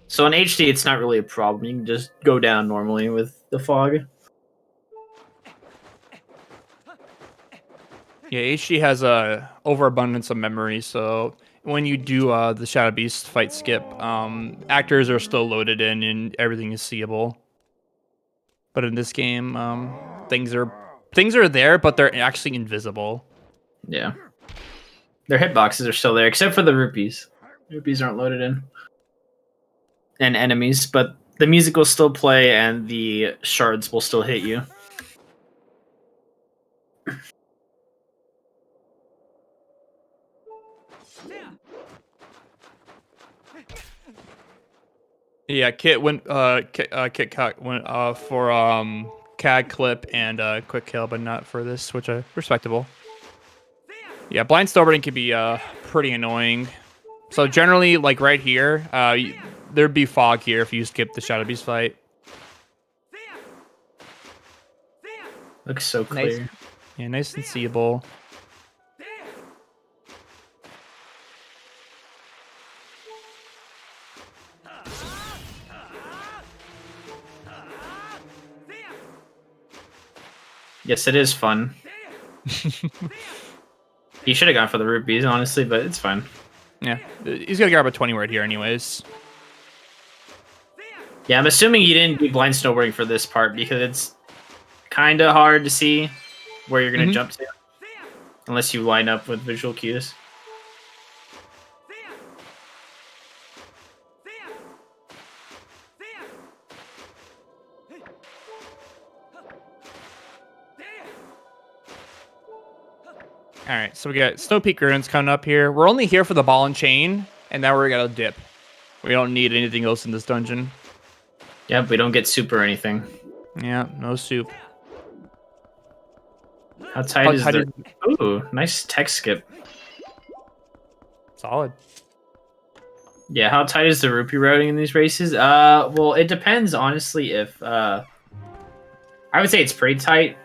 So in HD, it's not really a problem. You can just go down normally with the fog. Yeah, HD has a overabundance of memory, so when you do the Shadow Beast fight skip, actors are still loaded in and everything is seeable. But in this game, things are there, but they're actually invisible. Yeah. Their hitboxes are still there, except for the rupees. Rupees aren't loaded in. And enemies, but the music will still play and the shards will still hit you. Yeah, Kitcot went for CAD clip and quick kill, but not for this, which is respectable. Yeah, blind snowboarding can be pretty annoying. So generally, like right here, there'd be fog here if you skip the Shadow Beast fight. Looks so clear. Nice. Yeah, nice and seeable. Yes, it is fun. He should have gone for the rupees, honestly, but it's fine. Yeah, he's gonna grab a 20 word here anyways. Yeah, I'm assuming you didn't do blind snowboarding for this part because it's kind of hard to see where you're going to jump to. Unless you line up with visual cues. All right, so we got Snow Peak Ruins coming up here. We're only here for the ball and chain, and now we're gonna dip. We don't need anything else in this dungeon. Yep, we don't get soup or anything. Yeah, no soup. How tight is the... Ooh, nice tech skip. Solid. Yeah, how tight is the rupee routing in these races? Well, it depends, honestly, if... I would say it's pretty tight.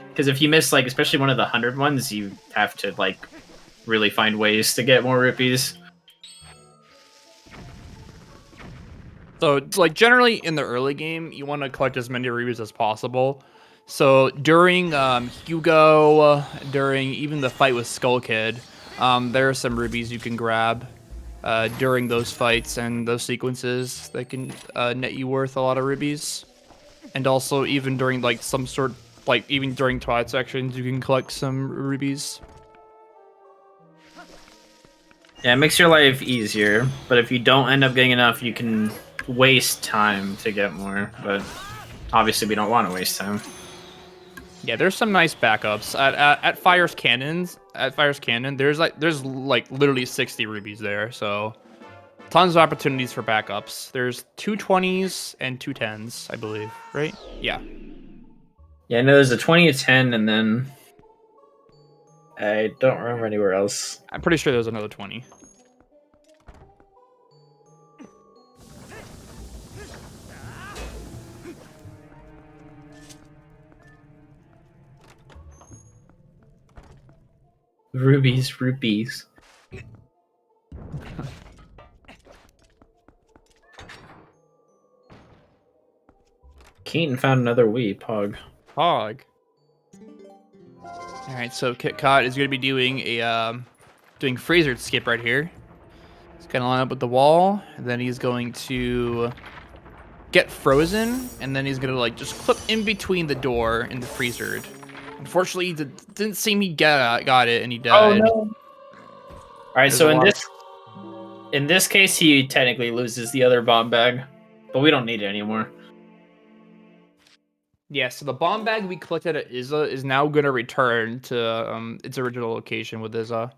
Because if you miss, like, especially one of the 100 ones, you have to, like, really find ways to get more rupees. So, like, generally in the early game, you want to collect as many rubies as possible. So, during Hugo, during even the fight with Skull Kid, there are some rubies you can grab during those fights and those sequences that can net you worth a lot of rubies. And also, even during, like, some sort, like, even during Twilight sections, you can collect some rubies. Yeah, it makes your life easier, but if you don't end up getting enough, you can waste time to get more, but obviously we don't want to waste time. Yeah, there's some nice backups at Fire's Cannon. There's like literally 60 rubies there, so tons of opportunities for backups. There's 2 20s and 2 10s, I believe, right? Yeah. Yeah, I know there's a 20, a 10, and then I don't remember anywhere else. I'm pretty sure there's another 20. Rupees. Keaton found another Wii, Pog. All right, so Kitcot is going to be doing a doing Freezer skip right here. He's going to line up with the wall, and then he's going to get frozen, and then he's going to like just clip in between the door and the freezer. Unfortunately, it didn't seem he got it, and he died. Oh no! All right, so in this case, he technically loses the other bomb bag, but we don't need it anymore. Yeah, so the bomb bag we collected at Izza is now going to return to its original location with Izza,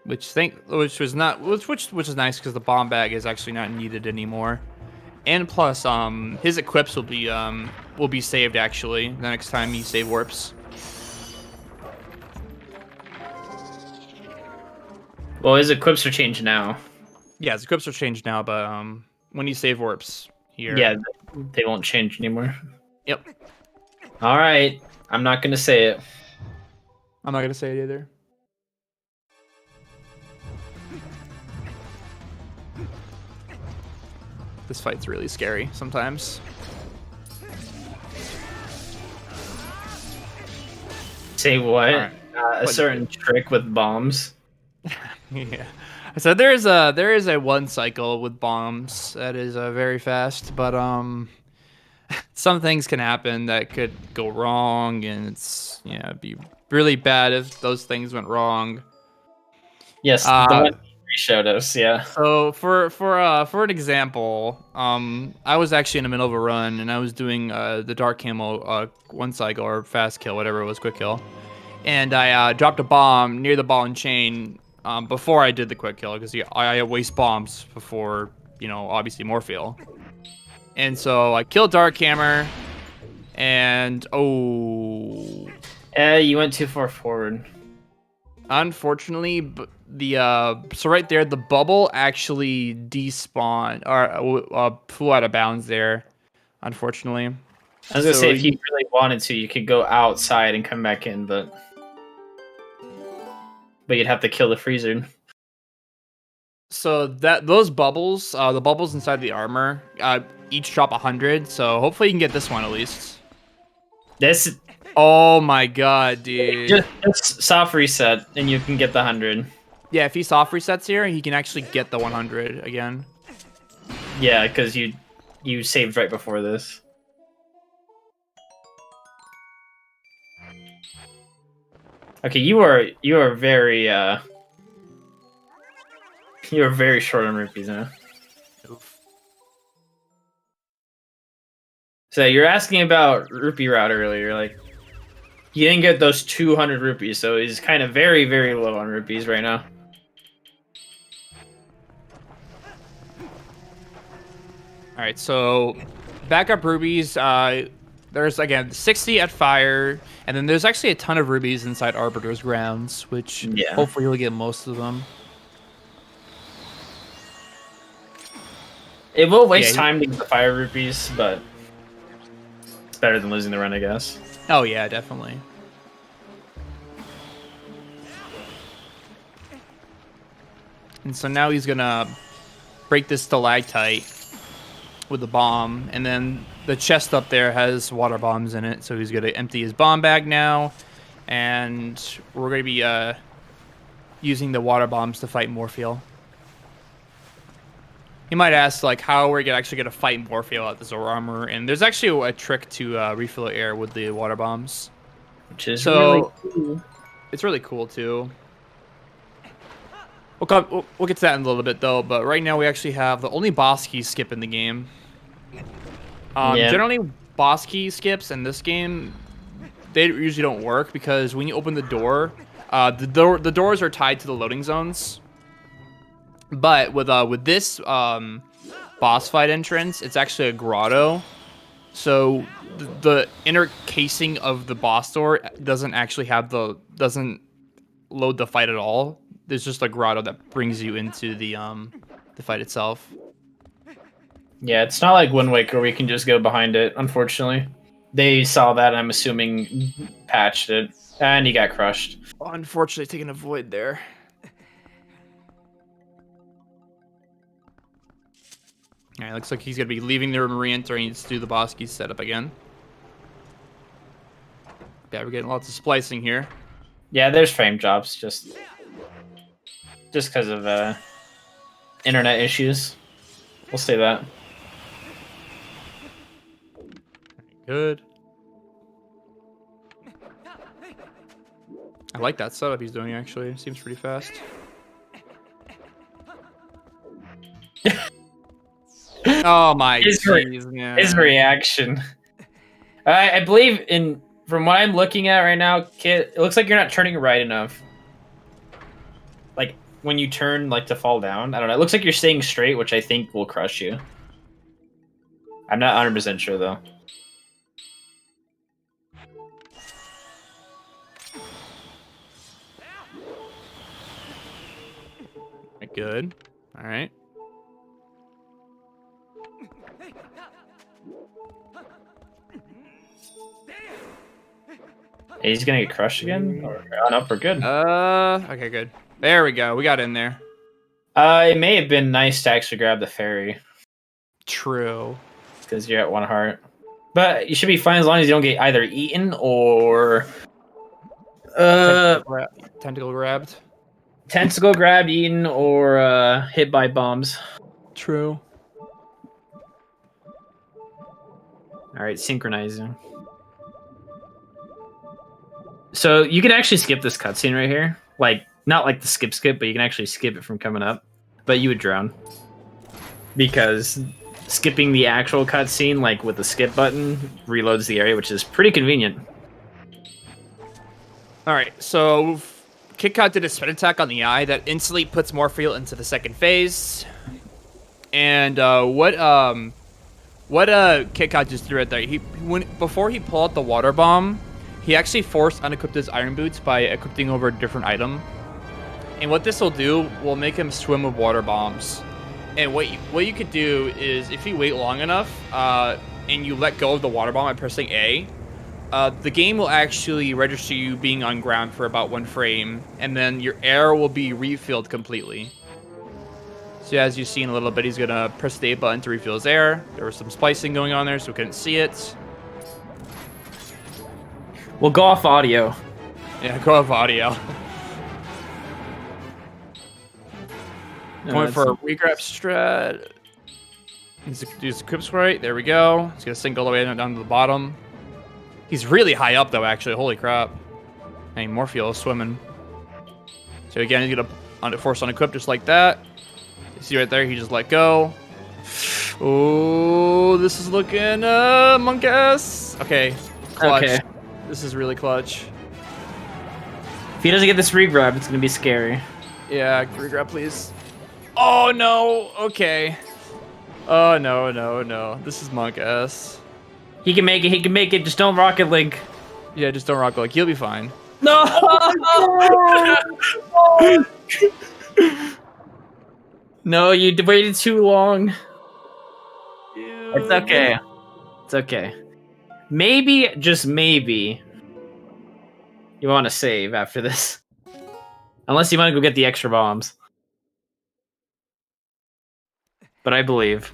which is nice because the bomb bag is actually not needed anymore, and plus his equips will be saved actually the next time you save warps. Well, his equips are changed now. Yeah, his equips are changed now, but when you save warps here, yeah, they won't change anymore. Yep. All right, I'm not gonna say it. I'm not gonna say it either. This fight's really scary sometimes. Say what? Right. A certain trick with bombs. Yeah. So there is a 1 cycle with bombs that is very fast, but some things can happen that could go wrong, and it'd be really bad if those things went wrong. Yes, the one you showed us, yeah. So for an example, I was actually in the middle of a run, and I was doing the dark camo 1 cycle or fast kill, whatever it was, quick kill, and I dropped a bomb near the ball and chain before I did the quick kill, because I waste bombs before, obviously Morpheal. And so I killed Dark Hammer, and you went too far forward. Unfortunately, so right there, the bubble actually despawned or flew out of bounds there. Unfortunately, I was gonna say if you really wanted to, you could go outside and come back in, but you'd have to kill the freezer. So those bubbles, the bubbles inside the armor, each drop 100. So hopefully you can get this one at least. This. Oh my god, dude! Just soft reset, and you can get the 100. Yeah, if he soft resets here, he can actually get the 100 again. Yeah, because you saved right before this. Okay, you are very you're very short on rupees now. Oof. So you're asking about rupee route earlier, like he didn't get those 200 rupees, so he's kind of very, very low on rupees right now. All right, so backup rubies. There's again 60 at fire, and then there's actually a ton of rubies inside Arbiter's grounds, which hopefully you'll get most of them. It will waste time to get the fire rupees, but it's better than losing the run, I guess. Oh yeah, definitely. And so now he's gonna break this stalactite with the bomb, and then the chest up there has water bombs in it, so he's gonna empty his bomb bag now, and we're gonna be using the water bombs to fight Morpheal. You might ask, like, how we're actually gonna fight Morpheal at the Zora armor, and there's actually a trick to refill air with the water bombs, which is really cool. It's really cool too. We'll get to that in a little bit though, but right now we actually have the only boss key skip in the game. Generally, boss key skips in this game, they usually don't work because when you open the door, the doors are tied to the loading zones. But with this boss fight entrance, it's actually a grotto, so the inner casing of the boss door doesn't load the fight at all. There's just a grotto that brings you into the fight itself. Yeah, it's not like Wind Waker where we can just go behind it, unfortunately. They saw that, and I'm assuming patched it, and he got crushed. Unfortunately, taking a void there. Alright, looks like he's going to be leaving the room and re-entering to do the boss key setup again. Yeah, we're getting lots of splicing here. Yeah, there's frame drops, just because of internet issues. We'll say that. Good. I like that setup he's doing, actually. Seems pretty fast. Oh my god. His reaction. I believe from what I'm looking at right now, Kit, it looks like you're not turning right enough. Like when you turn to fall down. I don't know. It looks like you're staying straight, which I think will crush you. I'm not 100% sure though. Good. All right. He's gonna get crushed again? Oh, no, we're good. Okay, good. There we go. We got in there. It may have been nice to actually grab the fairy. True. Because you're at 1 heart. But you should be fine as long as you don't get either eaten or... Tentacle grabbed. Tentacle grabbed, eaten, or hit by bombs. True. Alright, synchronizing. So you can actually skip this cutscene right here. Like, not like the skip, but you can actually skip it from coming up. But you would drown. Because skipping the actual cutscene, like with the skip button, reloads the area, which is pretty convenient. Alright, so Kitcot did a spin attack on the eye that instantly puts Morpheal into the second phase. And what Kitcot just threw right there, before he pulled out the water bomb, he actually forced unequipped his iron boots by equipping over a different item. And what this will do will make him swim with water bombs. And what you could do is, if you wait long enough and you let go of the water bomb by pressing A, the game will actually register you being on ground for about 1 frame, and then your air will be refilled completely. So as you see in a little bit, he's going to press the A button to refill his air. There was some splicing going on there, so we couldn't see it. We'll go off audio. Yeah, go off audio. Going for a regrab strat. He's use equips right. There we go. He's gonna sink all the way down to the bottom. He's really high up though, actually. Holy crap. And Morpheal is swimming. So again, he's gonna force unequip just like that. You see right there, he just let go. Oh, this is looking monk ass. Okay. Clutch. Okay. This is really clutch. If he doesn't get this regrab, it's gonna be scary. Yeah, regrab please. Oh no, okay. Oh no, no, no. This is Monk S. He can make it. He can make it. Just don't Rocket Link. Yeah, just don't rock like he'll be fine. No. No, you waited too long. It's okay. It's okay. Maybe, just maybe, you want to save after this. Unless you want to go get the extra bombs. But I believe.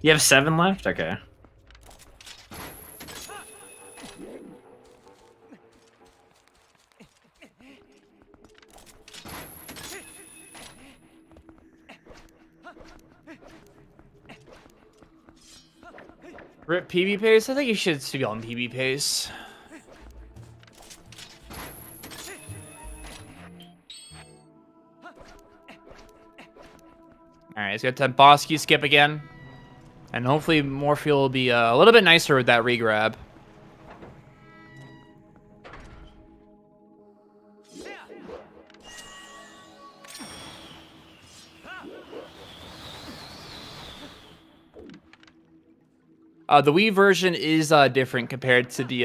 You have 7 left? Okay. Rip PB pace? I think you should be on PB pace. Alright, he's got to boss key skip again. And hopefully Morpheal will be a little bit nicer with that regrab. The Wii version is different compared to the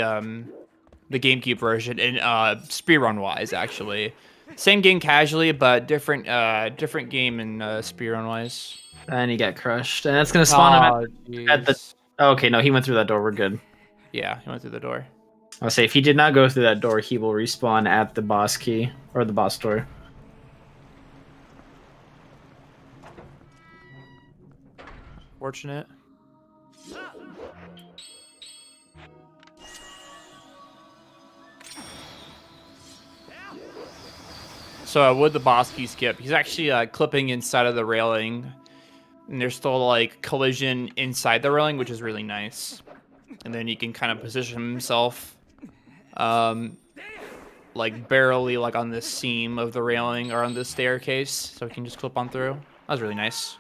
GameCube version in speedrun wise, actually. Same game casually, but different game in speedrun wise. And he got crushed. And that's gonna spawn him at the. Oh, okay, no, he went through that door. We're good. Yeah, he went through the door. I'll say if he did not go through that door, he will respawn at the boss key or the boss door. Fortunate. So with the boss key skip, he's actually clipping inside of the railing, and there's still like collision inside the railing, which is really nice. And then he can kind of position himself, like barely like on this seam of the railing or on this staircase, so he can just clip on through. That was really nice.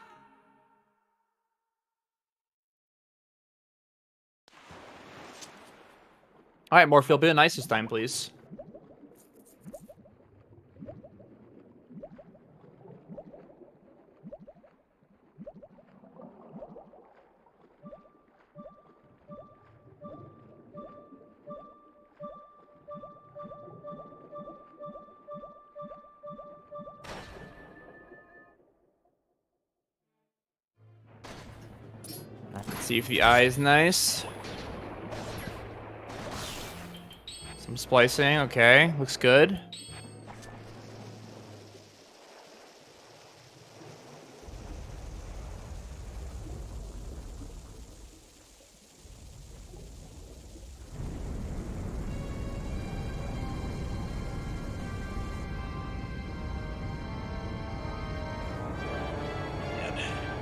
All right, Morpheal, be nice this time, please. Let's see if the eye is nice. Some splicing, okay, looks good.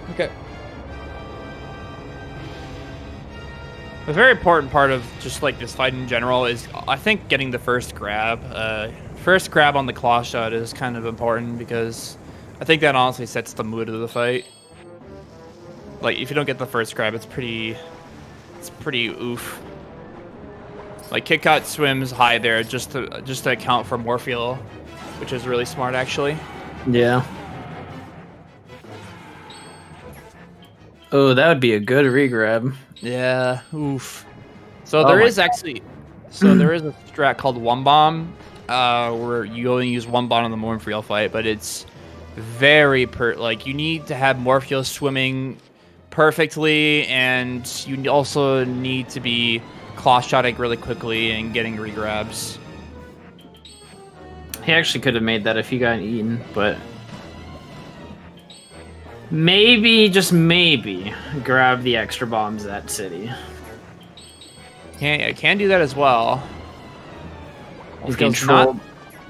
Okay. A very important part of just like this fight in general is, I think, getting the first grab. First grab on the claw shot is kind of important because I think that honestly sets the mood of the fight. Like if you don't get the first grab, it's pretty oof. Like Kitcot swims high there just to account for Morpheal, which is really smart actually. Yeah. Oh, that would be a good regrab. Yeah, oof. So there is actually, there is a strat called one bomb, where you only use one bomb on the Morpheal fight, but it's very like you need to have Morpheal swimming perfectly, and you also need to be claw shotting really quickly and getting regrabs. He actually could have made that if he got eaten, but maybe, just maybe, grab the extra bombs at City. I can do that as well. He's getting trolled.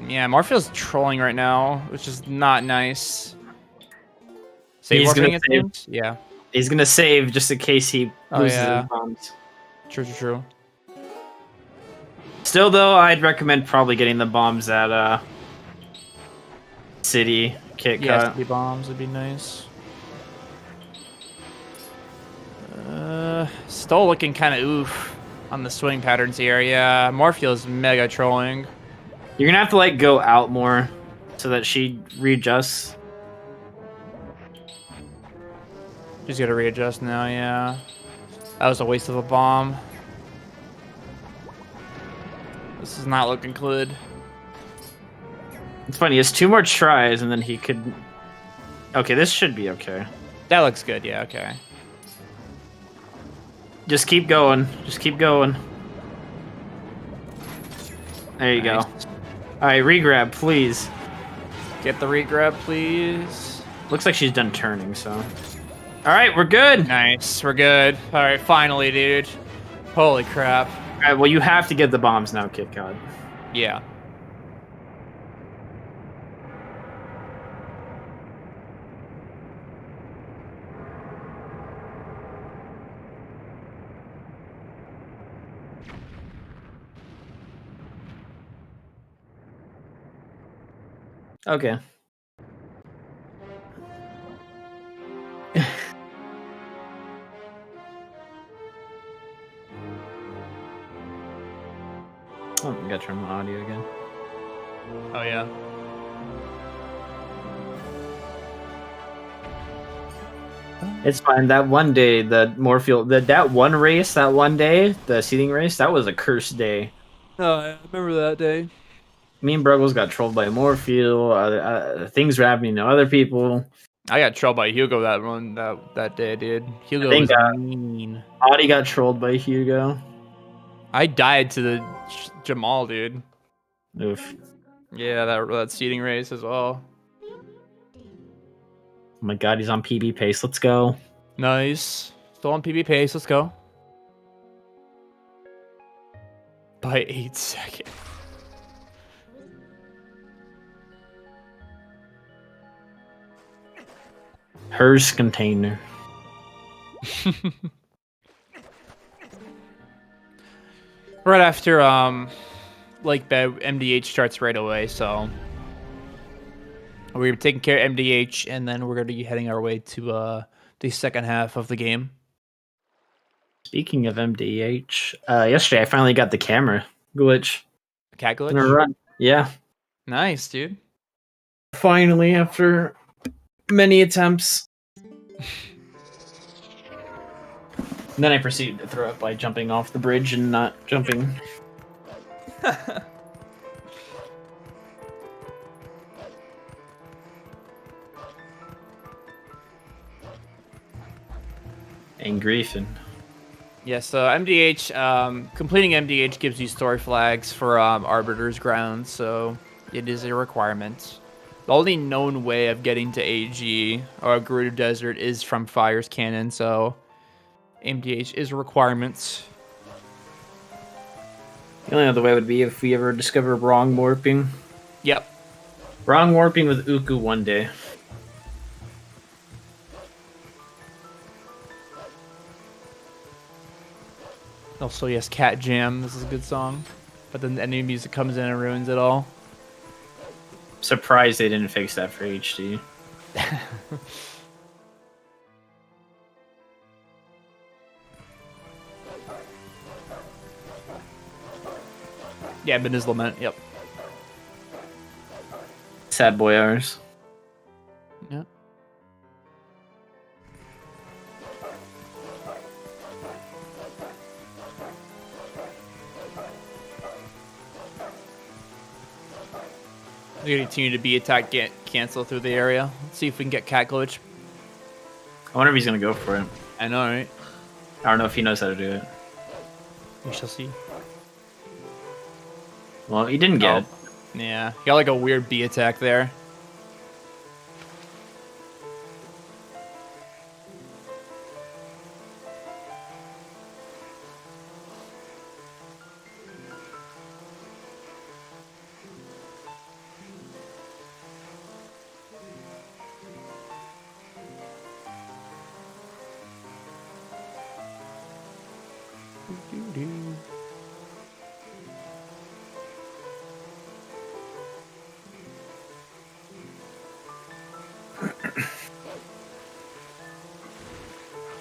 Yeah, Morpheal's trolling right now, which is not nice. Save He's gonna save. Yeah. He's gonna save just in case he loses his bombs. True. Still, though, I'd recommend probably getting the bombs at City Kitcot. Yeah, City bombs would be nice. Still looking kind of oof on the swing patterns here. Yeah, Morpheal's mega trolling. You're gonna have to like go out more so that she readjusts. She's gonna readjust now, yeah. That was a waste of a bomb. This is not looking good. It's funny, he has 2 more tries, and then he could... Okay, this should be okay. That looks good, yeah, okay. Just keep going. Just keep going. There you Nice. go. Alright, regrab, please. Get the regrab, please. Looks like she's done turning, so... Alright, we're good! Nice, we're good. Alright, finally, dude. Holy crap. Alright, well, you have to get the bombs now, Kitcot. Yeah. Okay. Oh, we gotta turn on audio again. Oh, yeah. It's fine. That one day, that one race, that one day, the seating race, that was a cursed day. Oh, I remember that day. Me and Bruggles got trolled by Morpheal. Things were happening to other people. I got trolled by Hugo that day, dude. Hugo think, was mean. Audie got trolled by Hugo. I died to the Jamal, dude. Oof. Yeah, that seating race as well. Oh my god, he's on PB pace. Let's go. Nice. Still on PB pace. Let's go. By 8 seconds. Hers container. Right after Lake Bed, MDH starts right away, so we're taking care of MDH, and then we're gonna be heading our way to the second half of the game. Speaking of MDH, yesterday I finally got the camera glitch. Cat glitch? In a run. Yeah. Nice, dude. Finally, after many attempts. And then I proceeded to throw up by jumping off the bridge and not jumping. And griefing. Yeah, so MDH, completing MDH gives you story flags for Arbiter's Ground, so it is a requirement. The only known way of getting to AG or Gerudo Desert is from Fire's Cannon, so MDH is a requirement. The only other way would be if we ever discover wrong warping. Yep. Wrong warping with Uku one day. Also, yes, Cat Jam. This is a good song. But then the enemy music comes in and ruins it all. Surprised they didn't fix that for HD. Yeah, Midnight's Lament. Yep. Sad boy hours. Yep. We're gonna continue to be attack cancel through the area. Let's see if we can get cat glitch. I wonder if he's gonna go for it. I know, right? I don't know if he knows how to do it. We shall see. Well, he didn't get it. Yeah, he got like a weird B attack there.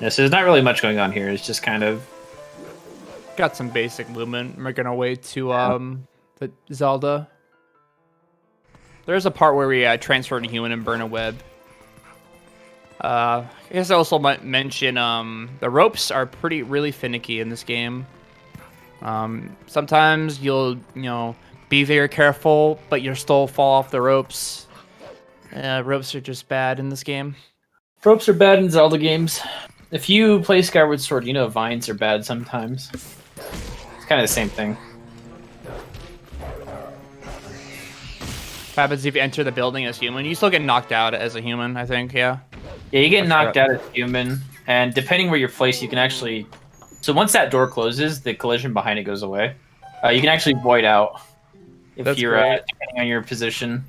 Yeah, so there's not really much going on here. It's just kind of... Got some basic movement. Making our way to the Zelda. There's a part where we transfer to human and burn a web. I guess I also might mention the ropes are really finicky in this game. Sometimes you'll be very careful, but you'll still fall off the ropes. Ropes are just bad in this game. Ropes are bad in Zelda games. If you play Skyward Sword, you know vines are bad sometimes. It's kind of the same thing. What happens if you enter the building as human? You still get knocked out as a human, I think, yeah? Yeah, you get knocked out as human, and depending where you're placed, you can actually... So once that door closes, the collision behind it goes away. You can actually void out if you're depending on your position.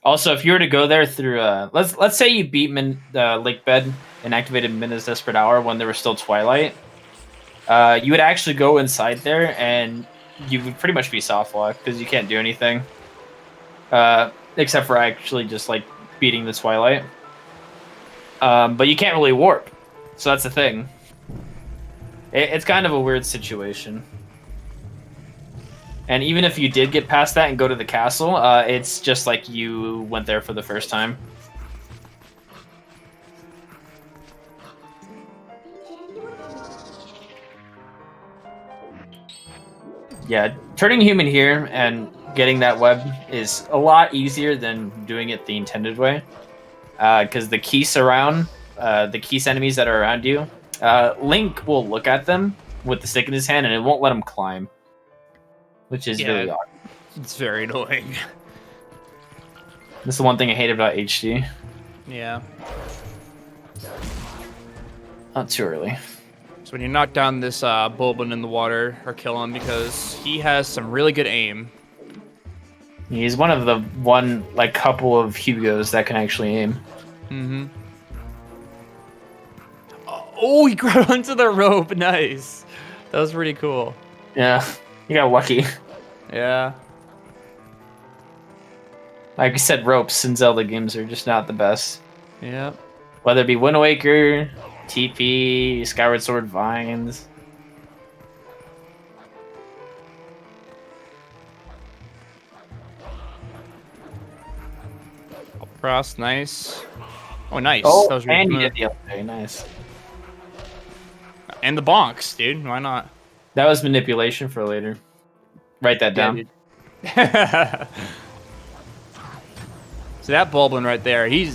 Also, if you were to go there through, let's say you beat Lake Bed and activated Minna's Desperate Hour when there was still Twilight, you would actually go inside there and you would pretty much be soft locked because you can't do anything, except for actually just like beating the Twilight. But you can't really warp, so that's the thing. It's kind of a weird situation. And even if you did get past that and go to the castle, it's just like you went there for the first time. Yeah, turning human here and getting that web is a lot easier than doing it the intended way. Because the Keese enemies that are around you, Link will look at them with the stick in his hand and it won't let him climb. Which is really odd. It's very annoying. That's the one thing I hate about HD. Yeah. Not too early. So when you knock down this Bulbin in the water, or kill him, because he has some really good aim. He's one of the couple of Hugos that can actually aim. Mm-hmm. Oh, he grabbed onto the rope. Nice. That was pretty cool. Yeah. You got lucky. Yeah. Like I said, ropes in Zelda games are just not the best. Yeah. Whether it be Wind Waker, TP, Skyward Sword, Vines. Frost, nice. Oh, nice. Oh, that was really and you smooth. did the other day. Nice. And the bonks, dude. Why not? That was manipulation for later. Write that down. Yeah, so that Bulbin right there, he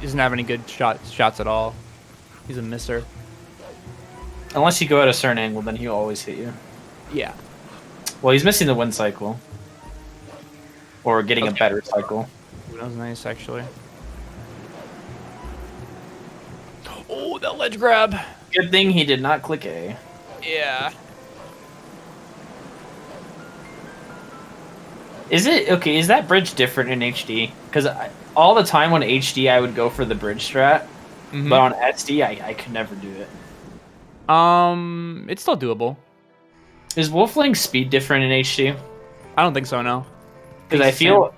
doesn't have any good shots at all. He's a misser. Unless you go at a certain angle, then he'll always hit you. Yeah. Well, he's missing the wind cycle. Or getting a better cycle. That was nice, actually. Oh, that ledge grab. Good thing he did not click A. Yeah. Is it okay? Is that bridge different in HD? Because all the time on HD, I would go for the bridge strat, but on SD, I could never do it. It's still doable. Is Wolfling's speed different in HD? I don't think so, no. Because I feel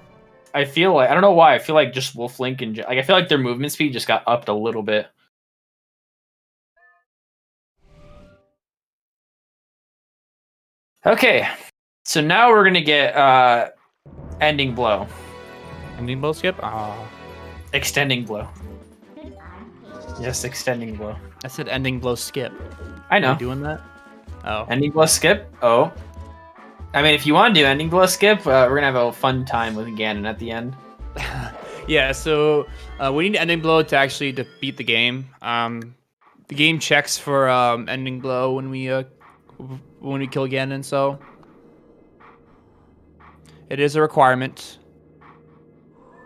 like I don't know why. I feel like just Wolflink and I feel like their movement speed just got upped a little bit. Okay, so now we're gonna get ending blow. Ending blow skip? Ah. Extending blow. Yes, extending blow. I said ending blow skip. I know. Are you doing that? Oh. Ending blow skip? Oh. I mean, if you want to do ending blow skip, we're going to have a fun time with Ganon at the end. Yeah, so we need ending blow to actually defeat the game. The game checks for ending blow when we kill Ganon, so it is a requirement.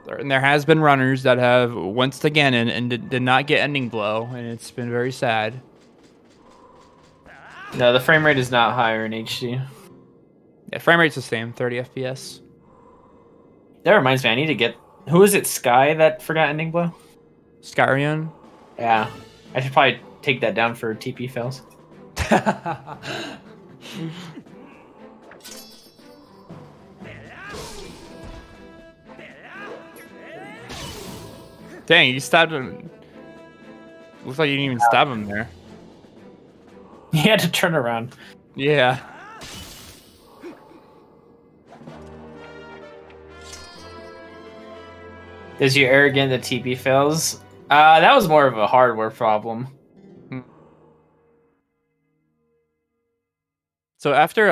And there has been runners that have went to Ganon and did not get ending blow, and it's been very sad. No, the frame rate is not higher in HD. Yeah, frame rate's the same, 30 FPS. That reminds me, I need to get... Who is it, Sky, that forgot ending blow? Skyrion? Yeah. I should probably take that down for TP fails. Dang, you stabbed him. Looks like you didn't even stab him there. He had to turn around. Yeah. Is you arrogant that TP fails? That was more of a hardware problem. So after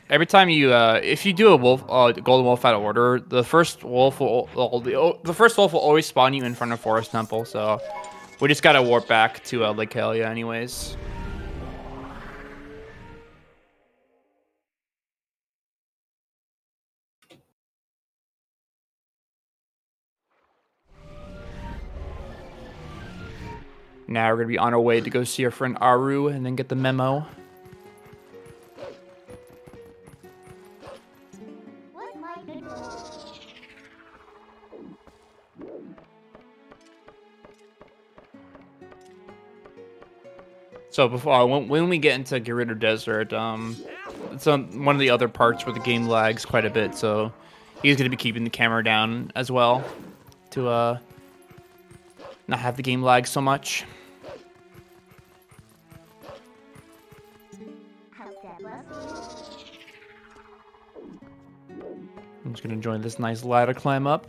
every time you if you do a wolf golden wolf out of order, the first wolf will always spawn you in front of Forest Temple. So we just gotta warp back to Lake Hylia anyways. Now we're gonna be on our way to go see our friend Aru and then get the memo. So before when we get into Gerudo Desert, it's one of the other parts where the game lags quite a bit. So he's gonna be keeping the camera down as well to not have the game lag so much. I'm just gonna join this nice ladder climb up.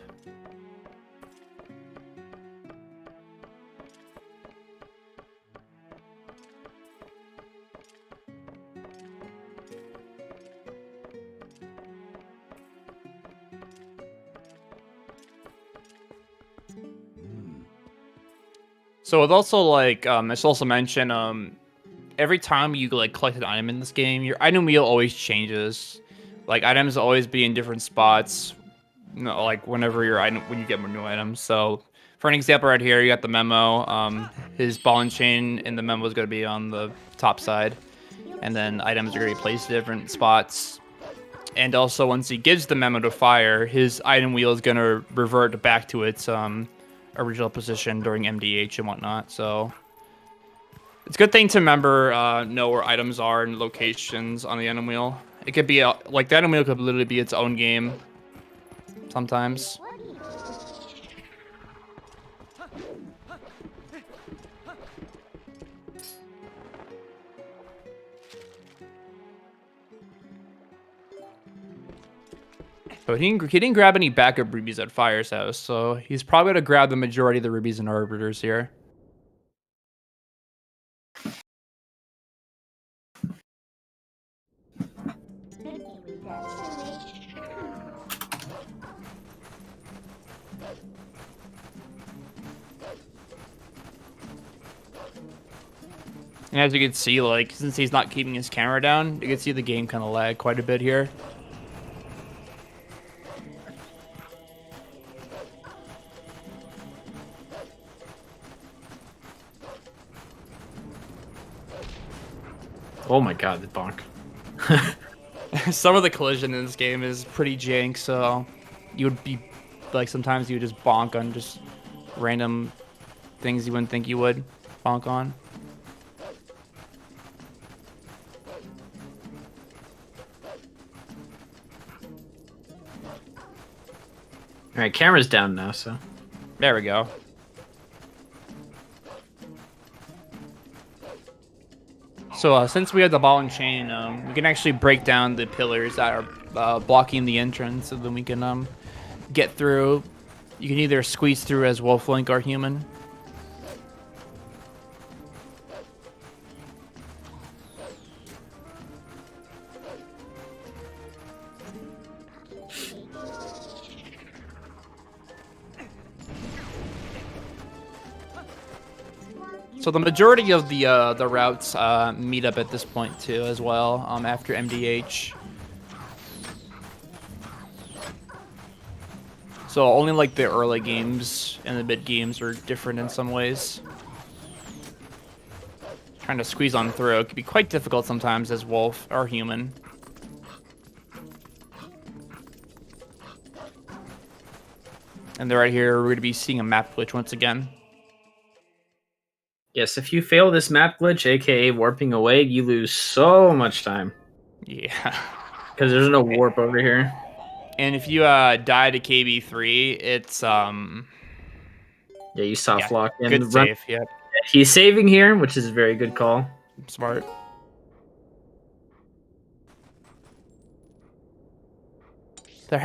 So it's also like it's also mentioned every time you like collect an item in this game, your item wheel always changes. Like items always be in different spots. You know, like when you get more new items. So for an example right here, you got the memo. His ball and chain in the memo is going to be on the top side, and then items are going to be placed in different spots. And also once he gives the memo to fire, his item wheel is going to revert back to its original position during MDH and whatnot. So it's a good thing to remember, know where items are and locations on the item wheel. It could be like the item wheel could literally be its own game sometimes. But he didn't grab any backup rubies at Fire's house, so he's probably going to grab the majority of the rubies and arbiters here. And as you can see, like, since he's not keeping his camera down, you can see the game kind of lag quite a bit here. Oh my god, the bonk. Some of the collision in this game is pretty jank, so you would be, like, sometimes you would just bonk on just random things you wouldn't think you would bonk on. Alright, camera's down now, so. There we go. So since we have the ball and chain, we can actually break down the pillars that are blocking the entrance, so then we can get through. You can either squeeze through as Wolf Link or human. So the majority of the routes meet up at this point too, as well. After MDH. So only like the early games and the mid games are different in some ways. Trying to squeeze on through it can be quite difficult sometimes as Wolf or human. And then right here, we're going to be seeing a map glitch once again. Yes, if you fail this map glitch, aka warping away, you lose so much time. Yeah. Because there's no warp over here. And if you die to KB3, it's Yeah, you soft lock in. Good save, yep. He's saving here, which is a very good call. Smart. To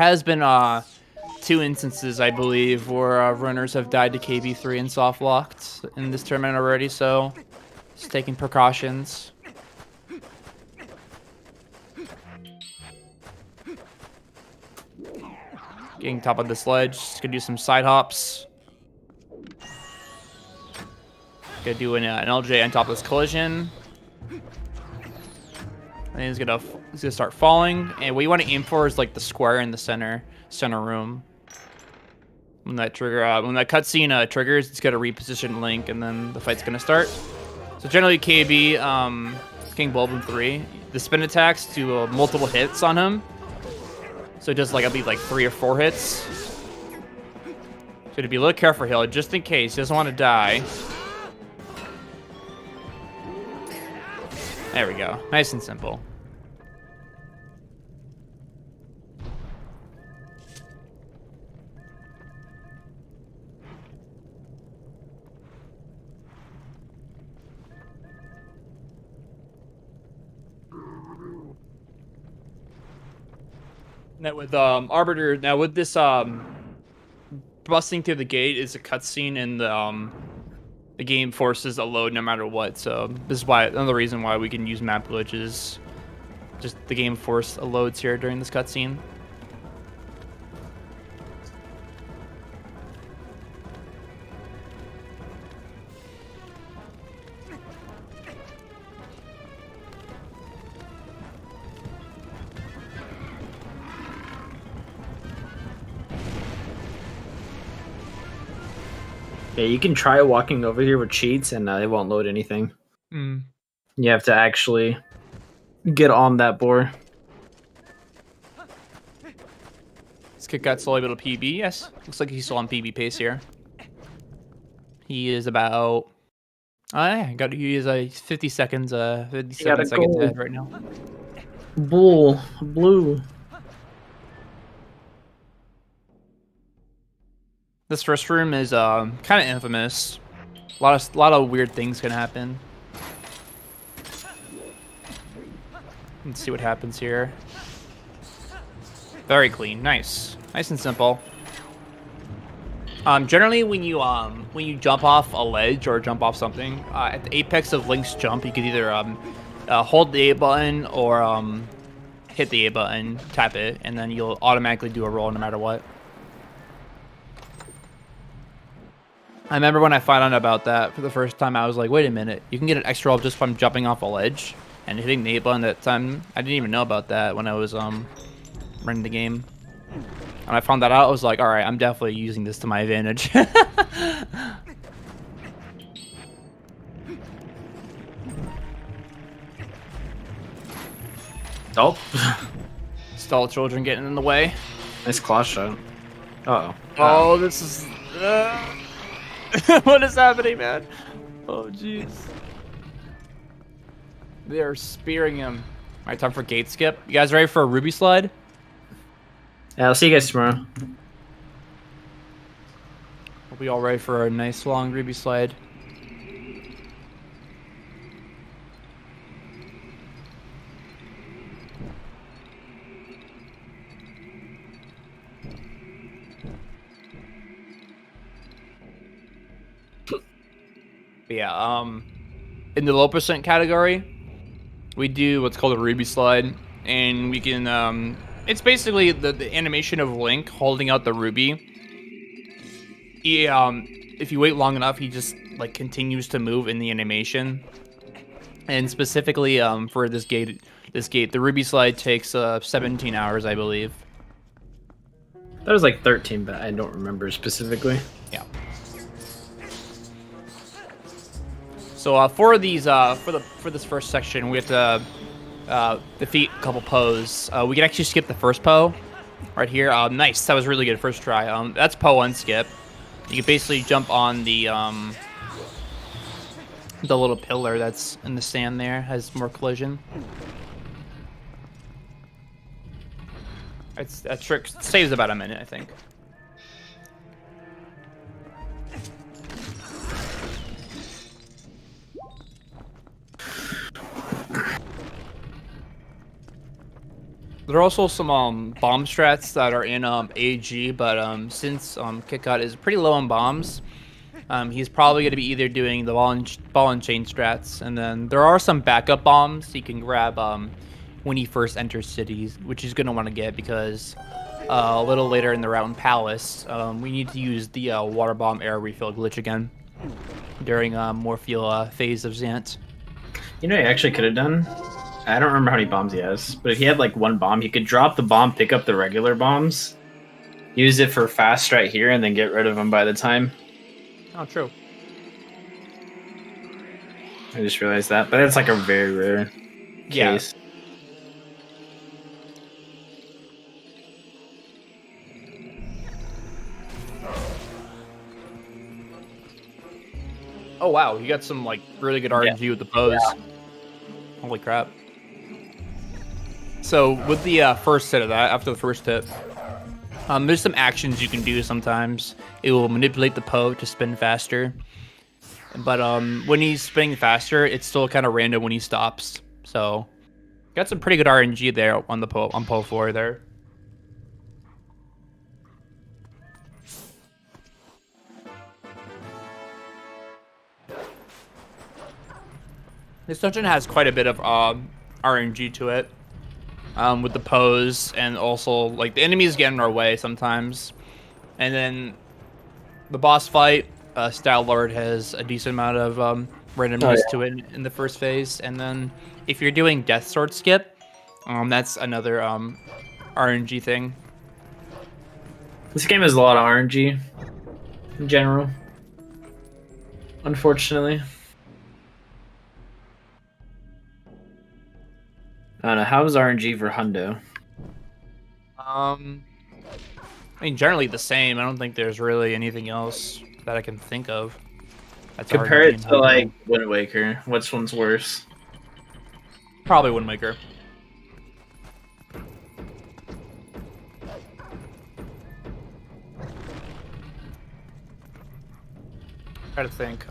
2 instances, I believe, where runners have died to KB3 and soft locked in this tournament already, so just taking precautions. Getting top of this ledge, just gonna do some side hops. Gonna do an LJ on top of this collision. And he's gonna start falling. And what you want to aim for is like the square in the center room. When that cutscene triggers, it's gonna reposition Link, and then the fight's gonna start. So generally, KB King Bulbin 3, the spin attacks do multiple hits on him. So it does like I believe like 3 or 4 hits. So to be a little careful here, just in case he doesn't want to die. There we go. Nice and simple. Now with Arbiter, now with this busting through the gate is a cutscene, and the game forces a load no matter what. So this is why another reason why we can use map glitches. Just the game forced a loads here during this cutscene. Yeah, you can try walking over here with cheats, and it won't load anything. Mm. You have to actually get on that board. This Kitcot slowly able to PB. Yes, looks like he's still on PB pace here. He is about. He is 50 seconds. 57 seconds ahead right now. Blue. This first room is kind of infamous. A lot of weird things can happen. Let's see what happens here. Very clean, nice and simple. Generally, when you jump off a ledge or jump off something, at the apex of Link's jump, you could either hold the A button or hit the A button, tap it, and then you'll automatically do a roll no matter what. I remember when I found out about that for the first time, I was like, wait a minute, you can get an extra roll just from jumping off a ledge and hitting the A button at that time. I didn't even know about that when I was running the game. And I found that out, I was like, alright, I'm definitely using this to my advantage. Oh. Stall children getting in the way. Nice claw shot. Uh-oh. Oh, this is... what is happening, man? Oh, jeez. They are spearing him. Alright, time for gate skip. You guys ready for a ruby slide? Yeah, I'll see you guys tomorrow. We'll be all ready for a nice long ruby slide. But yeah, in the low percent category, we do what's called a ruby slide, and we can it's basically the animation of Link holding out the ruby. If you wait long enough, he just like continues to move in the animation. And specifically for this gate, the ruby slide takes 17 hours, I believe. That was like 13, but I don't remember specifically. Yeah. So for these for this first section, we have to defeat a couple Poes. We can actually skip the first Poe right here. Nice, that was really good first try. That's Poe unskip. You can basically jump on the little pillar that's in the stand there, has more collision. That trick saves about a minute, I think. There are also some bomb strats that are in AG, but since Kitcot is pretty low on bombs, he's probably going to be either doing the ball and chain strats, and then there are some backup bombs he can grab when he first enters cities, which he's going to want to get because a little later in the route in Palace, we need to use the water bomb air refill glitch again during Morpheal phase of Zant. You know, he actually could have done. I don't remember how many bombs he has, but if he had like one bomb, he could drop the bomb, pick up the regular bombs, use it for fast right here, and then get rid of them by the time. Oh, true. I just realized that, but that's like a very rare case. Oh wow, you got some like really good RNG with the pose. Yeah. Holy crap. So with the first hit of that, after the first hit, there's some actions you can do sometimes. It will manipulate the Poe to spin faster. But when he's spinning faster, it's still kind of random when he stops. So got some pretty good RNG there on the Poe 4 there. This dungeon has quite a bit of RNG to it, with the pose, and also like the enemies get in our way sometimes, and then the boss fight, Style Lord has a decent amount of randomness to it in the first phase, and then if you're doing Death Sword skip, that's another RNG thing. This game has a lot of RNG in general, unfortunately. I don't know. How's RNG for Hundo? I mean, generally the same. I don't think there's really anything else that I can think of. That's compare it to like Wind Waker. Which one's worse? Probably Wind Waker. Try to think.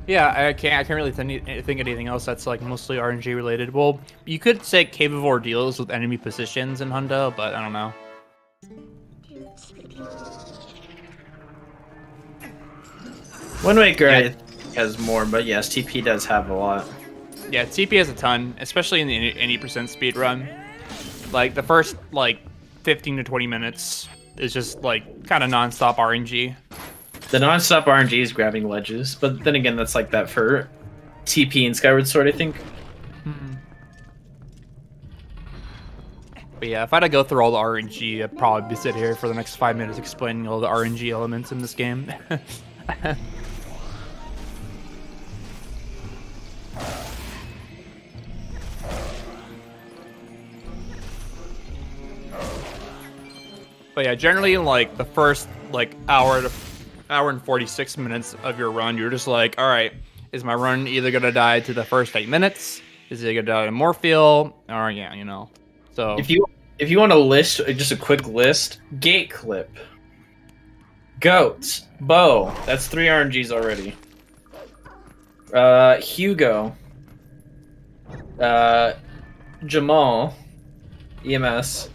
Yeah, I can't really think anything else that's like mostly RNG related. Well, you could say Cave of Ordeals with enemy positions in Hundo, but I don't know. Wind Waker has more, but yes, TP does have a lot. Yeah, TP has a ton, especially in the 80% speed run. Like the first like 15 to 20 minutes is just like kind of non-stop RNG. The non-stop RNG is grabbing ledges, but then again, that's like that for TP and Skyward Sword, I think. Mm-hmm. But yeah, if I had to go through all the RNG, I'd probably be sitting here for the next 5 minutes explaining all the RNG elements in this game. But yeah, generally like the first like hour and 46 minutes of your run, you're just like, all right, is my run either gonna die to the first 8 minutes? Is it gonna die to Morpheal? Or yeah, you know. So if you want a list, just a quick list: Gate Clip, Goats, Bow. That's 3 RNGs already. Hugo, Jamal, EMS,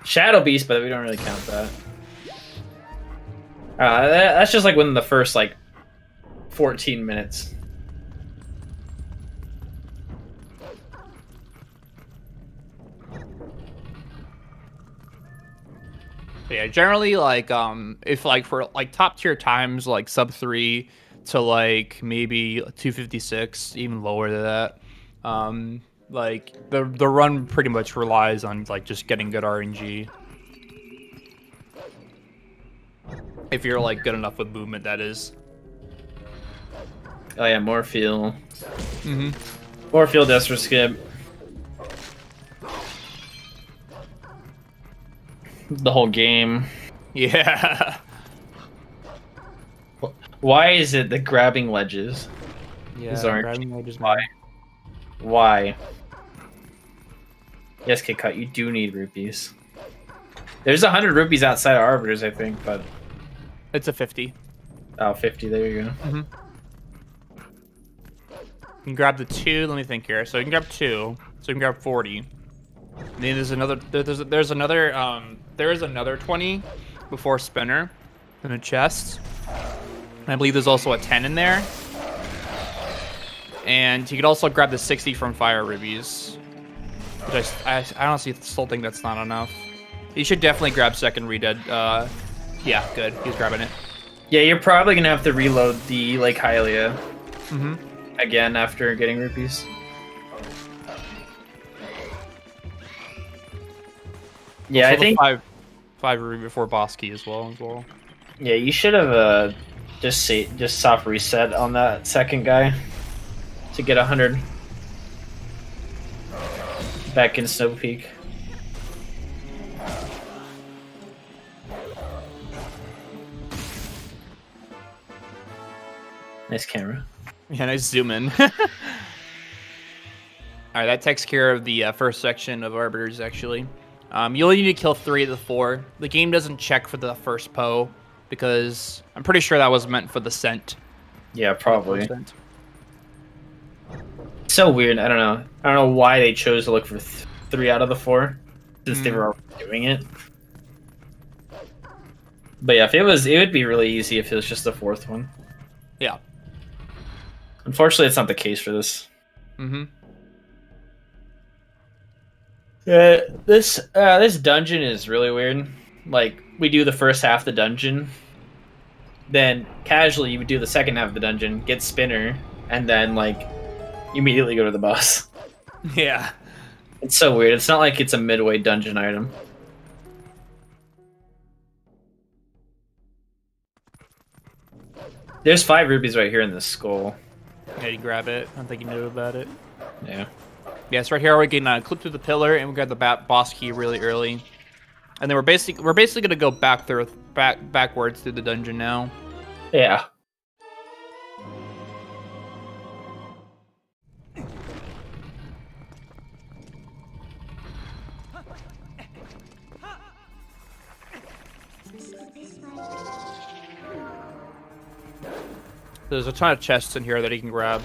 Shadow Beast, but we don't really count that. That's just like within the first like 14 minutes. But yeah, generally like if like for like top tier times like sub 3 to like maybe 256, even lower than that, like the run pretty much relies on like just getting good RNG. If you're like good enough with movement, that is. Oh yeah, Morpheal. Mm-hmm. Morpheal Desper Skip. The whole game. Yeah. Why is it the grabbing ledges? Yeah, grabbing ledges. Why? Yes, Kitcot, you do need rupees. There's 100 rupees outside of Arbiters, I think, but... It's a 50. Oh, 50, there you go. Mm-hmm. can grab the 2. Let me think here. So you can grab 2. So you can grab 40. And then there's another. There is another 20 before spinner in a chest. And I believe there's also a 10 in there. And you could also grab the 60 from fire rubies. Which I honestly still think that's not enough. You should definitely grab second redead. Yeah, good. He's grabbing it. Yeah, you're probably gonna have to reload the like Hylia Mm-hmm. again after getting rupees. Yeah, Also I think. five ruby before boss key as well. Yeah, you should have just soft reset on that second guy to get 100 back in Snow Peak. Nice camera. Yeah, nice zoom in. All right, that takes care of the first section of Arbiters, actually. You only need to kill 3 of the 4. The game doesn't check for the first Poe, because I'm pretty sure that was meant for the scent. Yeah, probably. So weird. I don't know why they chose to look for 3 out of the 4, since they were already doing it. But yeah, it would be really easy if it was just the 4th one. Yeah. Unfortunately, it's not the case for this. Mm-hmm. This dungeon is really weird. Like, we do the first half of the dungeon, then casually you would do the second half of the dungeon, get spinner, and then like immediately go to the boss. Yeah. It's so weird. It's not like it's a midway dungeon item. There's 5 rupees right here in the skull. Yeah, you grab it. I don't think you knew about it. Yeah. Yeah, so right here we can clip through the pillar and we grab the boss key really early, and then we're basically gonna go backwards through the dungeon now. Yeah. There's a ton of chests in here that he can grab.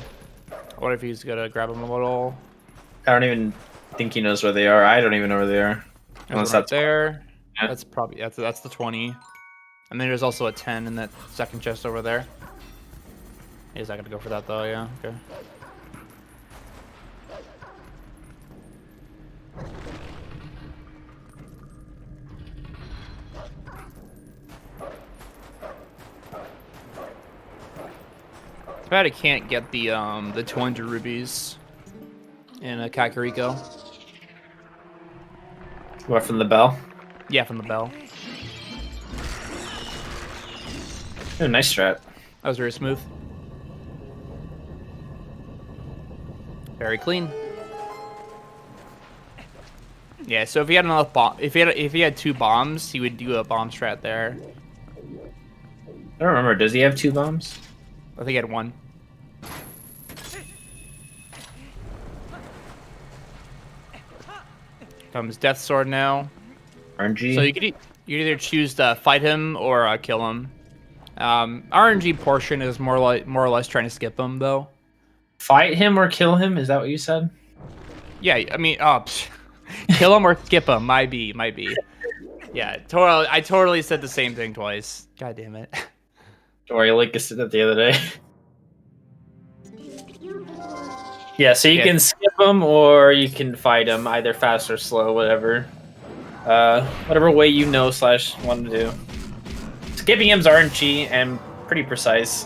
What if he's gonna grab them a little? I don't even think he knows where they are. I don't even know where they are. Unless that's there. Yeah. That's probably that's the 20. And then there's also a 10 in that second chest over there. He's not gonna go for that though. Yeah. Okay. Too bad I can't get the 200 rubies in a Kakariko. What, from the bell? Yeah, from the bell. Oh, nice strat. That was very smooth. Very clean. Yeah, so if he had enough if he had 2 bombs, he would do a bomb strat there. I don't remember. Does he have 2 bombs? I think he had 1. Comes Death Sword now. RNG. So you could either choose to fight him or kill him. RNG portion is more or less trying to skip him though. Fight him or kill him? Is that what you said? Yeah, I mean, kill him or skip him. Might be. Yeah, totally. I totally said the same thing twice. God damn it. Don't worry, Link said that the other day. Yeah, so you can skip him or you can fight him, either fast or slow, whatever. Whatever way you know / want to do. Skipping him's RNG and pretty precise.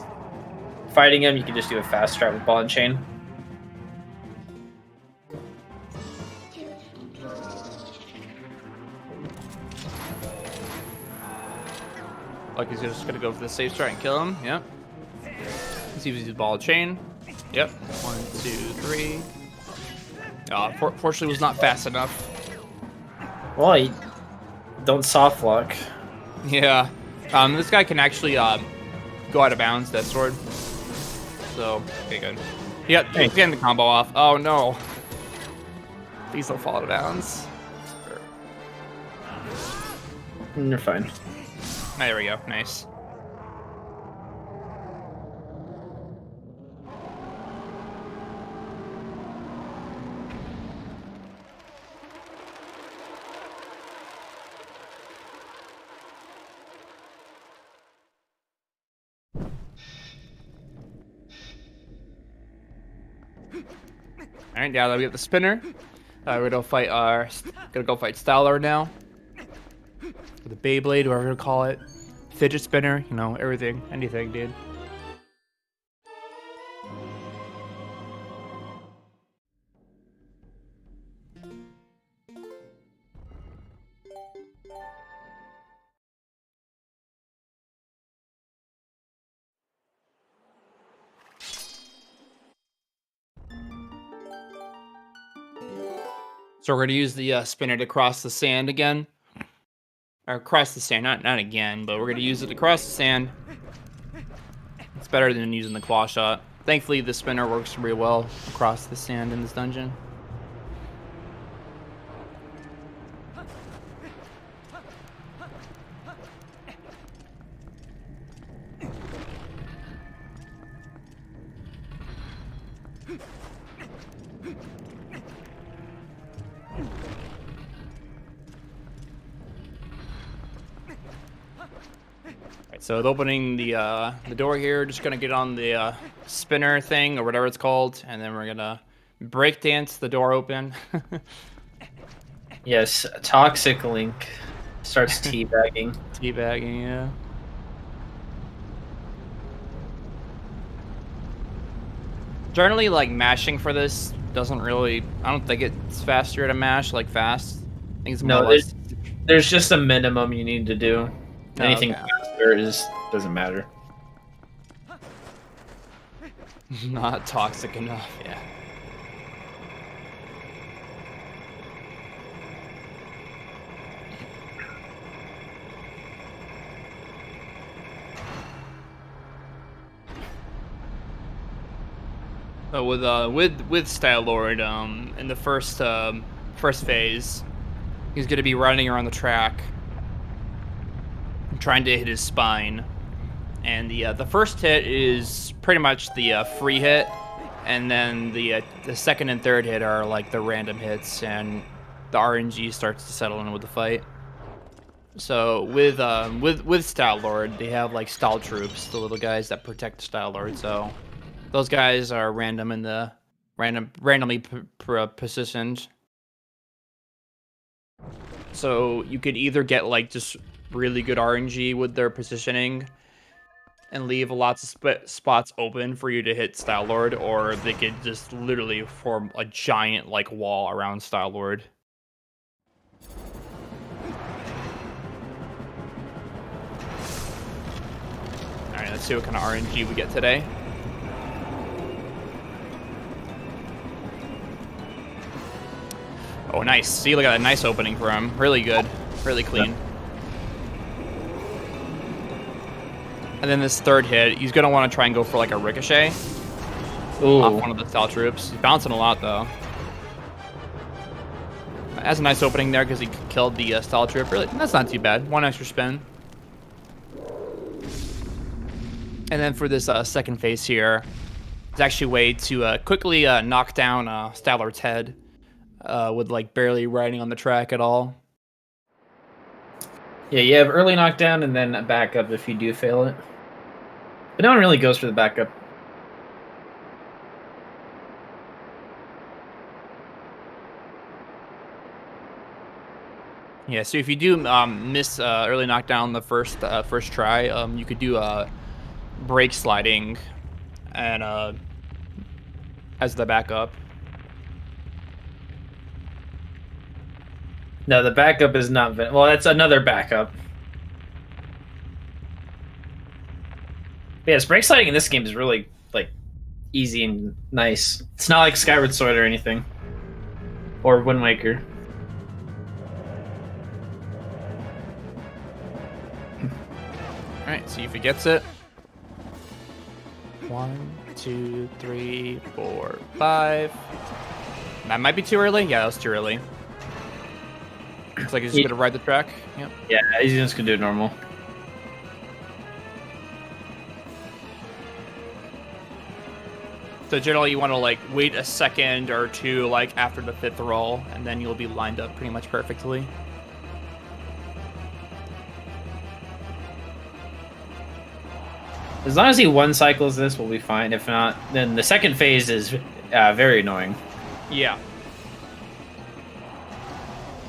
Fighting him, you can just do a fast strat with ball and chain. Like he's just gonna go for the safe strat and kill him. Yep. Let's see if he's ball and chain. Yep. 1, 2, 3. Fortunately, was not fast enough. Well, don't soft lock. Yeah. This guy can actually go out of bounds, that sword. So, okay, good. Yeah, he's getting the combo off. Oh, no. Please don't fall out of bounds. You're fine. There we go. Nice. All right, now that we have the spinner, we're gonna go fight Stylar now. The Beyblade, whatever you call it, fidget spinner, you know, everything, anything, dude. So we're gonna use the spinner to cross the sand again, or cross the sand, not again, but we're gonna use it to cross the sand. It's better than using the claw shot. Thankfully, the spinner works really well across the sand in this dungeon. So with opening the door here, just gonna get on the spinner thing or whatever it's called, and then we're gonna break dance the door open. Yes, Toxic Link starts teabagging. Teabagging, yeah. Generally, like mashing for this doesn't really. I don't think it's faster to mash like fast. I think it's more No, or less. there's just a minimum you need to do. Oh, Anything okay. faster doesn't matter. Not toxic enough, yeah. So with Style Lord, in the first phase, he's gonna be running around the track, trying to hit his spine. And the first hit is pretty much the free hit, and then the second and third hit are like the random hits, and the RNG starts to settle in with the fight. So with Style Lord, they have like Style Troops, the little guys that protect Style Lord. So those guys are random in the randomly positioned. So you could either get like just really good RNG with their positioning and leave lots of spots open for you to hit Style Lord, or they could just literally form a giant like wall around Style Lord. Alright, let's see what kind of RNG we get today. Oh, nice. See, look at that nice opening for him. Really good. Really clean. And then this third hit, he's going to want to try and go for like a ricochet. Ooh. Off one of the Style Troops. He's bouncing a lot, though. That's a nice opening there because he killed the Style Troop. Really, that's not too bad. One extra spin. And then for this second phase here, it's actually a way to quickly knock down Style Lord's head with like barely riding on the track at all. Yeah, you have early knockdown and then a backup if you do fail it. But no one really goes for the backup. Yeah, so if you do miss early knockdown the first try, you could do brake sliding and as the backup. No, the backup is not... Well, that's another backup. But yes, brake sliding in this game is really, like, easy and nice. It's not like Skyward Sword or anything. Or Wind Waker. Alright, see if he gets it. 1, 2, 3, 4, 5. That might be too early. Yeah, that was too early. Looks like he's just gonna ride the track. Yep. Yeah, he's just gonna do it normal. So generally you want to like wait a second or two like after the fifth roll, and then you'll be lined up pretty much perfectly. As long as he one cycles this, we'll be fine. If not, then the second phase is very annoying. Yeah.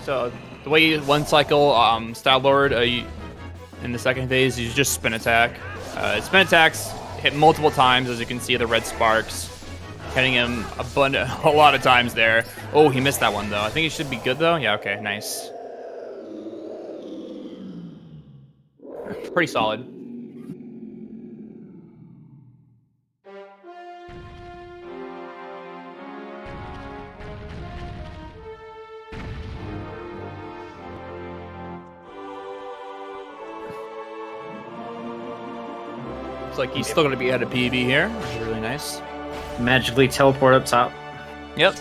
So the way you one cycle Star Lord in the second phase, you just spin attack. Spin attacks hit multiple times, as you can see the red sparks, hitting him a lot of times there. Oh, he missed that one though. I think he should be good though. Yeah. Okay. Nice. Pretty solid. Looks like he's still going to be at a PB here, which is really nice. Magically teleport up top. Yep.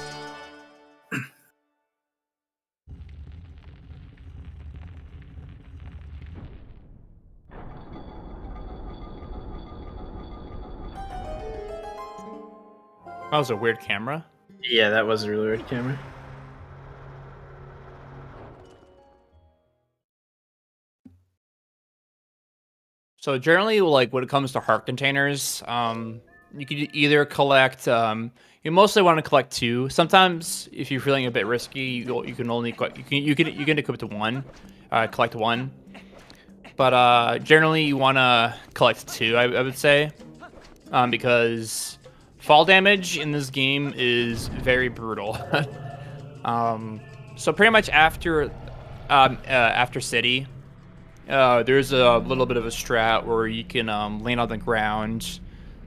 That was a weird camera. Yeah, that was a really weird camera. So generally, like when it comes to heart containers, you could either collect. You mostly want to collect 2. Sometimes, if you're feeling a bit risky, you can only you can equip to 1, collect 1. But generally, you want to collect 2. I would say, because fall damage in this game is very brutal. So pretty much after city. There's a little bit of a strat where you can land on the ground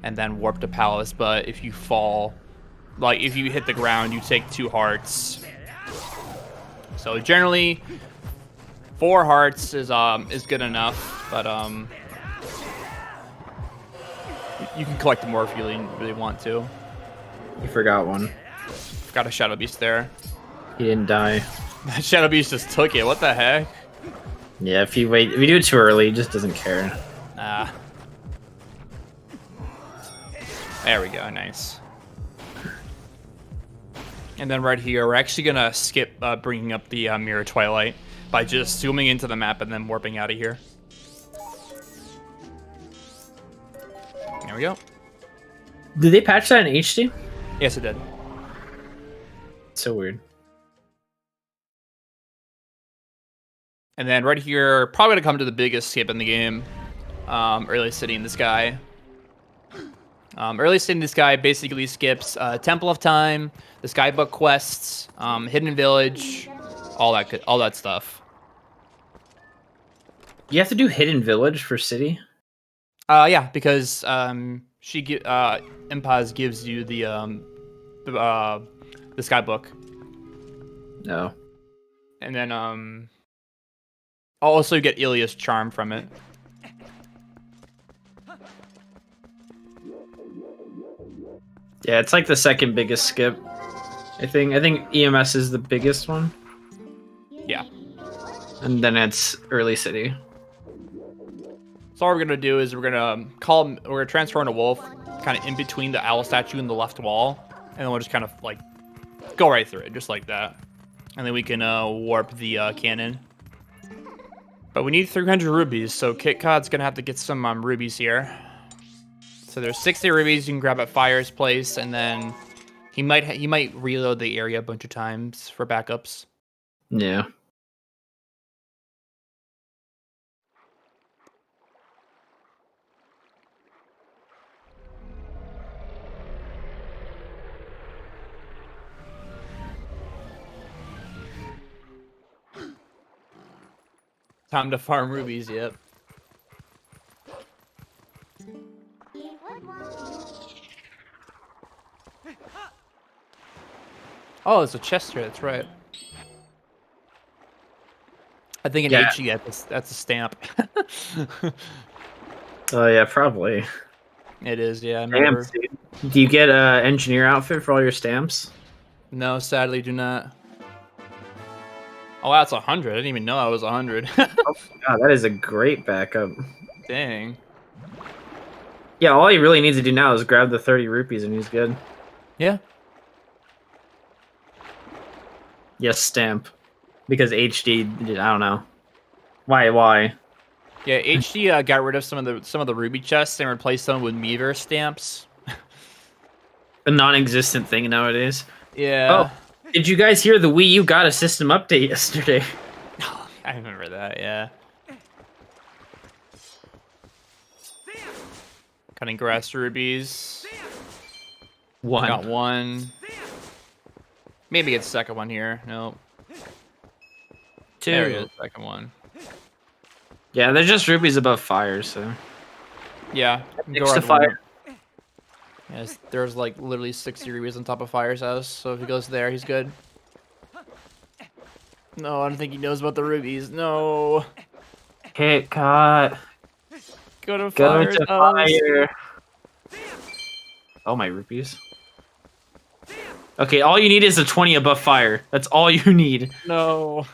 and then warp to palace, but if you fall, like if you hit the ground, you take 2 hearts. So generally 4 hearts is good enough, but you can collect more if you really want to. You forgot one. Got a Shadow Beast there. He didn't die. That Shadow Beast just took it. What the heck? Yeah, if you do it too early, he just doesn't care. Ah. There we go, nice. And then right here, we're actually gonna skip bringing up the Mirror Twilight by just zooming into the map and then warping out of here. There we go. Did they patch that in HD? Yes, it did. So weird. And then right here, probably gonna come to the biggest skip in the game. Early City in the Sky. Early City in the Sky basically skips Temple of Time, the Skybook quests, Hidden Village, all that stuff. You have to do Hidden Village for City? Yeah, because Impaz gives you the Skybook. No. And then also you get Ilia's Charm from it. Yeah, it's like the second biggest skip. I think EMS is the biggest one. Yeah. And then it's Early City. So all we're gonna do is we're gonna transfer into Wolf, kind of in between the owl statue and the left wall, and then we'll just kind of like go right through it, just like that. And then we can warp the cannon. But we need 300 rubies, so Kitcot's gonna have to get some rubies here. So there's 60 rubies you can grab at Fire's place, and then he might reload the area a bunch of times for backups. Yeah. Time to farm rubies, yep. Oh, it's a chest here, that's right. I think in HG that's a stamp. Oh yeah, probably. It is, yeah. I remember. Stamps, do you get an engineer outfit for all your stamps? No, sadly do not. Oh, that's 100. I didn't even know I was 100. Oh god, that is a great backup. Dang. Yeah, all he really needs to do now is grab the 30 rupees and he's good. Yeah. Yes, stamp. Because HD, I don't know. Why? Yeah, HD got rid of some of the ruby chests and replaced them with Meaver stamps. A non-existent thing nowadays. Yeah. Oh, did you guys hear the Wii U got a system update yesterday? I remember that, yeah. Cutting grass rubies. Got one. Maybe get the second one here. Nope. Two. There he is, second one. Yeah, they're just rubies above fire, so. Yeah. Next to fire. Yes, there's like literally 60 rubies on top of Fire's house, so if he goes there, he's good. No, I don't think he knows about the rubies. No. Kitcot. Go to Go Fire's to house. fire. Oh, my rupees. Okay, all you need is a 20 above fire. That's all you need. No.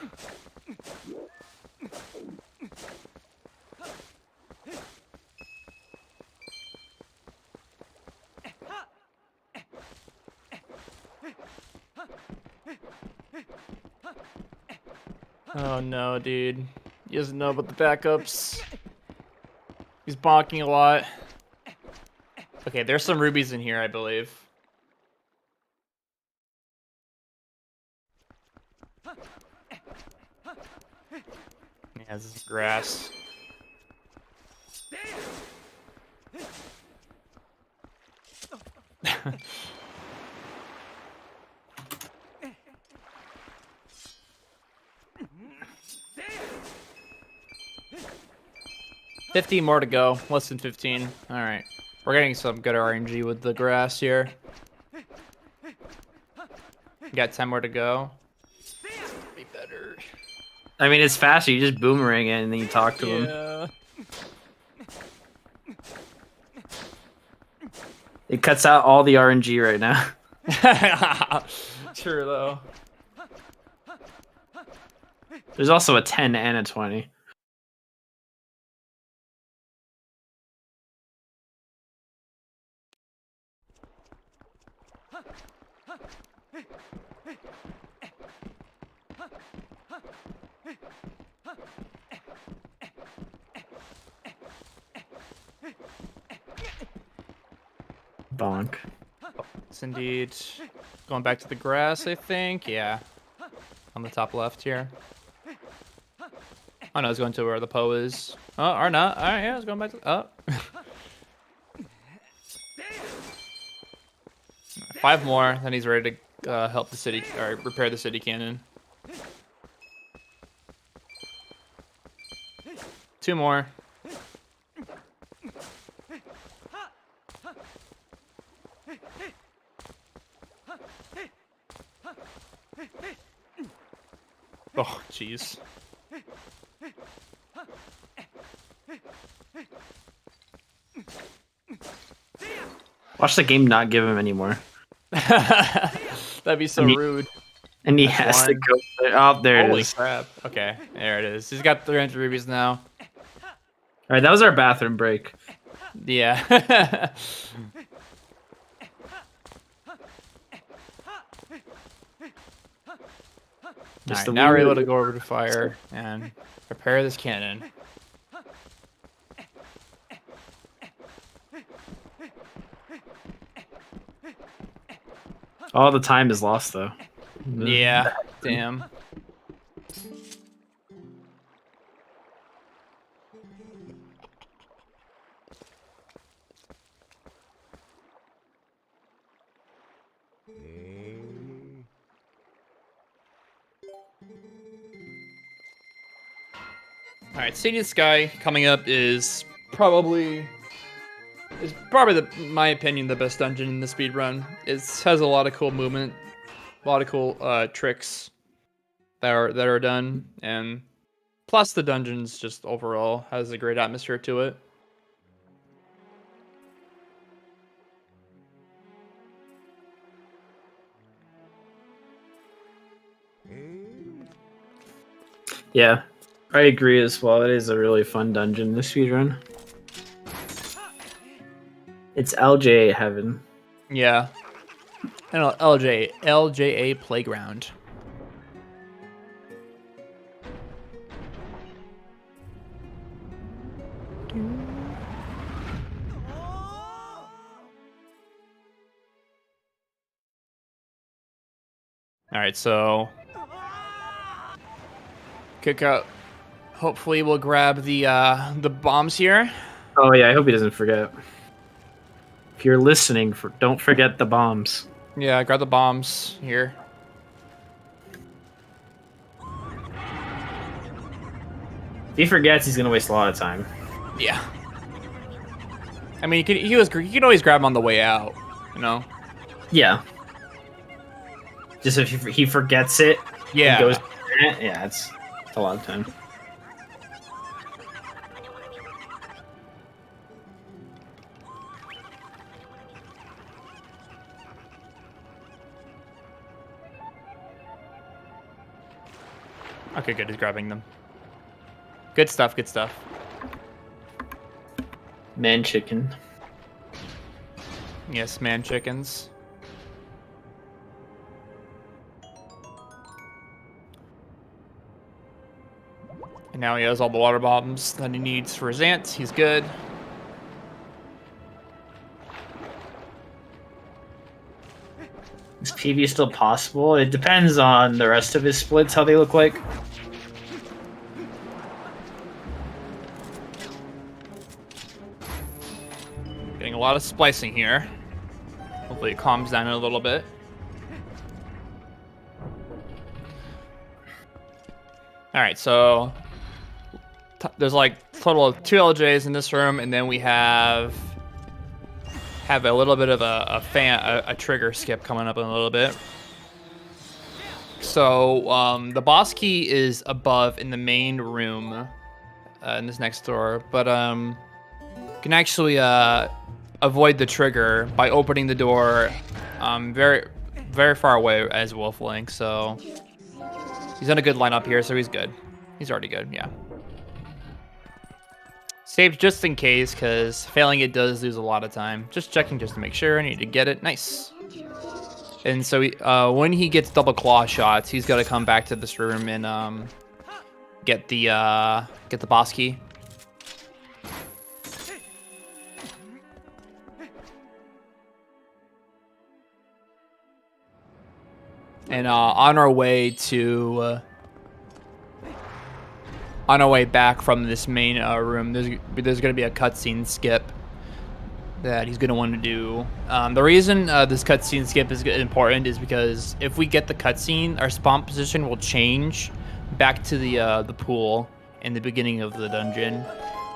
Oh no, dude. He doesn't know about the backups. He's bonking a lot. Okay, there's some rubies in here, I believe. Yeah, this is grass. $15 more to go. Less than 15. All right. We're getting some good RNG with the grass here. Got 10 more to go. Be better. I mean, it's faster. You just boomerang it and then you talk to him. Yeah. It cuts out all the RNG right now. True though. There's also a 10 and a 20. Bonk. It's indeed. Going back to the grass, I think. Yeah. On the top left here. Oh no, it's going to where the Poe is. Oh, or not. Alright, yeah, it's going back to... Oh. 5 more, then he's ready to help the city, or repair the city cannon. 2 more. Oh, jeez. Watch the game not give him anymore. That'd be so rude. And he That's has one. to go there. Oh, there it Holy is. crap. Okay, there it is. He's got 300 rubies now. Alright, that was our bathroom break. Yeah. Just Alright, now we're able to go over to fire and repair this cannon. All the time is lost, though. Yeah, damn. Alright, City of Sky coming up is probably my opinion, the best dungeon in the speedrun. It has a lot of cool movement, a lot of cool tricks that are done, and plus the dungeons just overall has a great atmosphere to it. Yeah, I agree as well. It is a really fun dungeon, this speedrun. It's LJA heaven. Yeah. I know, LJA Playground. All right, so Kitcot hopefully we'll grab the bombs here. Oh yeah, I hope he doesn't forget. If you're listening, don't forget the bombs. Yeah, grab the bombs here. If he forgets, he's gonna waste a lot of time. Yeah. I mean, you can always grab them on the way out, you know? Yeah. Just if he forgets it, Yeah. and goes, yeah, it's a lot of time. Okay, good. He's grabbing them. Good stuff. Good stuff. Man chicken. Yes, man chickens. And now he has all the water bombs that he needs for his ants. He's good. Is PV still possible? It depends on the rest of his splits, how they look like. Getting a lot of splicing here. Hopefully it calms down a little bit. Alright, so there's like a total of 2 LJs in this room, and then we have a little bit of a trigger skip coming up in a little bit. So the boss key is above in the main room in this next door, but you can actually avoid the trigger by opening the door very, very far away as Wolflink. So he's in a good lineup here, so he's good. He's already good, yeah. Saved just in case, because failing it does lose a lot of time. Just checking just to make sure. I need to get it. Nice. And so when he gets double claw shots, he's got to come back to this room and get the boss key. And on our way back from this main room, there's going to be a cutscene skip that he's going to want to do. The reason this cutscene skip is important is because if we get the cutscene, our spawn position will change back to the pool in the beginning of the dungeon.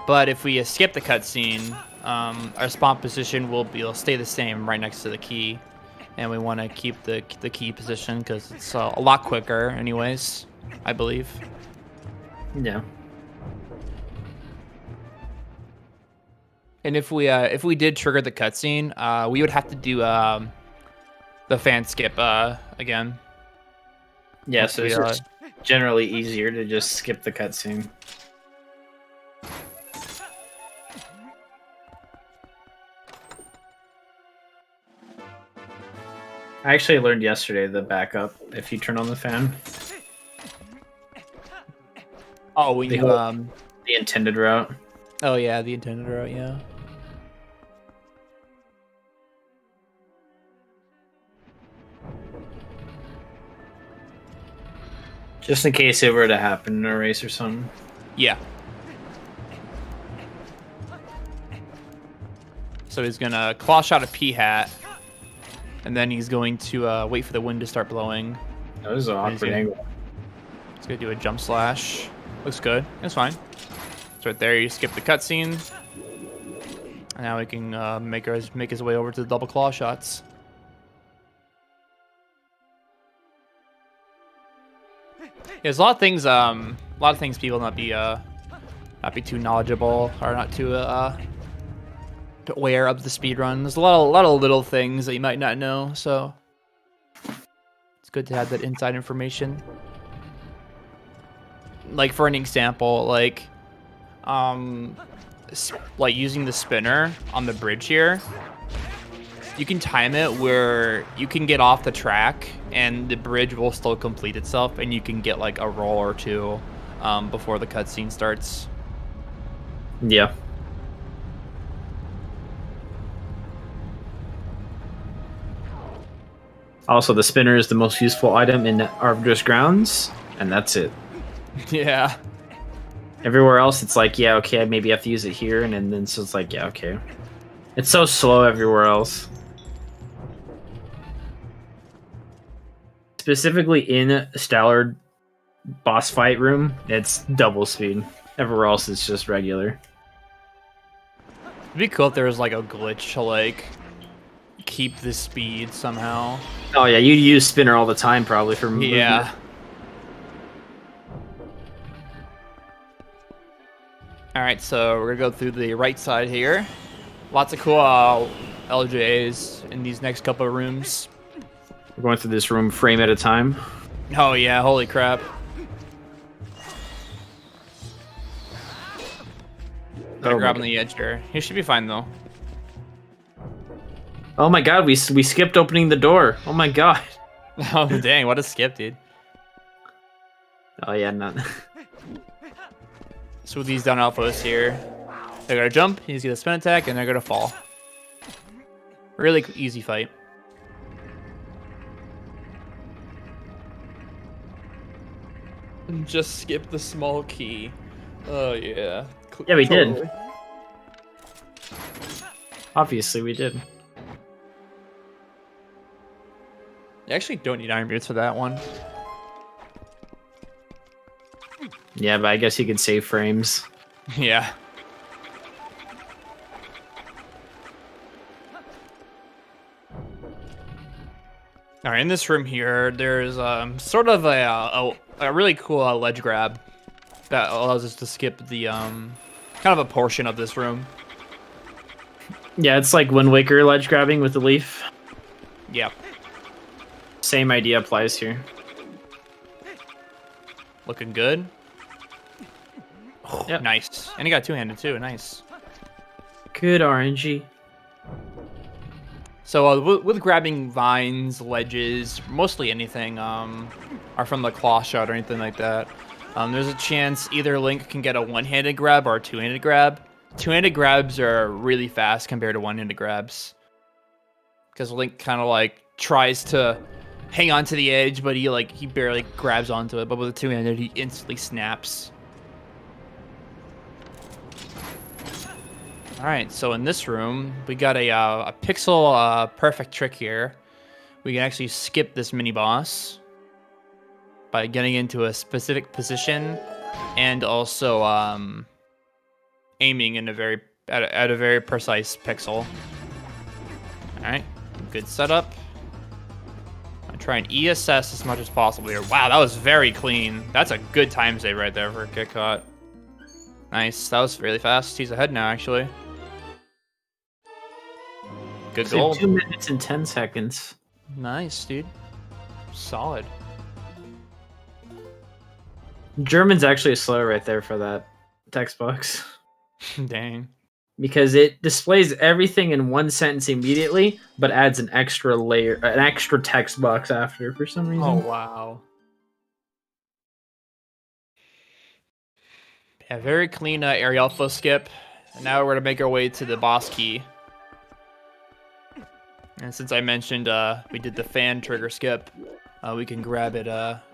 But if we skip the cutscene, our spawn position will stay the same right next to the key. And we want to keep the key position because it's a lot quicker anyways, I believe. Yeah. And if we did trigger the cutscene, we would have to do the fan skip again. Yeah, so it's generally easier to just skip the cutscene. I actually learned yesterday the backup if you turn on the fan. Oh, when you the intended route. Oh yeah, the intended route, yeah. Just in case it were to happen in a race or something. Yeah. So he's gonna claw shot a P-hat, and then he's going to wait for the wind to start blowing. That was an awkward angle. He's gonna do a jump slash. Looks good. It's fine. It's right there. You skip the cutscene. And now he can make his way over to the double claw shots. Yeah, there's a lot of things people not be too knowledgeable or not too aware of the speedrun. There's a lot of little things that you might not know, so it's good to have that inside information. Like for an example, like using the spinner on the bridge here, you can time it where you can get off the track and the bridge will still complete itself, and you can get like a roll or two before the cutscene starts. Yeah. Also, the spinner is the most useful item in Arbiter's Grounds, and that's it. Yeah. Everywhere else, it's like, yeah, okay, I maybe have to use it here, and then so it's like, yeah, okay. It's so slow everywhere else. Specifically in Stallard boss fight room, it's double speed. Everywhere else, it's just regular. It'd be cool if there was like a glitch to like keep the speed somehow. Oh yeah, you'd use spinner all the time probably for movement. Yeah. All right, so we're gonna go through the right side here. Lots of cool LJs in these next couple of rooms. We're going through this room frame at a time. Oh yeah, holy crap. Gotta grab on the edge there. He should be fine though. Oh my god, we skipped opening the door. Oh my god. Oh dang, what a skip, dude. Oh yeah, none. So with these down alphas here, they're gonna jump, he's gonna spin attack, and they're gonna fall. Really easy fight. Just skip the small key. Oh yeah. Yeah, we did. Obviously, we did. You actually don't need iron boots for that one. Yeah, but I guess you could save frames. Yeah. All right, in this room here, there's sort of a really cool ledge grab that allows us to skip the kind of a portion of this room. Yeah, it's like Wind Waker ledge grabbing with the leaf. Yeah. Same idea applies here. Looking good. Yep. Nice. And he got two-handed too. Nice. Good RNG. So with grabbing vines, ledges, mostly anything, are from the claw shot or anything like that. There's a chance either Link can get a one-handed grab or a two-handed grab. Two-handed grabs are really fast compared to one-handed grabs. Because Link kind of like tries to hang on to the edge, but he barely grabs onto it. But with a two-handed, he instantly snaps. All right, so in this room, we got a pixel perfect trick here. We can actually skip this mini boss by getting into a specific position and also aiming in at a very precise pixel. All right, good setup. I try and E-assess as much as possible here. Wow, that was very clean. That's a good time save right there for Kitcot. Nice, that was really fast. He's ahead now, actually. Good goal. 2 minutes and 10 seconds. Nice, dude. Solid. German's actually slow right there for that text box. Dang. Because it displays everything in one sentence immediately, but adds an extra layer, an extra text box after for some reason. Oh, wow. Yeah, very clean aerial flow skip. And now we're going to make our way to the boss key. And since I mentioned we did the fan trigger skip, we can grab it.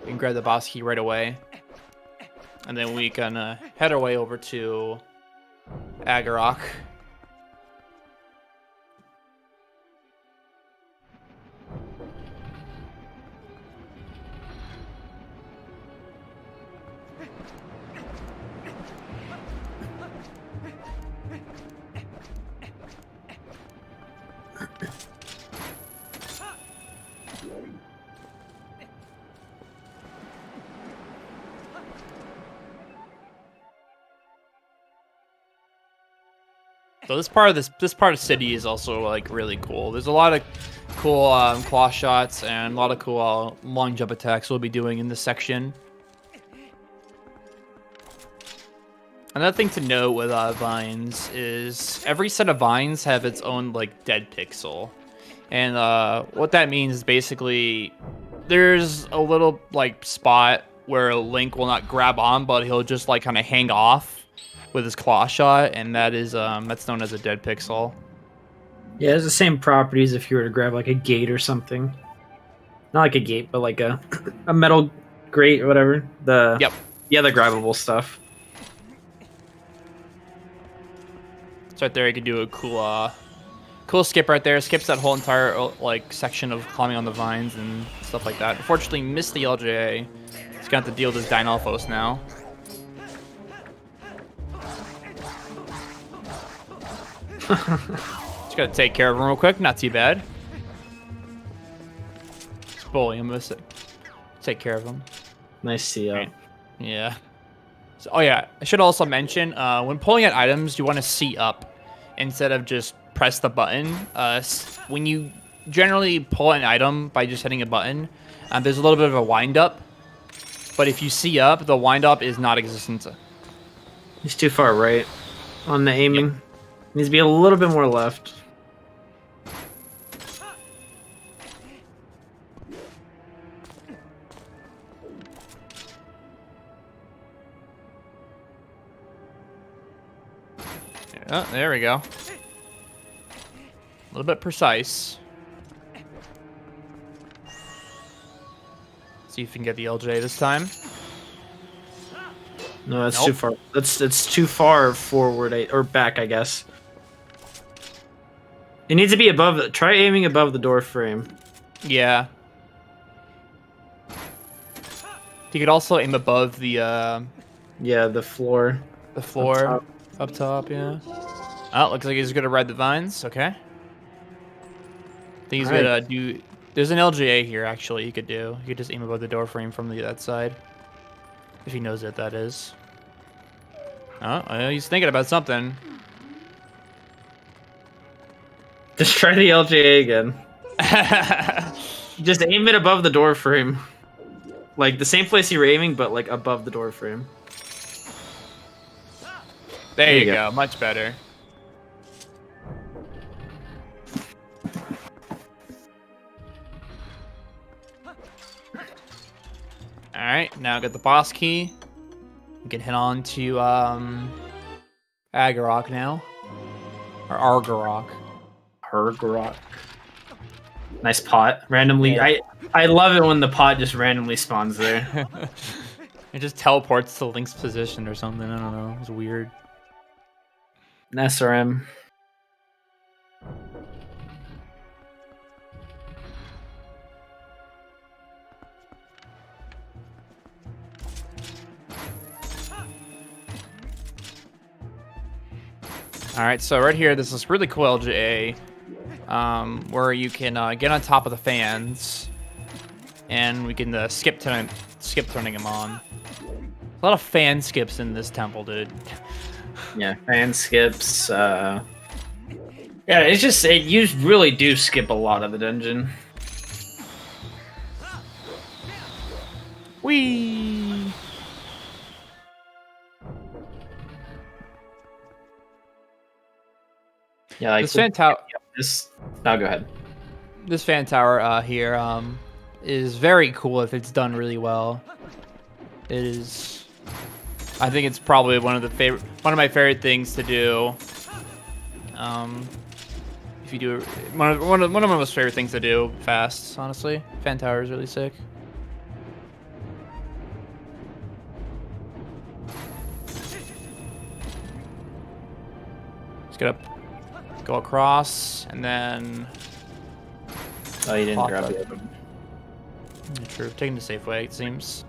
We can grab the boss key right away. And then we can head our way over to Agarok. So this part of city is also like really cool. There's a lot of cool claw shots and a lot of cool long jump attacks we'll be doing in this section. Another thing to note with vines is every set of vines have its own like dead pixel, and what that means is basically there's a little like spot where Link will not grab on, but he'll just like kind of hang off with his claw shot, and that is that's known as a dead pixel. Yeah, it's the same properties if you were to grab like a gate or something. not like a gate, but like a metal grate or whatever. The other grabbable stuff. So right there, you could do a cool skip right there. Skips that whole entire like section of climbing on the vines and stuff like that. Unfortunately, missed the LJA. He's gonna have to deal with this Dynalphos now. Just gotta take care of him real quick. Not too bad. Just bully him. Miss it. Take care of him. Nice see up. Yeah. So, oh yeah, I should also mention when pulling at items, you want to see up instead of just press the button. When you generally pull an item by just hitting a button, there's a little bit of a wind up. But if you see up, the wind up is not existent. He's too far right on the aiming. Yep. Needs to be a little bit more left. Oh, there we go. A little bit precise. See if we can get the LJ this time. No, that's too far. It's too far forward or back, I guess. It needs to be above. Try aiming above the door frame. Yeah. You could also aim above the. Yeah, the floor. The floor. Up top, yeah. Oh, looks like he's gonna ride the vines. Okay. I think he's gonna do. There's an LGA here, actually. You could do. You could just aim above the door frame from that side, if he knows that is. Oh, he's thinking about something. Just try the LGA again. Just aim it above the door frame, like the same place you were aiming, but like above the door frame. There you go. Much better. Alright, now get the boss key. We can head on to Agarok now. Or Argarok. Argarok. Nice pot. Randomly. Yeah. I love it when the pot just randomly spawns there. It just teleports to Link's position or something. I don't know. It's weird. An SRM. Alright, so right here, there's this really cool LGA where you can get on top of the fans, and we can skip turning them on. A lot of fan skips in this temple, dude. Yeah, fan skips. Yeah, it's just you really do skip a lot of the dungeon. Whee! Yeah, like this fan tower. Now go ahead. This fan tower here is very cool if it's done really well. It is. I think it's probably one of my favorite things to do. If you do one of my most favorite things to do fast, honestly. Fan tower is really sick. Just gotta go across and then. Oh, you didn't grab it. True, taking the safe way, it seems.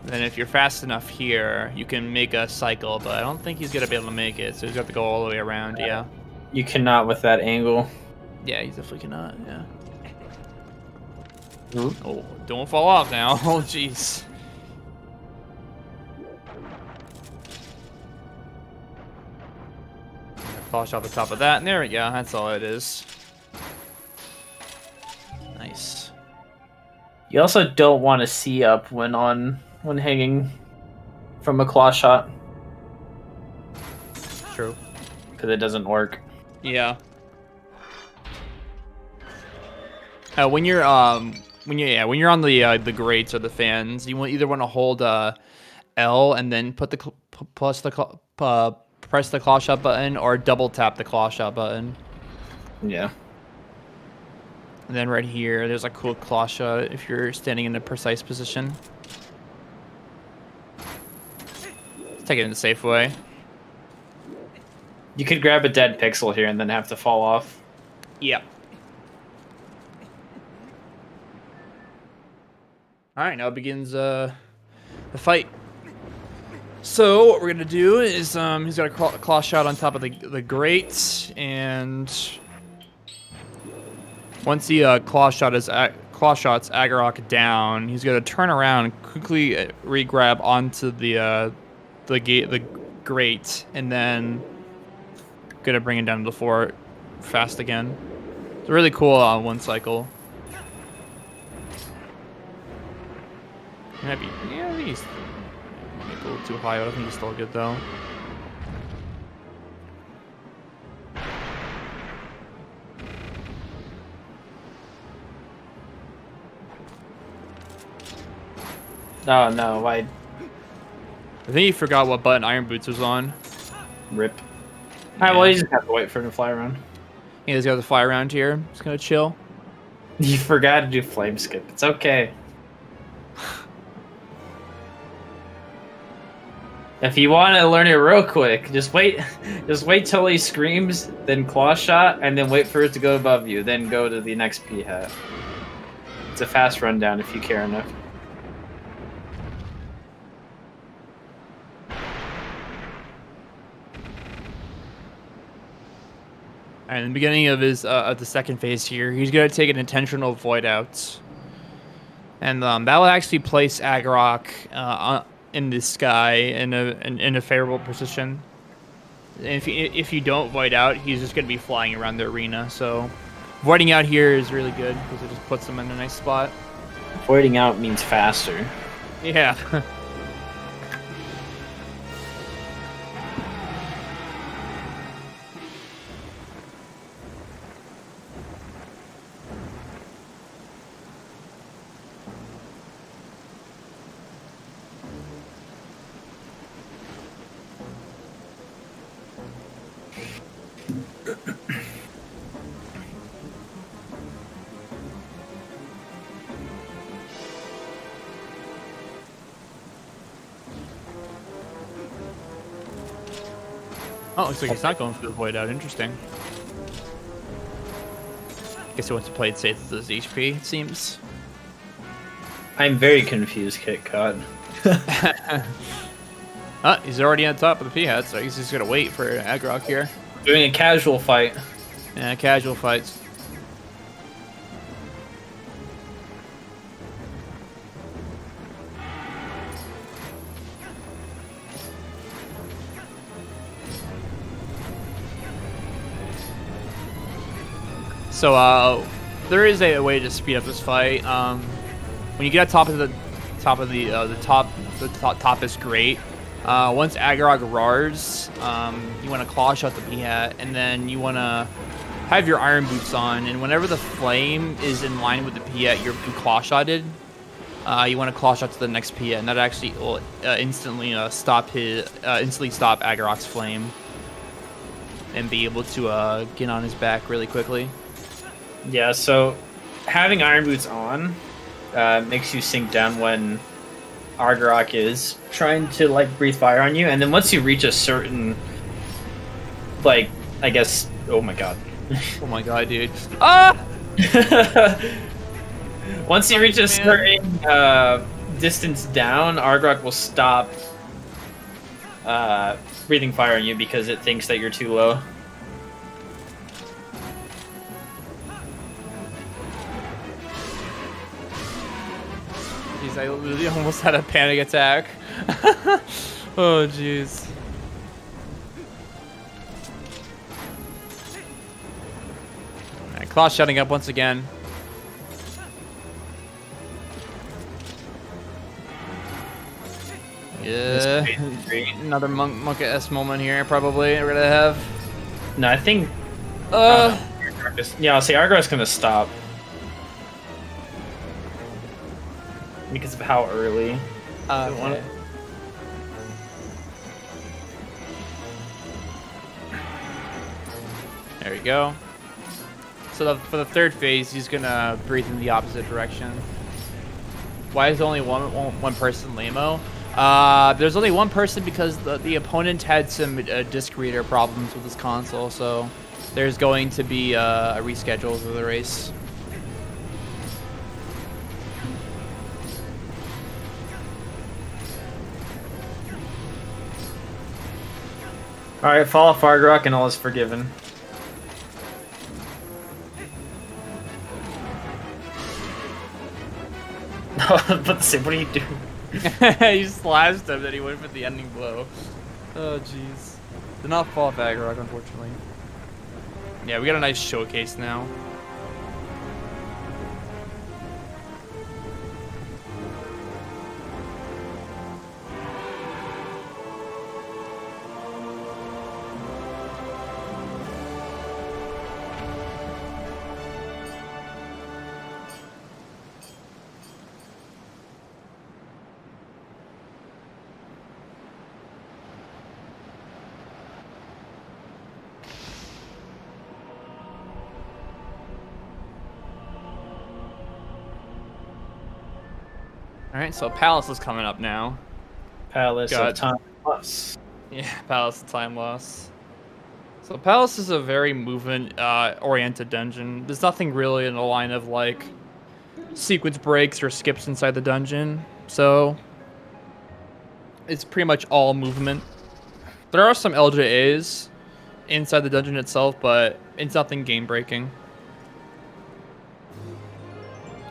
Then if you're fast enough here, you can make a cycle, but I don't think he's gonna be able to make it, so he's got to go all the way around, yeah. You cannot with that angle. Yeah, he's definitely cannot, yeah. Mm-hmm. Oh, don't fall off now. Oh, jeez. Polish off the top of that, and there we go. That's all it is. Nice. You also don't want to see up when hanging from a claw shot. True. Because it doesn't work. Yeah. When you're on the grates or the fans, you either want to hold L and then put the press the claw shot button or double tap the claw shot button. Yeah. And then right here, there's a cool claw shot if you're standing in a precise position. Let's take it in the safe way. You could grab a dead pixel here and then have to fall off. Yep. All right, now begins the fight. So what we're gonna do is he's got a claw shot on top of the grate, and once he claw shots Agarok down, he's gonna turn around and quickly re-grab onto the grate, and then gonna bring it down to the floor fast again. It's really cool one cycle. Maybe, yeah, I think he's maybe a little too high, but I think he's still good though. Oh no, why? I think he forgot what button Iron Boots was on. Rip. Alright, well, you just have to wait for him to fly around. Yeah, he's got to fly around here. Just gonna chill. You forgot to do flame skip. It's okay. If you want to learn it real quick, just wait till he screams, then claw shot, and then wait for it to go above you, then go to the next P hat. It's a fast rundown if you care enough. And in the beginning of his of the second phase here, he's gonna take an intentional void out, and that will actually place Agarok in the sky in a favorable position. And if you don't void out, he's just gonna be flying around the arena. So voiding out here is really good because it just puts him in a nice spot. Voiding out means faster. Yeah. Oh, looks like he's not going for the void out. Interesting. Guess he wants to play it safe with his HP, it seems. I'm very confused, Kitcot. He's already on top of the P-hat, so he's just gonna wait for Agarok here. Doing a casual fight. Yeah, casual fights. So there is a way to speed up this fight. When you get on top of the top is great. Once Agarok roars, you want to claw shot the P-hat, and then you want to have your Iron Boots on, and whenever the flame is in line with the P-hat you claw shotted, you want to claw shot to the next P-hat, and that actually will instantly stop Agarok's flame and be able to get on his back really quickly. Yeah, so having Iron Boots on makes you sink down when Agarok is trying to like breathe fire on you, and then once you reach a certain, like, I guess, oh my god. Oh my god, dude. Ah! Once you reach a certain distance down, Agarok will stop breathing fire on you because it thinks that you're too low. Jeez, I literally almost had a panic attack. Oh, jeez. Alright, Claw shutting up once again. Yeah. Another monk-ass moment here, probably, we're gonna have. No, I think... yeah, I'll say Agarok's gonna stop. Because of how early. Okay. There we go. So for the third phase, he's gonna breathe in the opposite direction. Why is only one person lame-o? There's only one person because the opponent had some disc reader problems with his console, so there's going to be a reschedule for the race. Alright, fall off Fargrock and all is forgiven. But what are you doing? He slashed him, then he went for the ending blow. Oh, jeez. Did not fall off Fargrock, unfortunately. Yeah, we got a nice showcase now. Alright, so Palace is coming up now. Palace Got- of Time Loss. Yeah, Palace of Time Loss. So Palace is a very movement oriented dungeon. There's nothing really in the line of like sequence breaks or skips inside the dungeon. So it's pretty much all movement. There are some LJAs inside the dungeon itself, but it's nothing game breaking.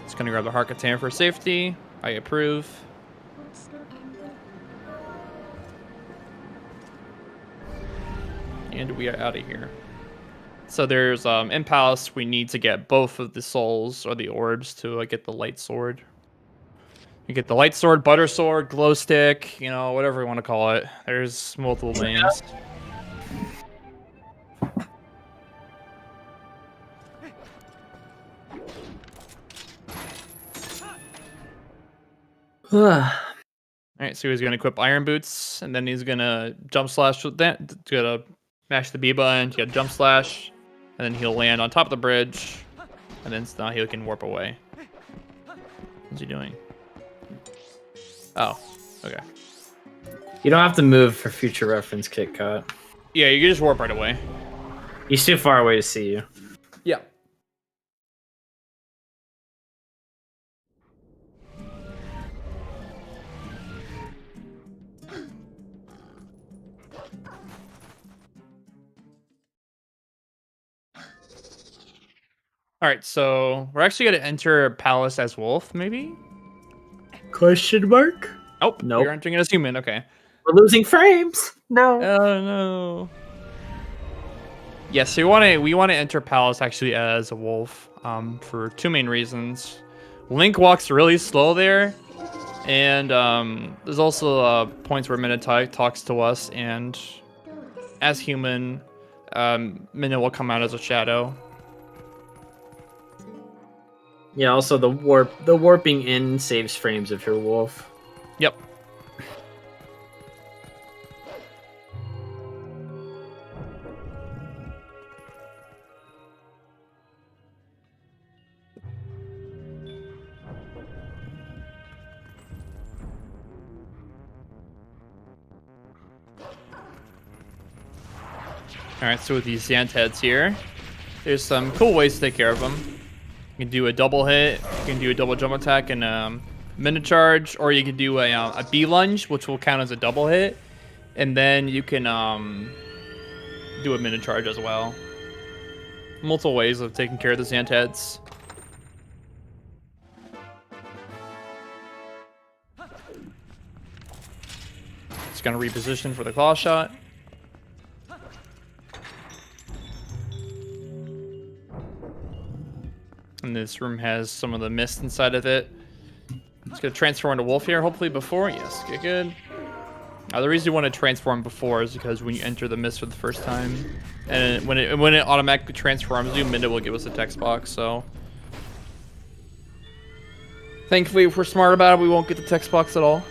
Just gonna grab the Harkatan for safety. I approve. And we are out of here. So there's in Palace we need to get both of the souls or the orbs to get the light sword. You get the light sword, butter sword, glow stick, you know, whatever you want to call it. There's multiple names. Alright, so he's gonna equip Iron Boots, and then he's gonna jump slash with that. Gonna mash the B button, he got jump slash, and then he'll land on top of the bridge, and then now he can warp away. What's he doing? Oh, okay. You don't have to move for future reference, Kitcot. Yeah, you can just warp right away. He's too far away to see you. Yeah. All right, so we're actually going to enter Palace as Wolf, maybe? Question mark? Nope. Nope. We're entering it as human. Okay. We're losing frames. No. Oh no. Yes, so we want to enter Palace actually as a wolf, for two main reasons. Link walks really slow there, and there's also points where Minna talks to us, and as human, Minna will come out as a shadow. Yeah, also the warping in saves frames if you're wolf. Yep. Alright, so with these Xantheads here, there's some cool ways to take care of them. You can do a double hit, you can do a double jump attack and Minna charge, or you can do a B lunge, which will count as a double hit, and then you can do a Minna charge as well. Multiple ways of taking care of the Xantheads. Just gonna reposition for the claw shot. And this room has some of the mist inside of it. It's gonna transform into wolf here, hopefully before. Yes, get good. The reason you want to transform before is because when you enter the mist for the first time, and when it automatically transforms you, Minna will give us a text box. So thankfully, if we're smart about it, we won't get the text box at all.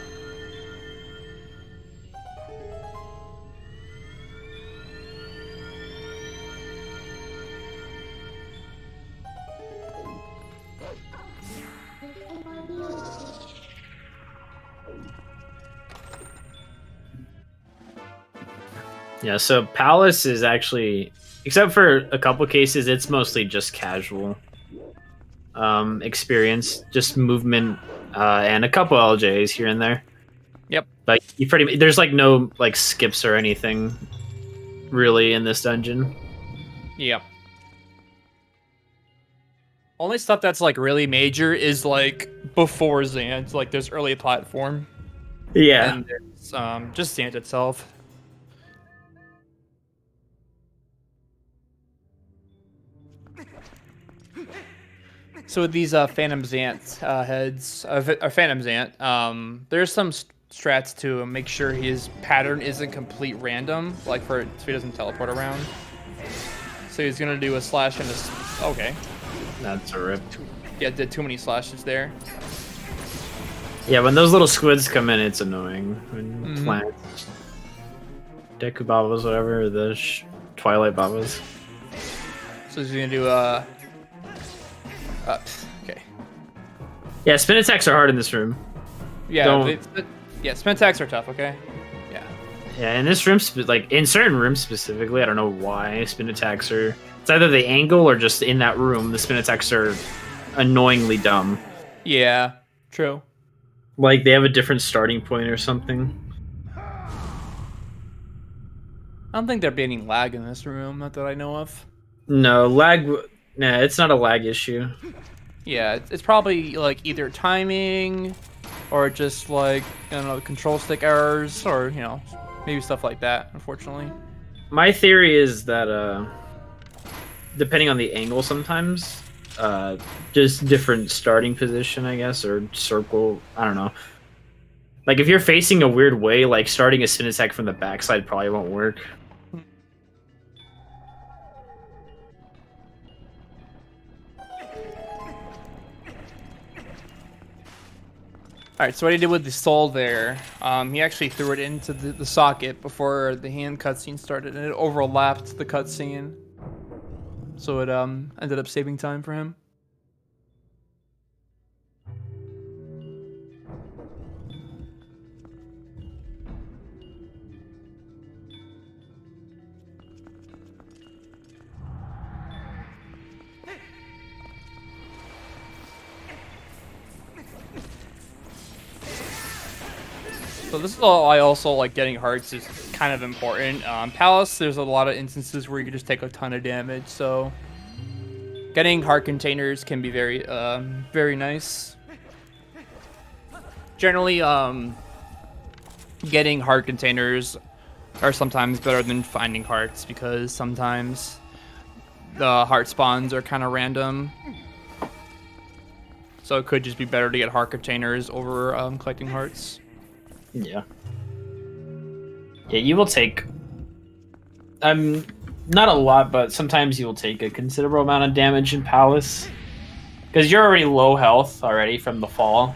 Yeah, so Palace is actually, except for a couple cases, it's mostly just casual experience, just movement and a couple LJs here and there. Yep. But you there's like no like skips or anything really in this dungeon. Yep. Only stuff that's like really major is like before Zant, like there's early platform. Yeah. And there's just Zant itself. So with these Phantom Zant heads, or Phantom Zant, there's some strats to make sure his pattern isn't complete random, like so he doesn't teleport around. So he's gonna do a slash and a. Okay. That's a rip. Yeah, did too many slashes there. Yeah, when those little squids come in, it's annoying. When plants, Deku Babas, whatever, the Twilight Babas. So he's gonna do okay. Yeah, spin attacks are hard in this room. Yeah, yeah, spin attacks are tough. Okay. Yeah. Yeah, in this room, like in certain rooms specifically, I don't know why spin attacks are. It's either the angle or just in that room, the spin attacks are annoyingly dumb. Yeah. True. Like they have a different starting point or something. I don't think there'd be any lag in this room, not that I know of. No lag. Nah, it's not a lag issue. Yeah, it's probably like either timing, or just like I don't know, control stick errors, or maybe stuff like that. Unfortunately. My theory is that depending on the angle, sometimes just different starting position, I guess, or circle. I don't know. Like if you're facing a weird way, like starting a spin attack from the backside probably won't work. Alright, so what he did with the soul there, he actually threw it into the socket before the hand cutscene started, and it overlapped the cutscene. So it ended up saving time for him. So this is why also like getting hearts is kind of important. Palace, there's a lot of instances where you can just take a ton of damage, so getting heart containers can be very very nice. Generally, getting heart containers are sometimes better than finding hearts, because sometimes the heart spawns are kind of random. So it could just be better to get heart containers over collecting hearts. Yeah. Yeah, you will take not a lot, but sometimes you will take a considerable amount of damage in Palace. Because you're already low health already from the fall.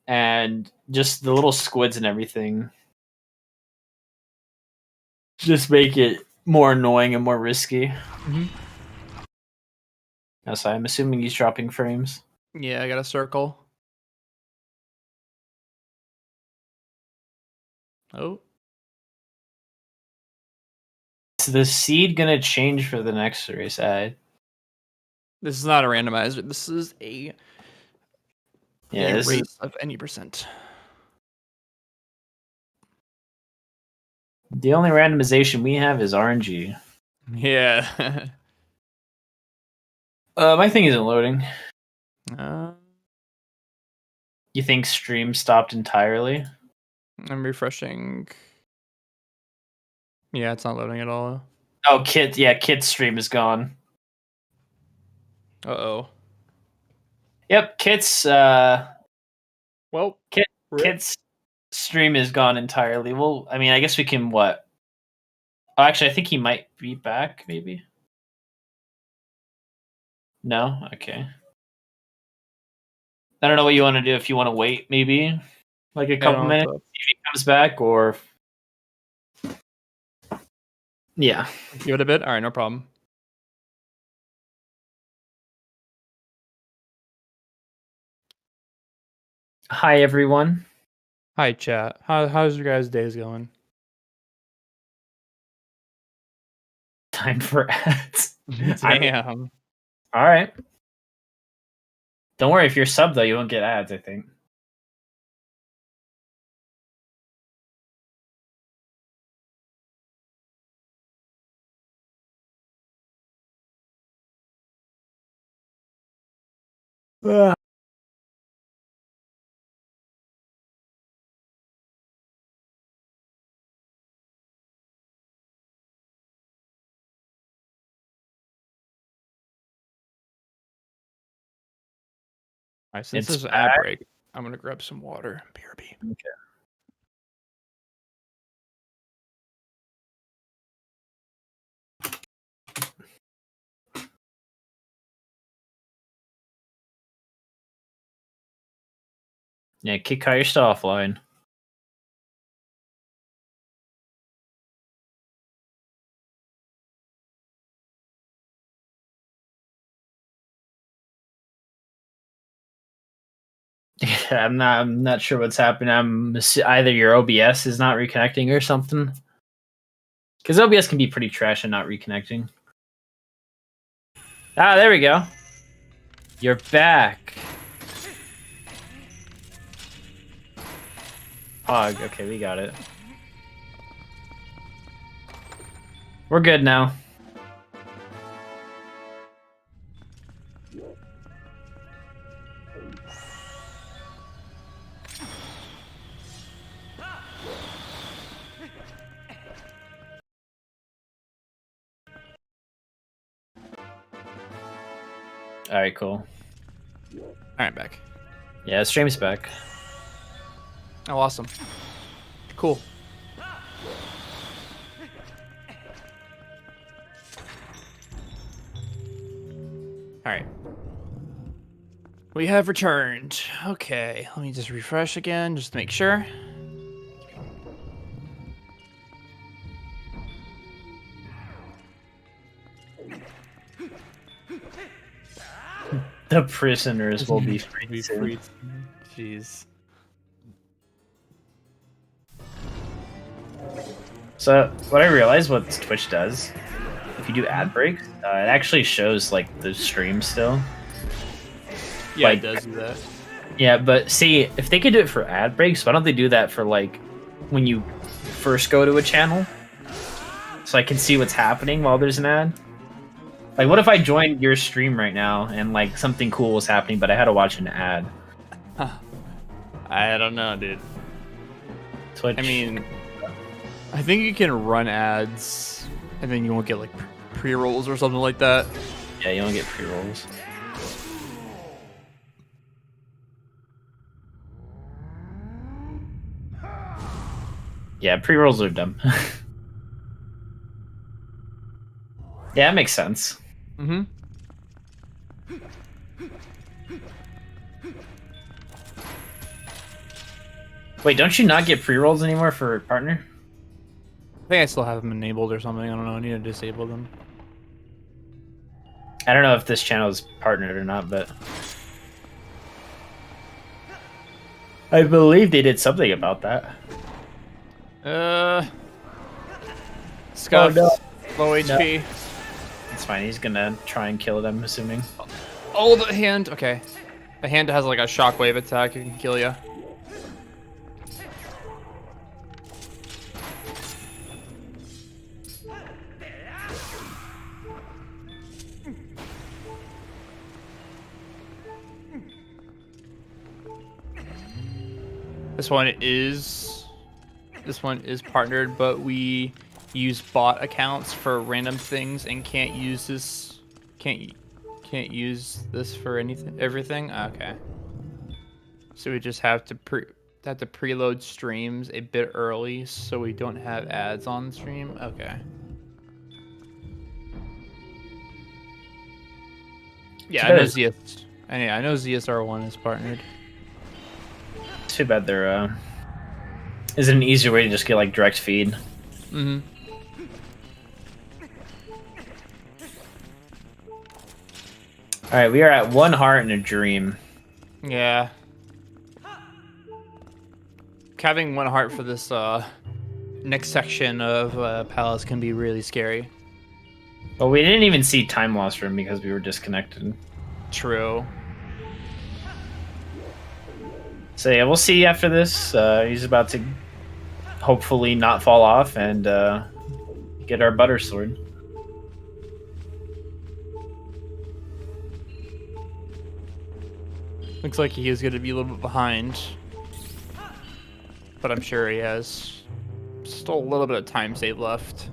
And just the little squids and everything just make it more annoying and more risky. So I'm assuming he's dropping frames. Yeah, I got a circle. Oh. Is the seed gonna change for the next race? This is not a randomizer. This is a race of any percent. The only randomization we have is RNG. Yeah. My thing isn't loading. Uh, You think stream stopped entirely? I'm refreshing. Yeah, it's not loading at all. Oh, Kit's stream is gone. Uh-oh. Yep, Kit's Well, Kit's stream is gone entirely. Well, I mean, I guess we can what? Oh, actually, I think he might be back, maybe. No? Okay. I don't know what you want to do. If you want to wait, maybe like a couple minutes, see if he comes back, or yeah, give it a bit. All right, no problem. Hi everyone. Hi chat. How's your guys' days going? time for ads. Damn. All right. Don't worry, if you're sub though, you won't get ads, I think. All right, since It's there's an ad back. break, I'm gonna grab some water. BRB. Okay. Yeah, Kitcot, you're still offline. Yeah, I'm not sure what's happening. Either your OBS is not reconnecting or something. Because OBS can be pretty trash and not reconnecting. Ah, there we go. You're back. Pog, okay, we got it. We're good now. Alright, cool. All right, back. Yeah, stream's back. Oh, awesome. Cool. All right. We have returned. Okay, let me just refresh again, just to make sure. The prisoners will be free soon. Jeez. So, what I realized what Twitch does, if you do ad breaks, it actually shows, like, the stream still. Yeah, Like- it does do that. Yeah, but see, if they could do it for ad breaks, why don't they do that for, like, when you first go to a channel? So I can see what's happening while there's an ad? Like, what if I joined your stream right now and, like, something cool was happening, but I had to watch an ad? I don't know, dude. Twitch. I mean, I think you can run ads, and then you won't get like pre-rolls or something like that. Yeah, you don't get pre-rolls. Yeah, pre-rolls are dumb. Yeah, that makes sense. Mm-hmm. Wait, don't you not get pre-rolls anymore for partner? I think I still have them enabled or something. I don't know. I need to disable them. I don't know if this channel is partnered or not, but I believe they did something about that. Scuff, no. low HP. It's fine. He's gonna try and kill it, I'm assuming. Oh, the hand. Okay. The hand has like a shockwave attack. It can kill you. This one is partnered, but we use bot accounts for random things and can't use this for everything. Okay. So we just have to preload streams a bit early so we don't have ads on stream. Okay. Yeah, I know ZS. I know ZSR1 is partnered. Too bad there isn't an easier way to just get like direct feed. Mm-hmm. Alright, we are at 1 heart and a dream. Yeah. Having 1 heart for this next section of Palace can be really scary. Well, we didn't even see time loss for him because we were disconnected. True. So yeah, we'll see after this. He's about to hopefully not fall off and get our butter sword. Looks like he is going to be a little bit behind. But I'm sure he has still a little bit of time saved left.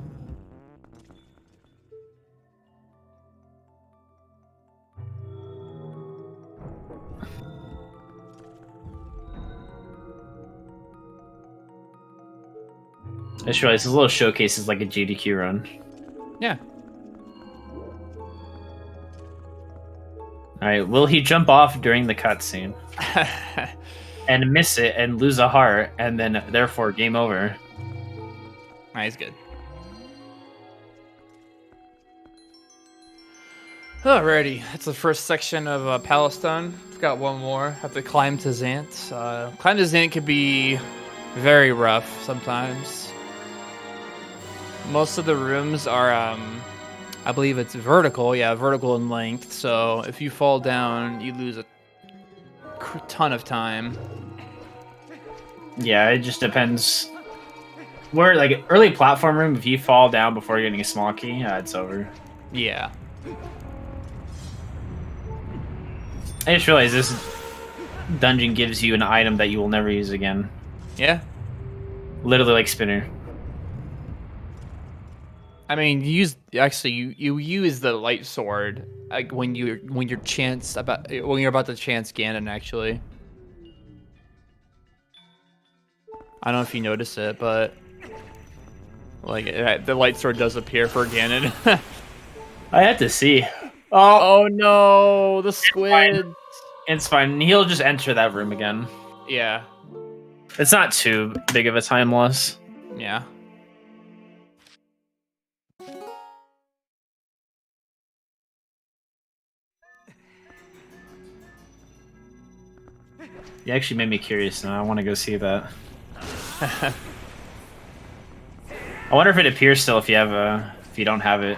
I just realized this little showcase is like a GDQ run. Yeah. Alright, will he jump off during the cutscene? And miss it and lose a heart, and then therefore game over? He's good. Alrighty, that's the first section of Palestine. We've got one more. Have to climb to Zant. Climb to Zant could be very rough sometimes. Most of the rooms are, I believe it's vertical. Yeah, vertical in length. So if you fall down, you lose a ton of time. Yeah, it just depends. Where, like, early platform room, if you fall down before getting a small key, it's over. Yeah. I just realized this dungeon gives you an item that you will never use again. Yeah. Literally like Spinner. I mean, you use the light sword like when you're about to chance Ganon. Actually, I don't know if you notice it, but like the light sword does appear for Ganon. I had to see. Oh no, the squid. It's fine. He'll just enter that room again. Yeah. It's not too big of a time loss. Yeah. You actually made me curious now. I want to go see that. I wonder if it appears still if you don't have it.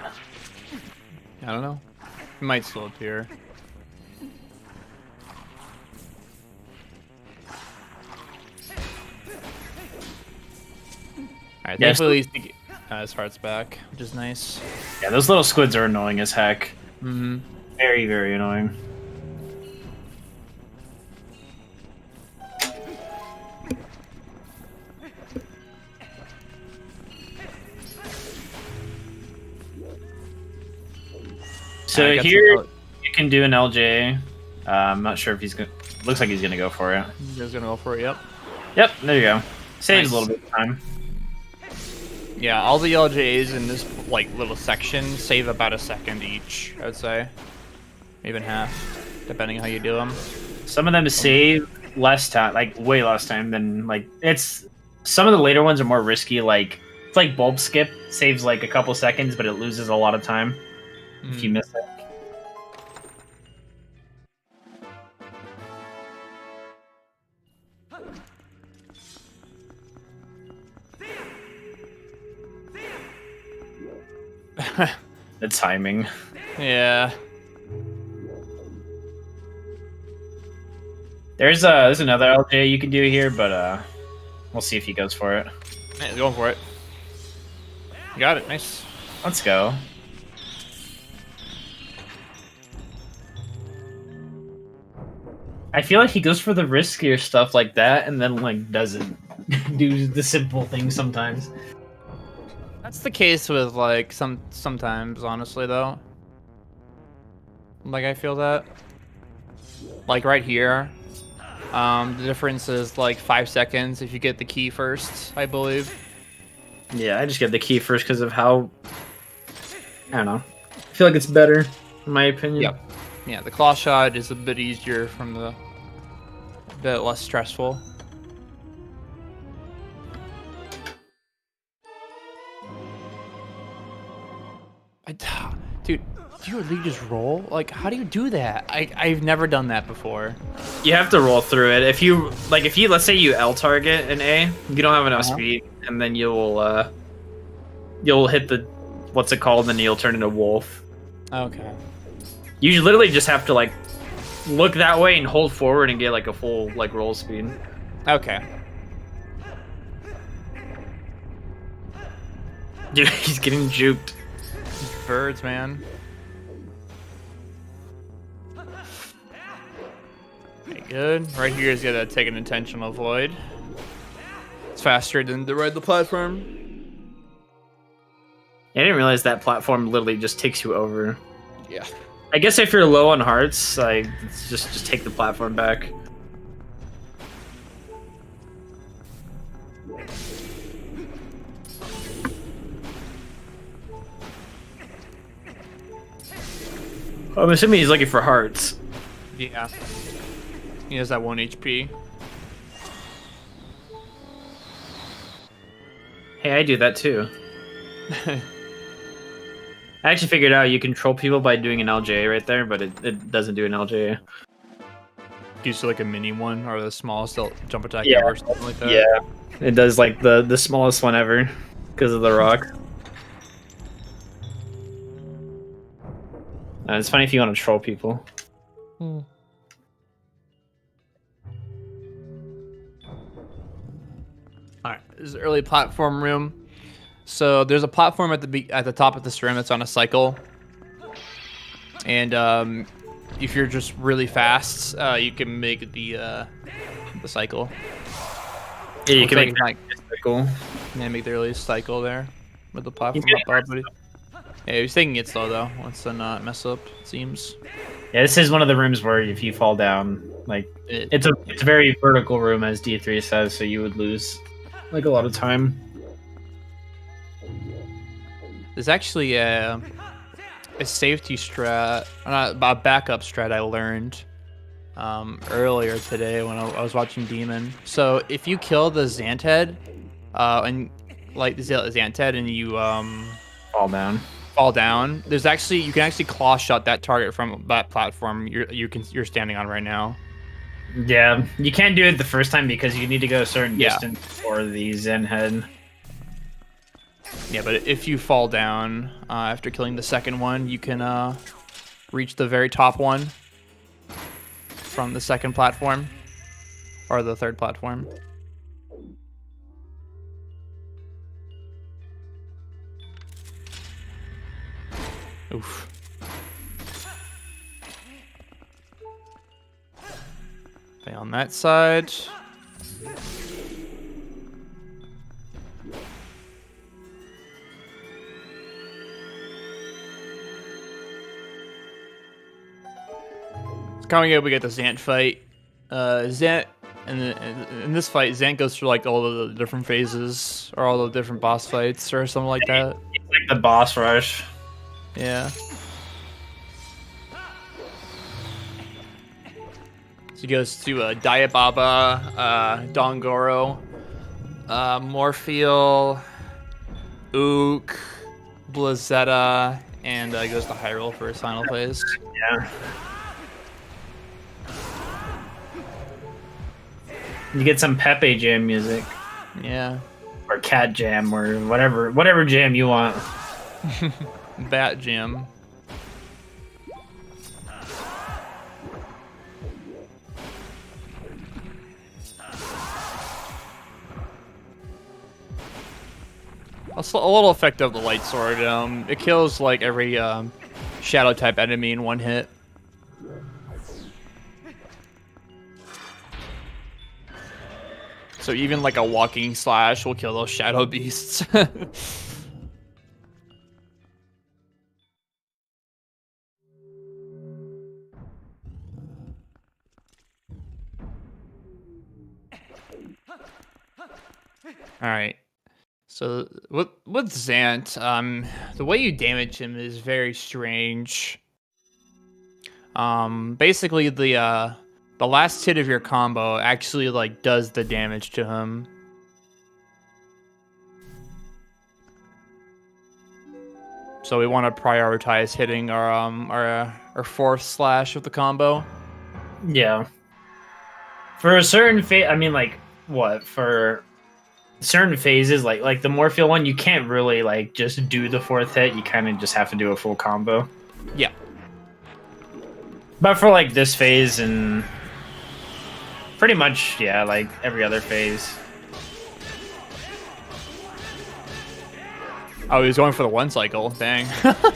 I don't know. It might still appear. Alright, Yeah, thankfully his heart's back, which is nice. Yeah, those little squids are annoying as heck. Mm-hmm. Very, very annoying. So here you can do an LJ. I'm not sure if he's gonna. Looks like he's gonna go for it. He's gonna go for it. Yep. Yep. There you go. Saves Nice. a little bit of time. Yeah, all the LJs in this like little section save about a second each. I would say, even half, depending how you do them. Some of them save less time, like way less time than like it's. Some of the later ones are more risky. Like it's like bulb skip saves like a couple seconds, but it loses a lot of time if you miss it. The timing. Yeah. There's another LJ you can do here, but we'll see if he goes for it. Hey, he's going for it. You got it. Nice. Let's go. I feel like he goes for the riskier stuff like that, and then like doesn't do the simple things sometimes. That's the case with like sometimes, honestly though. Like I feel that. Like right here. The difference is like 5 seconds if you get the key first, I believe. Yeah, I just get the key first because of how. I don't know. I feel like it's better, in my opinion. Yep. Yeah, the claw shot is a bit easier from the. A bit less stressful. Dude, do you really just roll? Like, how do you do that? I've never done that before. You have to roll through it. If you let's say you L target an A, you don't have enough speed, and then you'll hit the what's it called, and then you'll turn into a wolf. Okay. You literally just have to like look that way and hold forward and get like a full like roll speed. Okay. Dude, he's getting juked. Birds, man. Okay, good. Right here is gonna take an intentional void. It's faster than to ride the platform. I didn't realize that platform literally just takes you over. Yeah. I guess if you're low on hearts, like it's just take the platform back. I'm assuming he's looking for hearts. Yeah. He has that 1 HP. Hey, I do that too. I actually figured out you control people by doing an LJA right there, but it doesn't do an LJA. Gives you like a mini one or the smallest jump attack Yeah. ever, or something like that. Yeah, it does like the smallest one ever because of the rock. It's funny if you want to troll people. Alright, this is early platform room. So there's a platform at the top of this room that's on a cycle. And if you're just really fast, you can make the cycle. Yeah, you can make like cool. yeah, make the early cycle there with the platform up above, buddy. Yeah, he's taking it slow though. Wants to not mess up, it seems. Yeah, this is one of the rooms where if you fall down, like it's a very vertical room, as D3 says, so you would lose like a lot of time. There's actually a safety strat, not a backup strat I learned earlier today when I was watching Demon. So if you kill the Zant head, and like the Zant head, and you fall down, there's actually you can actually claw shot that target from that platform you're standing on right now. Yeah, you can't do it the first time because you need to go a certain distance for the Zen head. Yeah, but if you fall down after killing the second one, you can reach the very top one from the second platform or the third platform. Oof. Okay, on that side. Coming up, we get the Zant fight. Zant, in this fight, Zant goes through like all of the different phases or all the different boss fights or something like that. It's like the boss rush. Yeah. So he goes to Diababa, Dongoro, Morpheal, Ook, Blazetta, and goes to Hyrule for his final phase. Yeah. You get some Pepe Jam music. Yeah. Or Cat Jam, or whatever jam you want. Bat Jam. Also, a little effect of the light sword. It kills like every shadow type enemy in one hit. So even like a walking slash will kill those shadow beasts. All right. So with Zant, the way you damage him is very strange. Basically the last hit of your combo actually like does the damage to him. So we want to prioritize hitting our fourth slash of the combo. Yeah. For a certain I mean, like, what? For certain phases, like the Morpheal one, you can't really like just do the fourth hit. You kind of just have to do a full combo. Yeah. But for like this phase and pretty much, yeah, like every other phase. Oh, he was going for the one cycle. Dang. Yeah,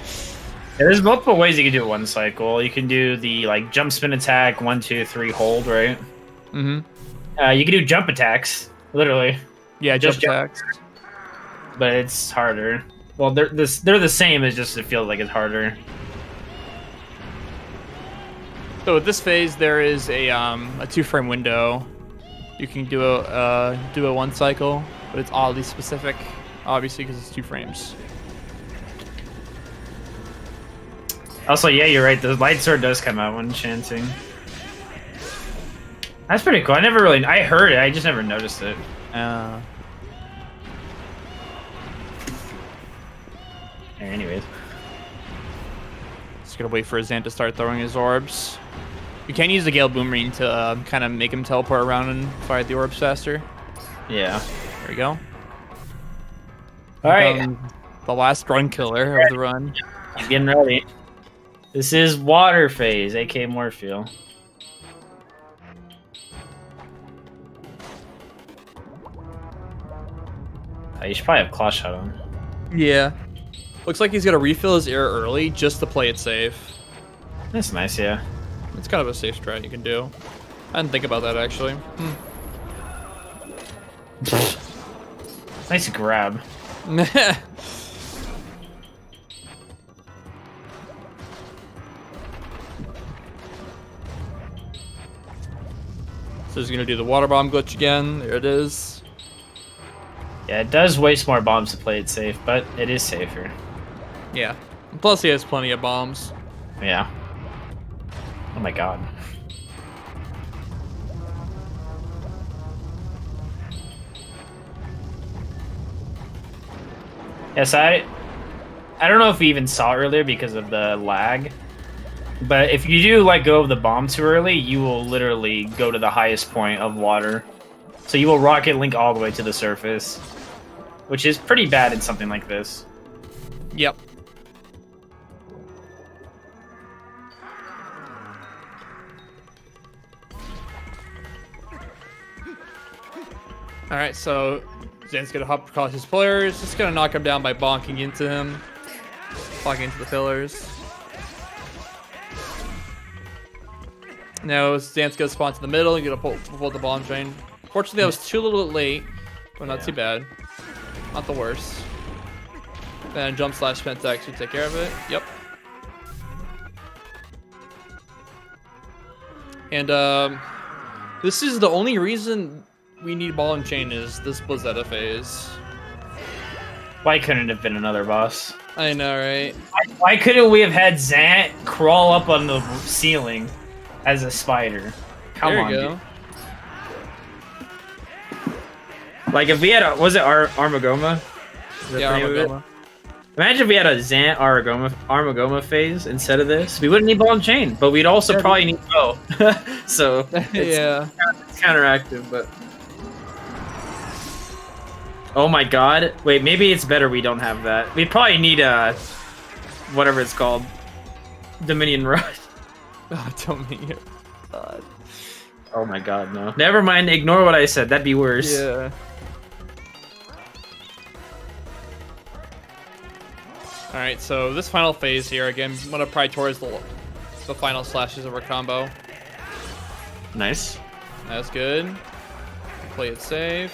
there's multiple ways you can do it one cycle. You can do the like jump spin attack, 1, 2, 3, hold, right? Mm-hmm. You can do jump attacks, literally. Yeah, Just jump attacks. But it's harder. Well, they're the same. It's just it feels like it's harder. So with this phase, there is a 2-frame window. You can do a one cycle, but it's oddly specific, obviously, because it's 2 frames. Also, yeah, you're right. The light sword does come out when chanting. That's pretty cool. I heard it. I just never noticed it. Anyways. Just gotta wait for Zant to start throwing his orbs. You can use the Gale Boomerang to kind of make him teleport around and fire the orbs faster. Yeah. There we go. All right. The last run killer of the run. I'm getting ready. This is water phase, aka Morpheal. You should probably have Claw Shot on. Yeah. Looks like he's gonna refill his air early just to play it safe. That's nice, yeah. It's kind of a safe strat you can do. I didn't think about that actually. Nice grab. So he's gonna do the water bomb glitch again. There it is. Yeah, it does waste more bombs to play it safe, but it is safer. Yeah. Plus he has plenty of bombs. Yeah. Oh my god. Yes, I don't know if we even saw earlier because of the lag. But if you do let go of the bomb too early, you will literally go to the highest point of water. So you will rocket link all the way to the surface, which is pretty bad in something like this. Yep. Alright, so Zan's gonna hop across his pillars, just gonna knock him down by bonking into him. Bonking into the pillars. Now Zan's gonna spawn to the middle and gonna pull the bomb train. Fortunately, that was too little late, but not too bad. Not the worst. Then jump slash pentax should take care of it. Yep. And this is the only reason we need ball and chain is this Blizzetta phase. Why couldn't it have been another boss? I know, right? Why couldn't we have had Zant crawl up on the ceiling as a spider? Come on, there you go. dude. Like if we had a, was it Armagoma? Yeah, Armagoma. Imagine if we had a Zant Armagoma phase instead of this. We wouldn't need ball and chain, but we'd also probably need bow. So Yeah. it's counteractive, but oh my god. Wait, maybe it's better we don't have that. We probably need whatever it's called. Dominion Rush. Oh, Dominion. God. Oh my god, no. Never mind, ignore what I said. That'd be worse. Yeah. Alright, so this final phase here, again, I'm gonna prioritize the final slashes of our combo. Nice. That's good. Play it safe.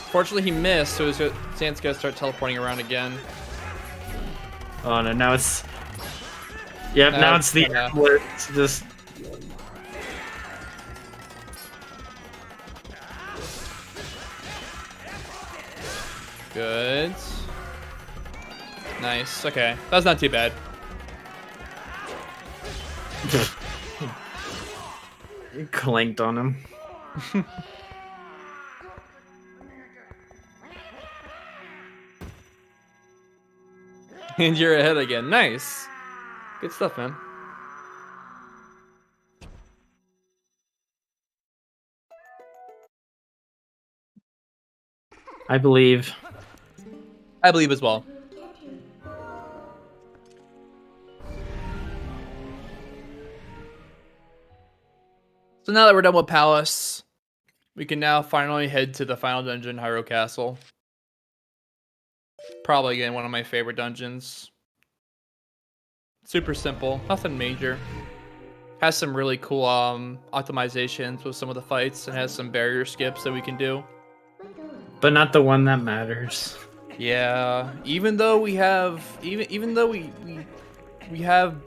Fortunately, he missed, so Zant's gonna start teleporting around again. Oh no, now it's... Yep, now it's the... Yeah. where it's just... Good. Nice. Okay, that's not too bad. You clanked on him. And you're ahead again. Nice. Good stuff, man. I believe. I believe as well. So now that we're done with Palace, we can now finally head to the final dungeon, Hyrule Castle. Probably again one of my favorite dungeons. Super simple, nothing major. Has some really cool optimizations with some of the fights, and has some barrier skips that we can do. But not the one that matters. Yeah, even though we have even though we have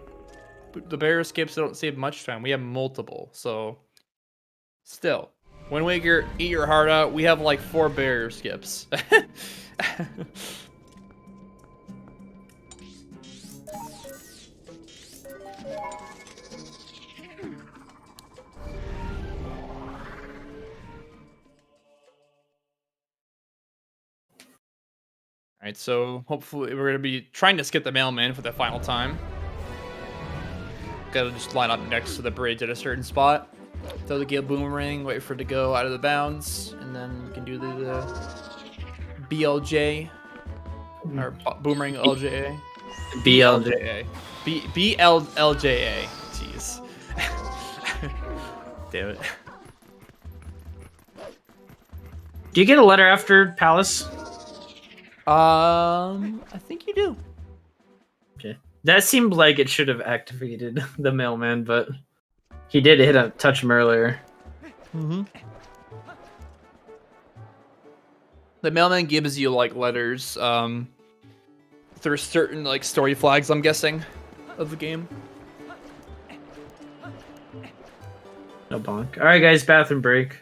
the barrier skips that don't save much time, we have multiple. So still, Wind Waker, eat your heart out. We have like 4 barrier skips. Alright, so hopefully we're going to be trying to skip the mailman for the final time. Gotta just line up next to the bridge at a certain spot. Throw the Gale Boomerang, wait for it to go out of the bounds, and then we can do the BLJ. Or Boomerang LJA. BLJ. BLLJA. Jeez. Damn it. Do you get a letter after Palace? I think you do. Okay. That seemed like it should have activated the mailman, but he did touch him earlier. Mm-hmm. The mailman gives you like letters through certain like story flags, I'm guessing, of the game. No bonk. All right, guys, bathroom break.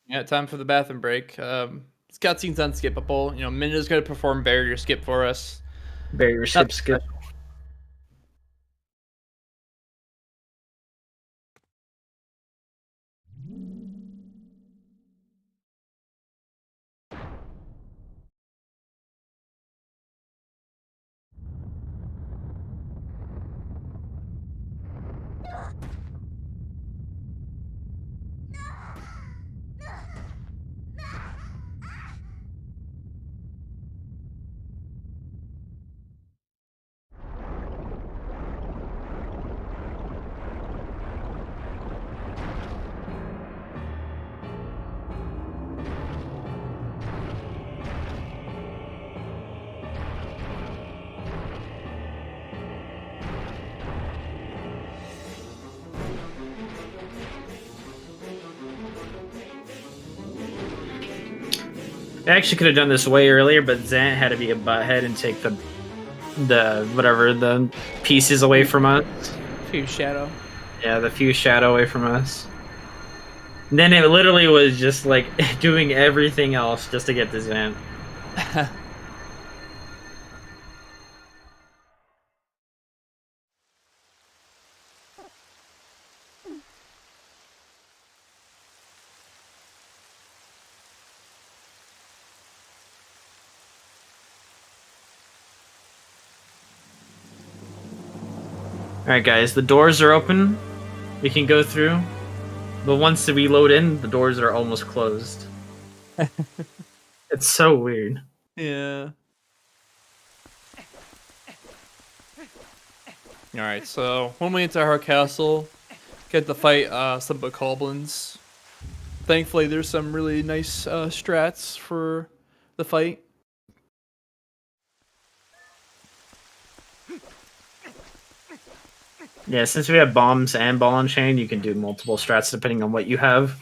Yeah, time for the bathroom break. This cutscene's unskippable. You know, Minna's gonna perform barrier skip for us. Barrier skip. I actually could have done this way earlier, but Zant had to be a butthead and take the pieces away from us. Fuse Shadow. Yeah, the Fuse Shadow away from us. And then it literally was just like doing everything else just to get the Zant. Alright guys, the doors are open. We can go through. But once we load in, the doors are almost closed. It's so weird. Yeah. Alright, so when we enter our castle, get to fight some bokoblins. Thankfully, there's some really nice strats for the fight. Yeah, since we have bombs and ball and chain, you can do multiple strats depending on what you have.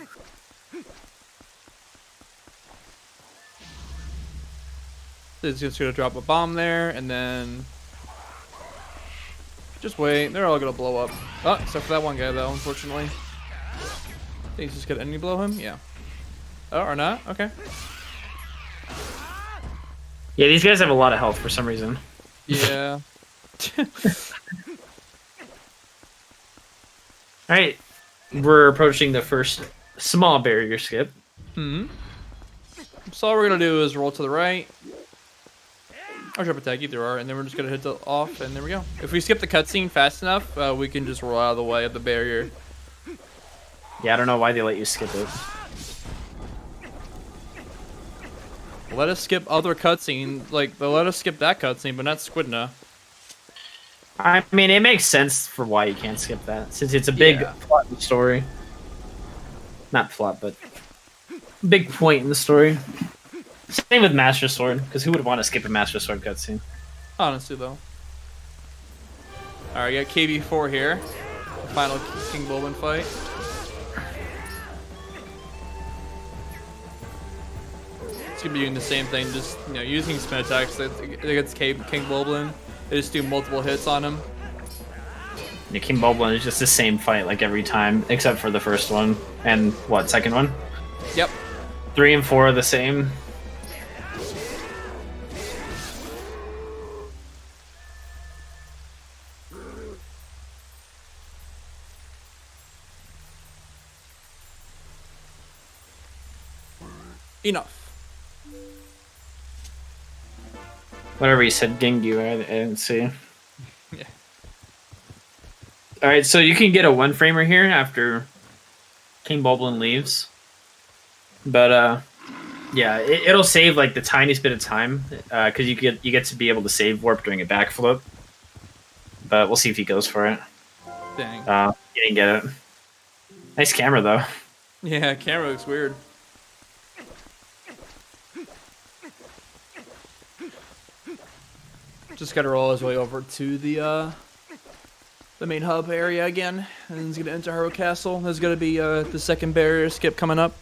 It's just gonna drop a bomb there, and then just wait. They're all gonna blow up. Oh, except for that one guy though, unfortunately. I think he's just gonna enemy blow him. Yeah. Oh, or not? Okay. Yeah, these guys have a lot of health for some reason. Yeah. Alright, we're approaching the first small barrier skip. So all we're gonna do is roll to the right, or jump attack, either or, and then we're just gonna hit the off, and there we go. If we skip the cutscene fast enough, we can just roll out of the way of the barrier. Yeah, I don't know why they let you skip it. let us skip other cutscene. Like, they'll let us skip that cutscene, but not Squidna. I mean, it makes sense for why you can't skip that, since it's a big plot in the story. Not plot, but big point in the story. Same with Master Sword, because who would want to skip a Master Sword cutscene? Honestly, though. Alright, we got KB4 here. Final King Bulbin fight. It's gonna be doing the same thing, just using spin attacks against King Bulbin. They just do multiple hits on him. Yeah, King Bulbin is just the same fight like every time, except for the first one and second one. Yep. 3 and 4 are the same. Enough. Whatever you said, Gingu, I didn't see. Yeah. Alright, so you can get a 1-framer here after King Bulblin leaves. But, yeah, it'll save, like, the tiniest bit of time, because you get to be able to save warp doing a backflip. But we'll see if he goes for it. Dang. He didn't get it. Nice camera, though. Yeah, camera looks weird. Just gotta roll his way over to the main hub area again, and then he's gonna enter Hyrule Castle. There's gonna be the second barrier skip coming up.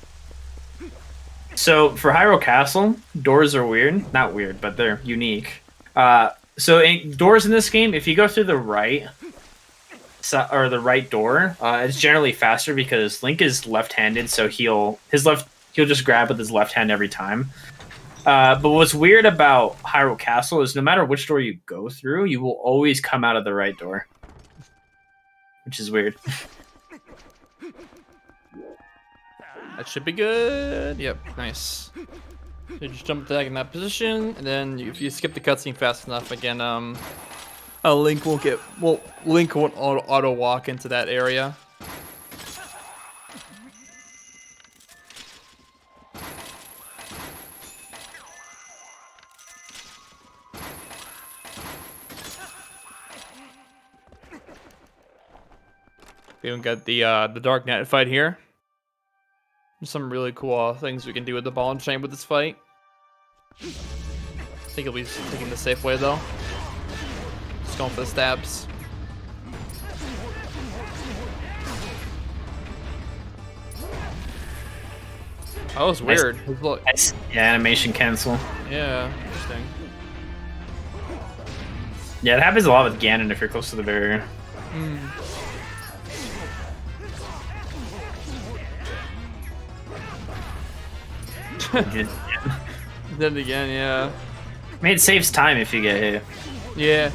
So for Hyrule Castle, doors are weird. Not weird, but they're unique. Doors in this game, if you go through the right the right door, it's generally faster because Link is left-handed, so he'll just grab with his left hand every time. But what's weird about Hyrule Castle is no matter which door you go through, you will always come out of the right door. Which is weird. That should be good. Yep, nice. You just jump back in that position, and then if you skip the cutscene fast enough, again, Link won't auto walk into that area. We even got the Dark Knight fight here. There's some really cool things we can do with the ball and chain with this fight. I think he'll be taking the safe way though. Just going for the stabs. That was weird. Nice. Yeah, animation cancel. Yeah, interesting. Yeah, it happens a lot with Ganon if you're close to the barrier. Then again, yeah. I mean, it saves time if you get hit. Yeah.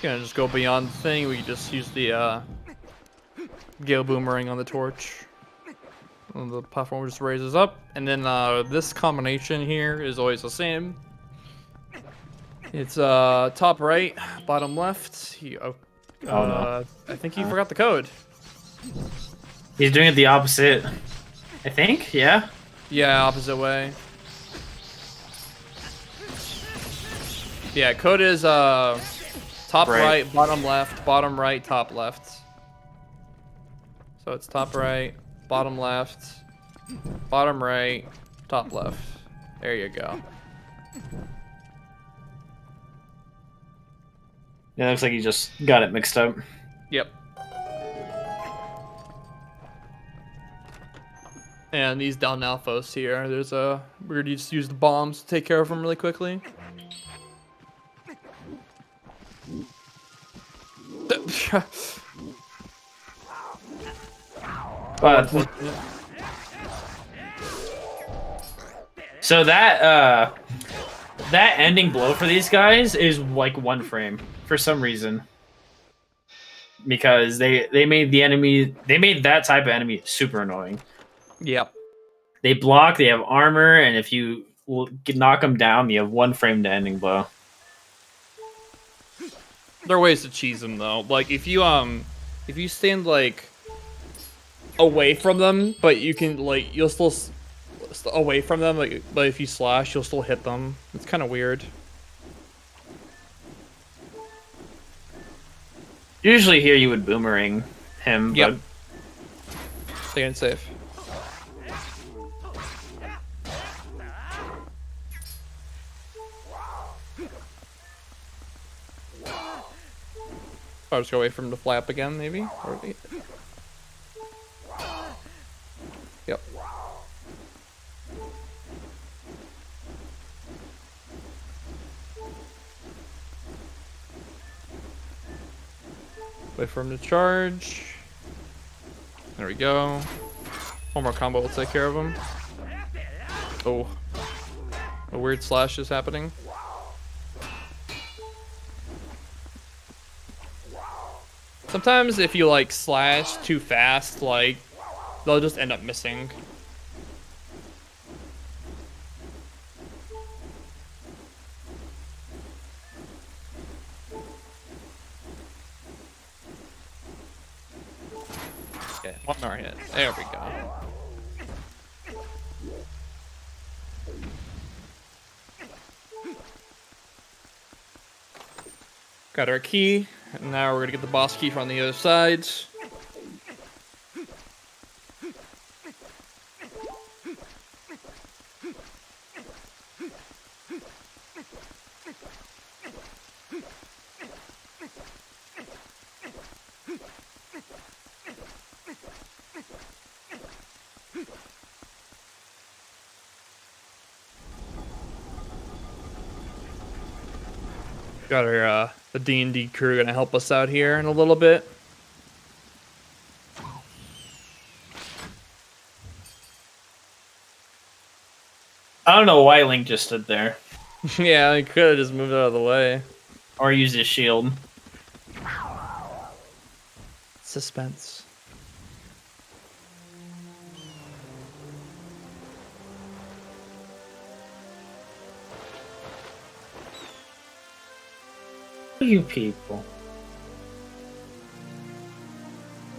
Gonna just go beyond the thing. We can just use the Gale Boomerang on the torch. And the platform just raises up, and then this combination here is always the same. It's top right, bottom left. Oh no. I think he forgot the code. He's doing it the opposite. I think, yeah. Yeah, opposite way. Yeah, code is top right, bottom left, bottom right, top left. So it's top right, bottom left, bottom right, top left. There you go. Yeah, looks like you just got it mixed up. Yep. And these down Alphos here, there's a we're gonna just use the bombs to take care of them really quickly. So that ending blow for these guys is like 1 frame for some reason. Because they made that type of enemy super annoying. Yep. They block, they have armor, and if you knock them down, you have 1 frame to ending blow. There are ways to cheese them though. Like if you stand like away from them, but you can like you'll still away from them, like, but if you slash, you'll still hit them. It's kind of weird. Usually here you would boomerang him, Yep. but Staying safe. I'll just go away from the flap again, maybe? Or yep. Wait for him to charge. There we go. One more combo will take care of him. Oh. A weird slash is happening. Sometimes if you like slash too fast, like they'll just end up missing. Okay, one more hit. There we go. Got our key. And now we're gonna get the boss key from the other side. Got our the D&D crew gonna help us out here in a little bit. I don't know why Link just stood there. Yeah, I could have just moved out of the way. Or used his shield. Suspense. You people.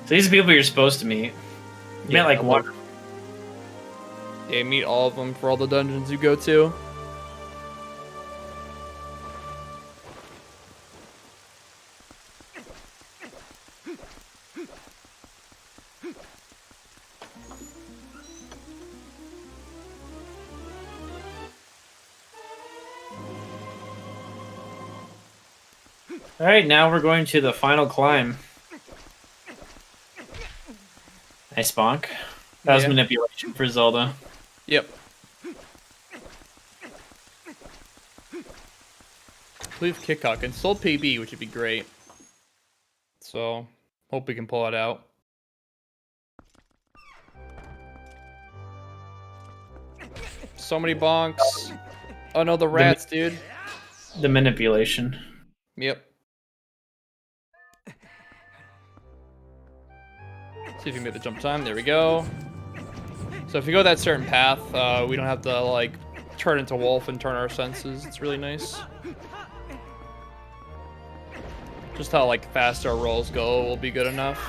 So these are people you're supposed to meet. You met like one. Yeah, meet all of them for all the dungeons you go to. Alright, now we're going to the final climb. Nice bonk. That was manipulation for Zelda. Yep. I believe Kitcot can still PB, which would be great. So, hope we can pull it out. So many bonks. Oh no, the rats, dude. The manipulation. Yep. See if you can make the jump time. There we go. So if you go that certain path, we don't have to like turn into wolf and turn our senses. It's really nice. Just how like fast our rolls go will be good enough.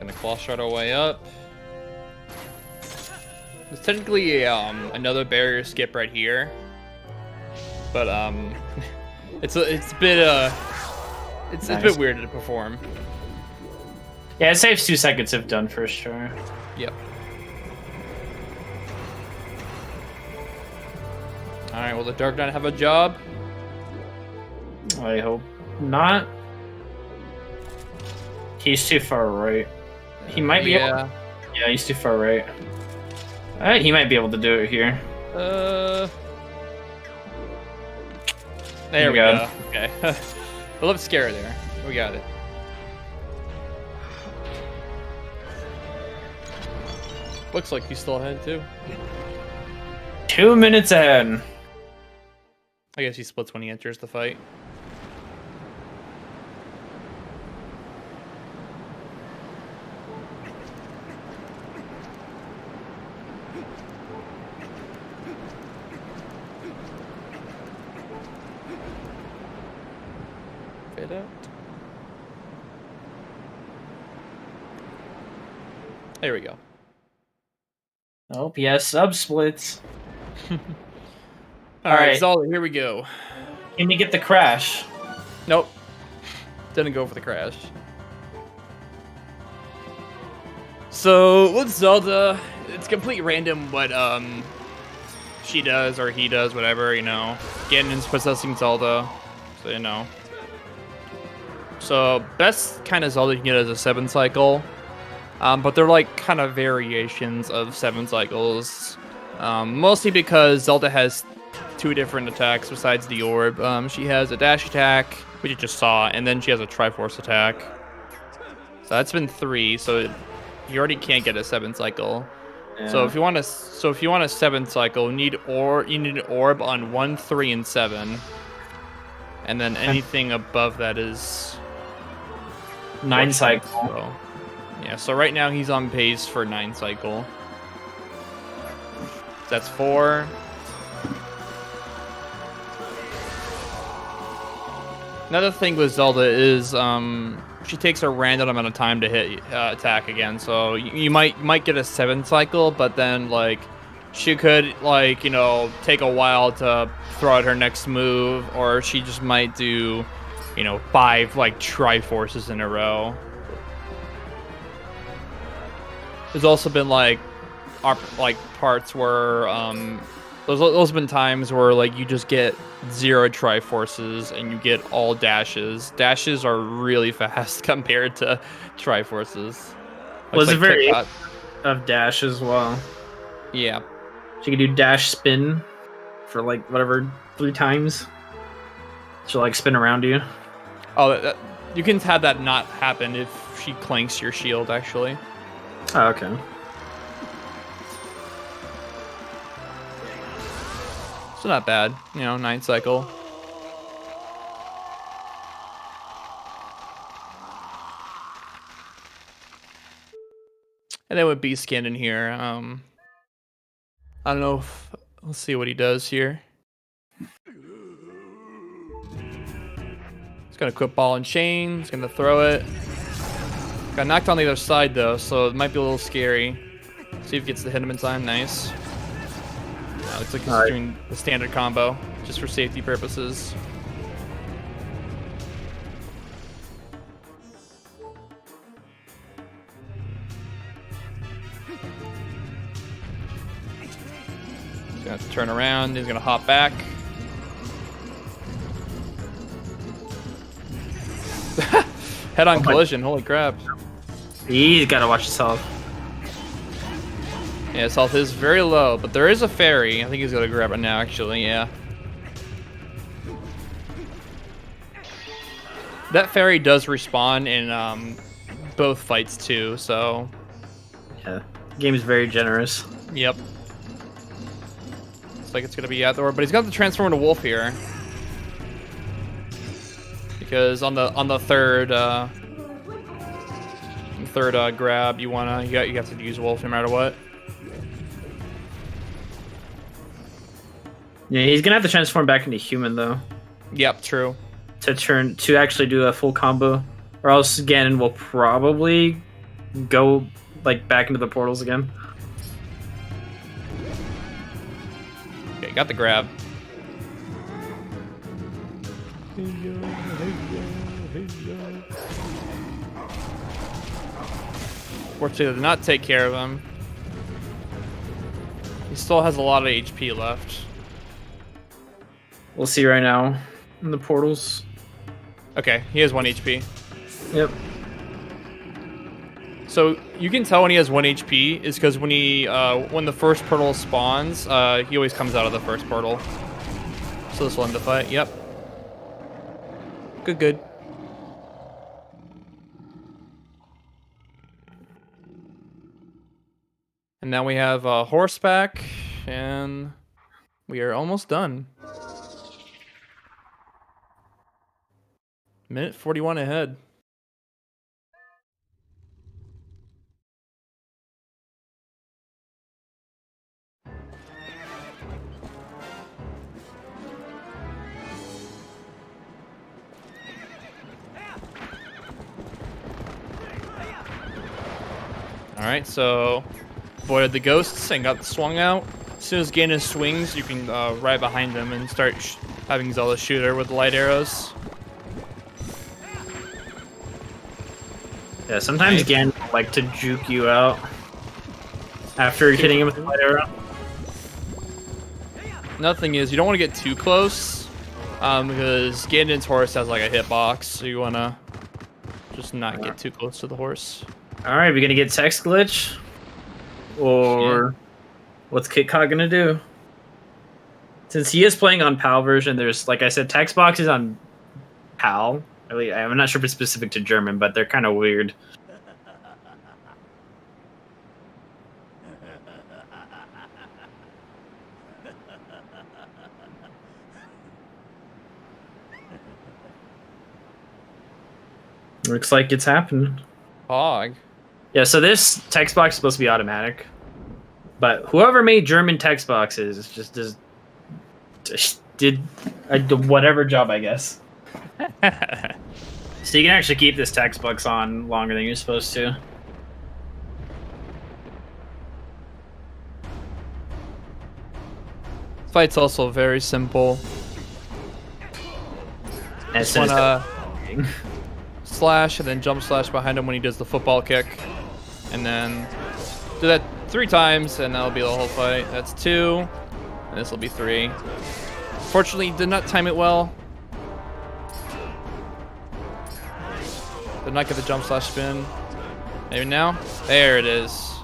Gonna claw shot our way up. There's technically another barrier skip right here, but it's a bit it's a bit weird to perform. Yeah, it saves 2 seconds if done for sure. Yep. All right. Will the Dark Knight have a job? I hope not. He's too far right. He might be. Yeah. Yeah, he's too far right. Alright, he might be able to do it here. There we go. Okay. A little scare there. We got it. Looks like he's still ahead too. 2 minutes ahead. I guess he splits when he enters the fight. Fade out. There we go. Oh, yes, sub splits. All right, right. Zelda, here we go. Can you get the crash? Nope. Didn't go for the crash. So with Zelda, it's complete random what she does or he does, whatever, you know. Ganon's possessing Zelda, so you know. So best kind of Zelda you can get is a 7 cycle. But they're like kind of variations of 7 cycles. Mostly because Zelda has 2 different attacks besides the orb. She has a dash attack, which you just saw, and then she has a Triforce attack. So that's been 3, so you already can't get a 7 cycle. Yeah. So if you want a 7 cycle, you need an orb on 1, 3, and 7. And then anything above that is 9 cycle. So, yeah, so right now he's on pace for 9 cycle. That's 4. Another thing with Zelda is she takes a random amount of time to hit attack again. So you might get a 7 cycle, but then like she could like, you know, take a while to throw out her next move, or she just might do, you know, 5 like Triforces in a row. There's also been like parts where those have been times where like you just get 0 Triforces and you get all dashes. Dashes are really fast compared to Triforces. Was like it very Kitcot. of dash as well? Yeah. She could do dash spin for like whatever 3 times. She'll like spin around you. Oh, you can have that not happen if she clanks your shield actually. Oh, okay. So not bad, you know, 9 cycle. And then with B-Skin in here, I don't know if, let's see what he does here. He's gonna equip ball and chain, he's gonna throw it. Got knocked on the other side though, so it might be a little scary. See if he gets to hit him in time, nice. Looks like he's doing the standard combo, just for safety purposes. He's gonna turn around, he's gonna hop back. Head-on collision, holy crap. He's gotta watch his health. Yeah, his health is very low, but there is a fairy. I think he's gonna grab it now, actually, yeah. That fairy does respawn in both fights too, so... Yeah, the game is very generous. Yep. Looks like it's gonna be out the door, but he's got to transform into wolf here. Because on the third grab, you have to use wolf no matter what. Yeah, he's gonna have to transform back into human though. Yep, true. To actually do a full combo, or else Ganon will probably go like back into the portals again. Okay, got the grab. Fortunately, did not take care of him. He still has a lot of HP left. We'll see right now in the portals. Okay, he has 1 HP. Yep. So you can tell when he has 1 HP is because when the first portal spawns, he always comes out of the first portal. So this will end the fight. Yep. Good. And now we have horseback and We are almost done. Minute 41 ahead. Alright, so avoided the ghosts and got swung out. As soon as Ganon swings, you can ride behind him and start having Zelda shoot her with light arrows. Yeah, sometimes Ganon will like to juke you out after hitting him with a light arrow. Another thing is, you don't want to get too close because Ganon's horse has like a hitbox, so you want to just not get too close to the horse. Alright, we gonna get text glitch? Or what's Kitcot gonna do? Since he is playing on PAL version, there's, like I said, text boxes on PAL. I'm not sure if it's specific to German, but they're kind of weird. Looks like it's happening. Hog. Yeah, so this text box is supposed to be automatic, but whoever made German text boxes just did whatever job, I guess. So you can actually keep this text box on longer than you're supposed to. Fight's also very simple. As Just wanna slash and then jump slash behind him when he does the football kick, and then do that 3 times, and that'll be the whole fight. That's 2, and this will be 3. Fortunately, did not time it well. Did not get the jump slash spin. Maybe now. There it is.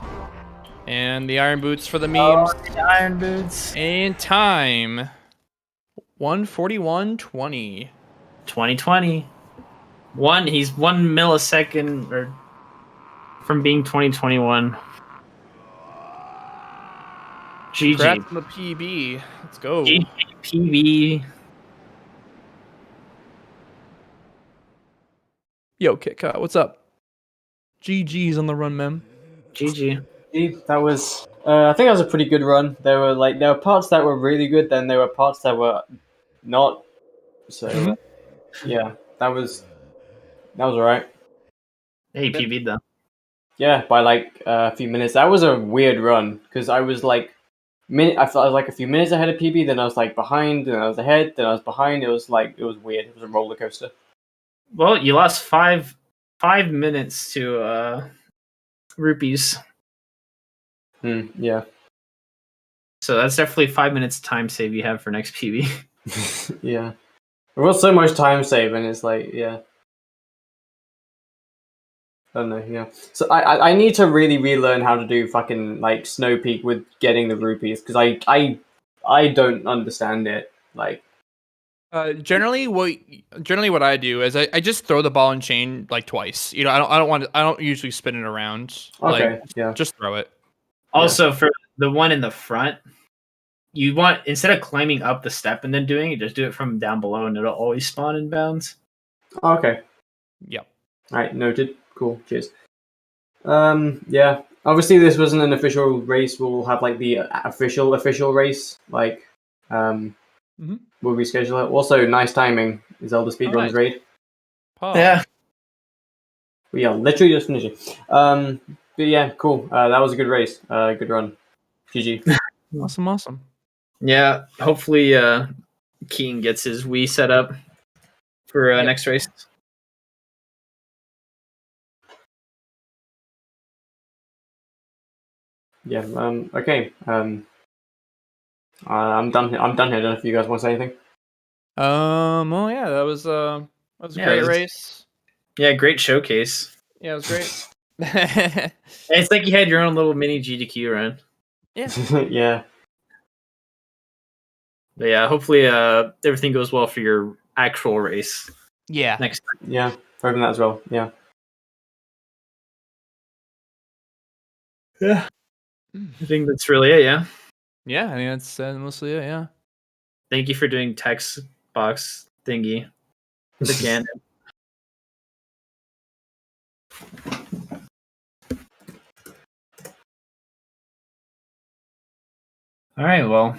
And the iron boots for the memes. Oh, the iron boots. And time 1:41:20. 2020. He's 1 millisecond or from being 2021. GG. Congrats on the PB. Let's go. GG PB. Yo, Kitcot, what's up? GG's on the run, man. GG. That was, I think that was a pretty good run. There were parts that were really good, then there were parts that were not. So, yeah, that was alright. Hey, PB though. Yeah, by like a few minutes. That was a weird run because I was like, I felt I was like a few minutes ahead of PB, then I was like behind, then I was ahead, then I was behind. It was weird. It was a roller coaster. Well, you lost 5 minutes to rupees. Yeah. So that's definitely 5 minutes time save you have for next PB. Yeah. There was so much time saving. It's like, yeah. I don't know, yeah. So I need to really relearn how to do fucking like Snow Peak with getting the rupees because I don't understand it. Like, Generally what I do is I just throw the ball and chain like twice. You know, I don't usually spin it around. okay, Like, yeah. just throw it. Also, for the one in the front, you want, instead of climbing up the step and then doing it, just do it from down below and it'll always spawn in bounds. Okay. Yep. All right, noted. Cool. Cheers. Yeah. Obviously, this wasn't an official race. We'll have like the official race. Like, we'll reschedule it. Also, nice timing. Zelda Speedruns nice. raid. Pause. Yeah. We are literally just finishing. But yeah, cool. That was a good race. Good run. GG. Awesome. Yeah. Hopefully, Keaton gets his Wii set up for next race. Yeah. Okay. I'm done. I'm done here. I don't know if you guys want to say anything. Well, yeah, that was a great race. Yeah, great showcase. Yeah, it was great. It's like you had your own little mini GDQ run. Yeah. Yeah. But yeah, hopefully everything goes well for your actual race. Yeah. Next time. Yeah. Hoping that as well. Yeah. Yeah. I think that's really it, yeah? Yeah, I think that's mostly it, yeah. Thank you for doing text box thingy. The Ganon. All right, well,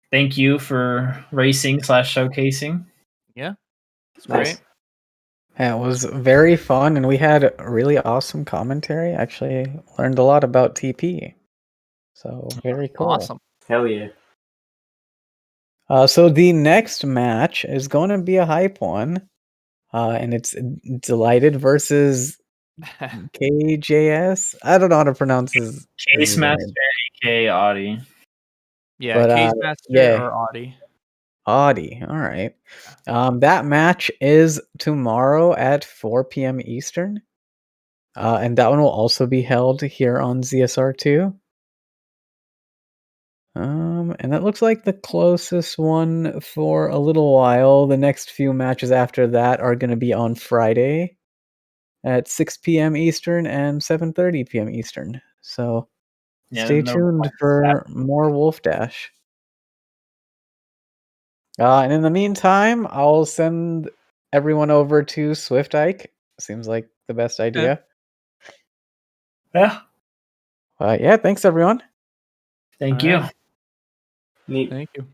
thank you for racing / showcasing. Yeah, it's Nice. great. Yeah, it was very fun, and we had really awesome commentary. Actually, learned a lot about TP. So very cool. Awesome. Hell yeah. So the next match is going to be a hype one, and it's Delighted versus KJS. I don't know how to pronounce his Case name. Master, aka Audie. Yeah, But, Case Master yeah. or Audie. Audie. All right. That match is tomorrow at 4 p.m. Eastern. And that one will also be held here on ZSR2. And it looks like the closest one for a little while. The next few matches after that are going to be on Friday at 6 p.m. Eastern and 7:30 p.m. Eastern. So stay tuned for more Wolfdash. And in the meantime, I'll send everyone over to Swift Ike. Seems like the best idea. Yeah. Yeah, thanks everyone. Thank All you. right. Neat. Thank you.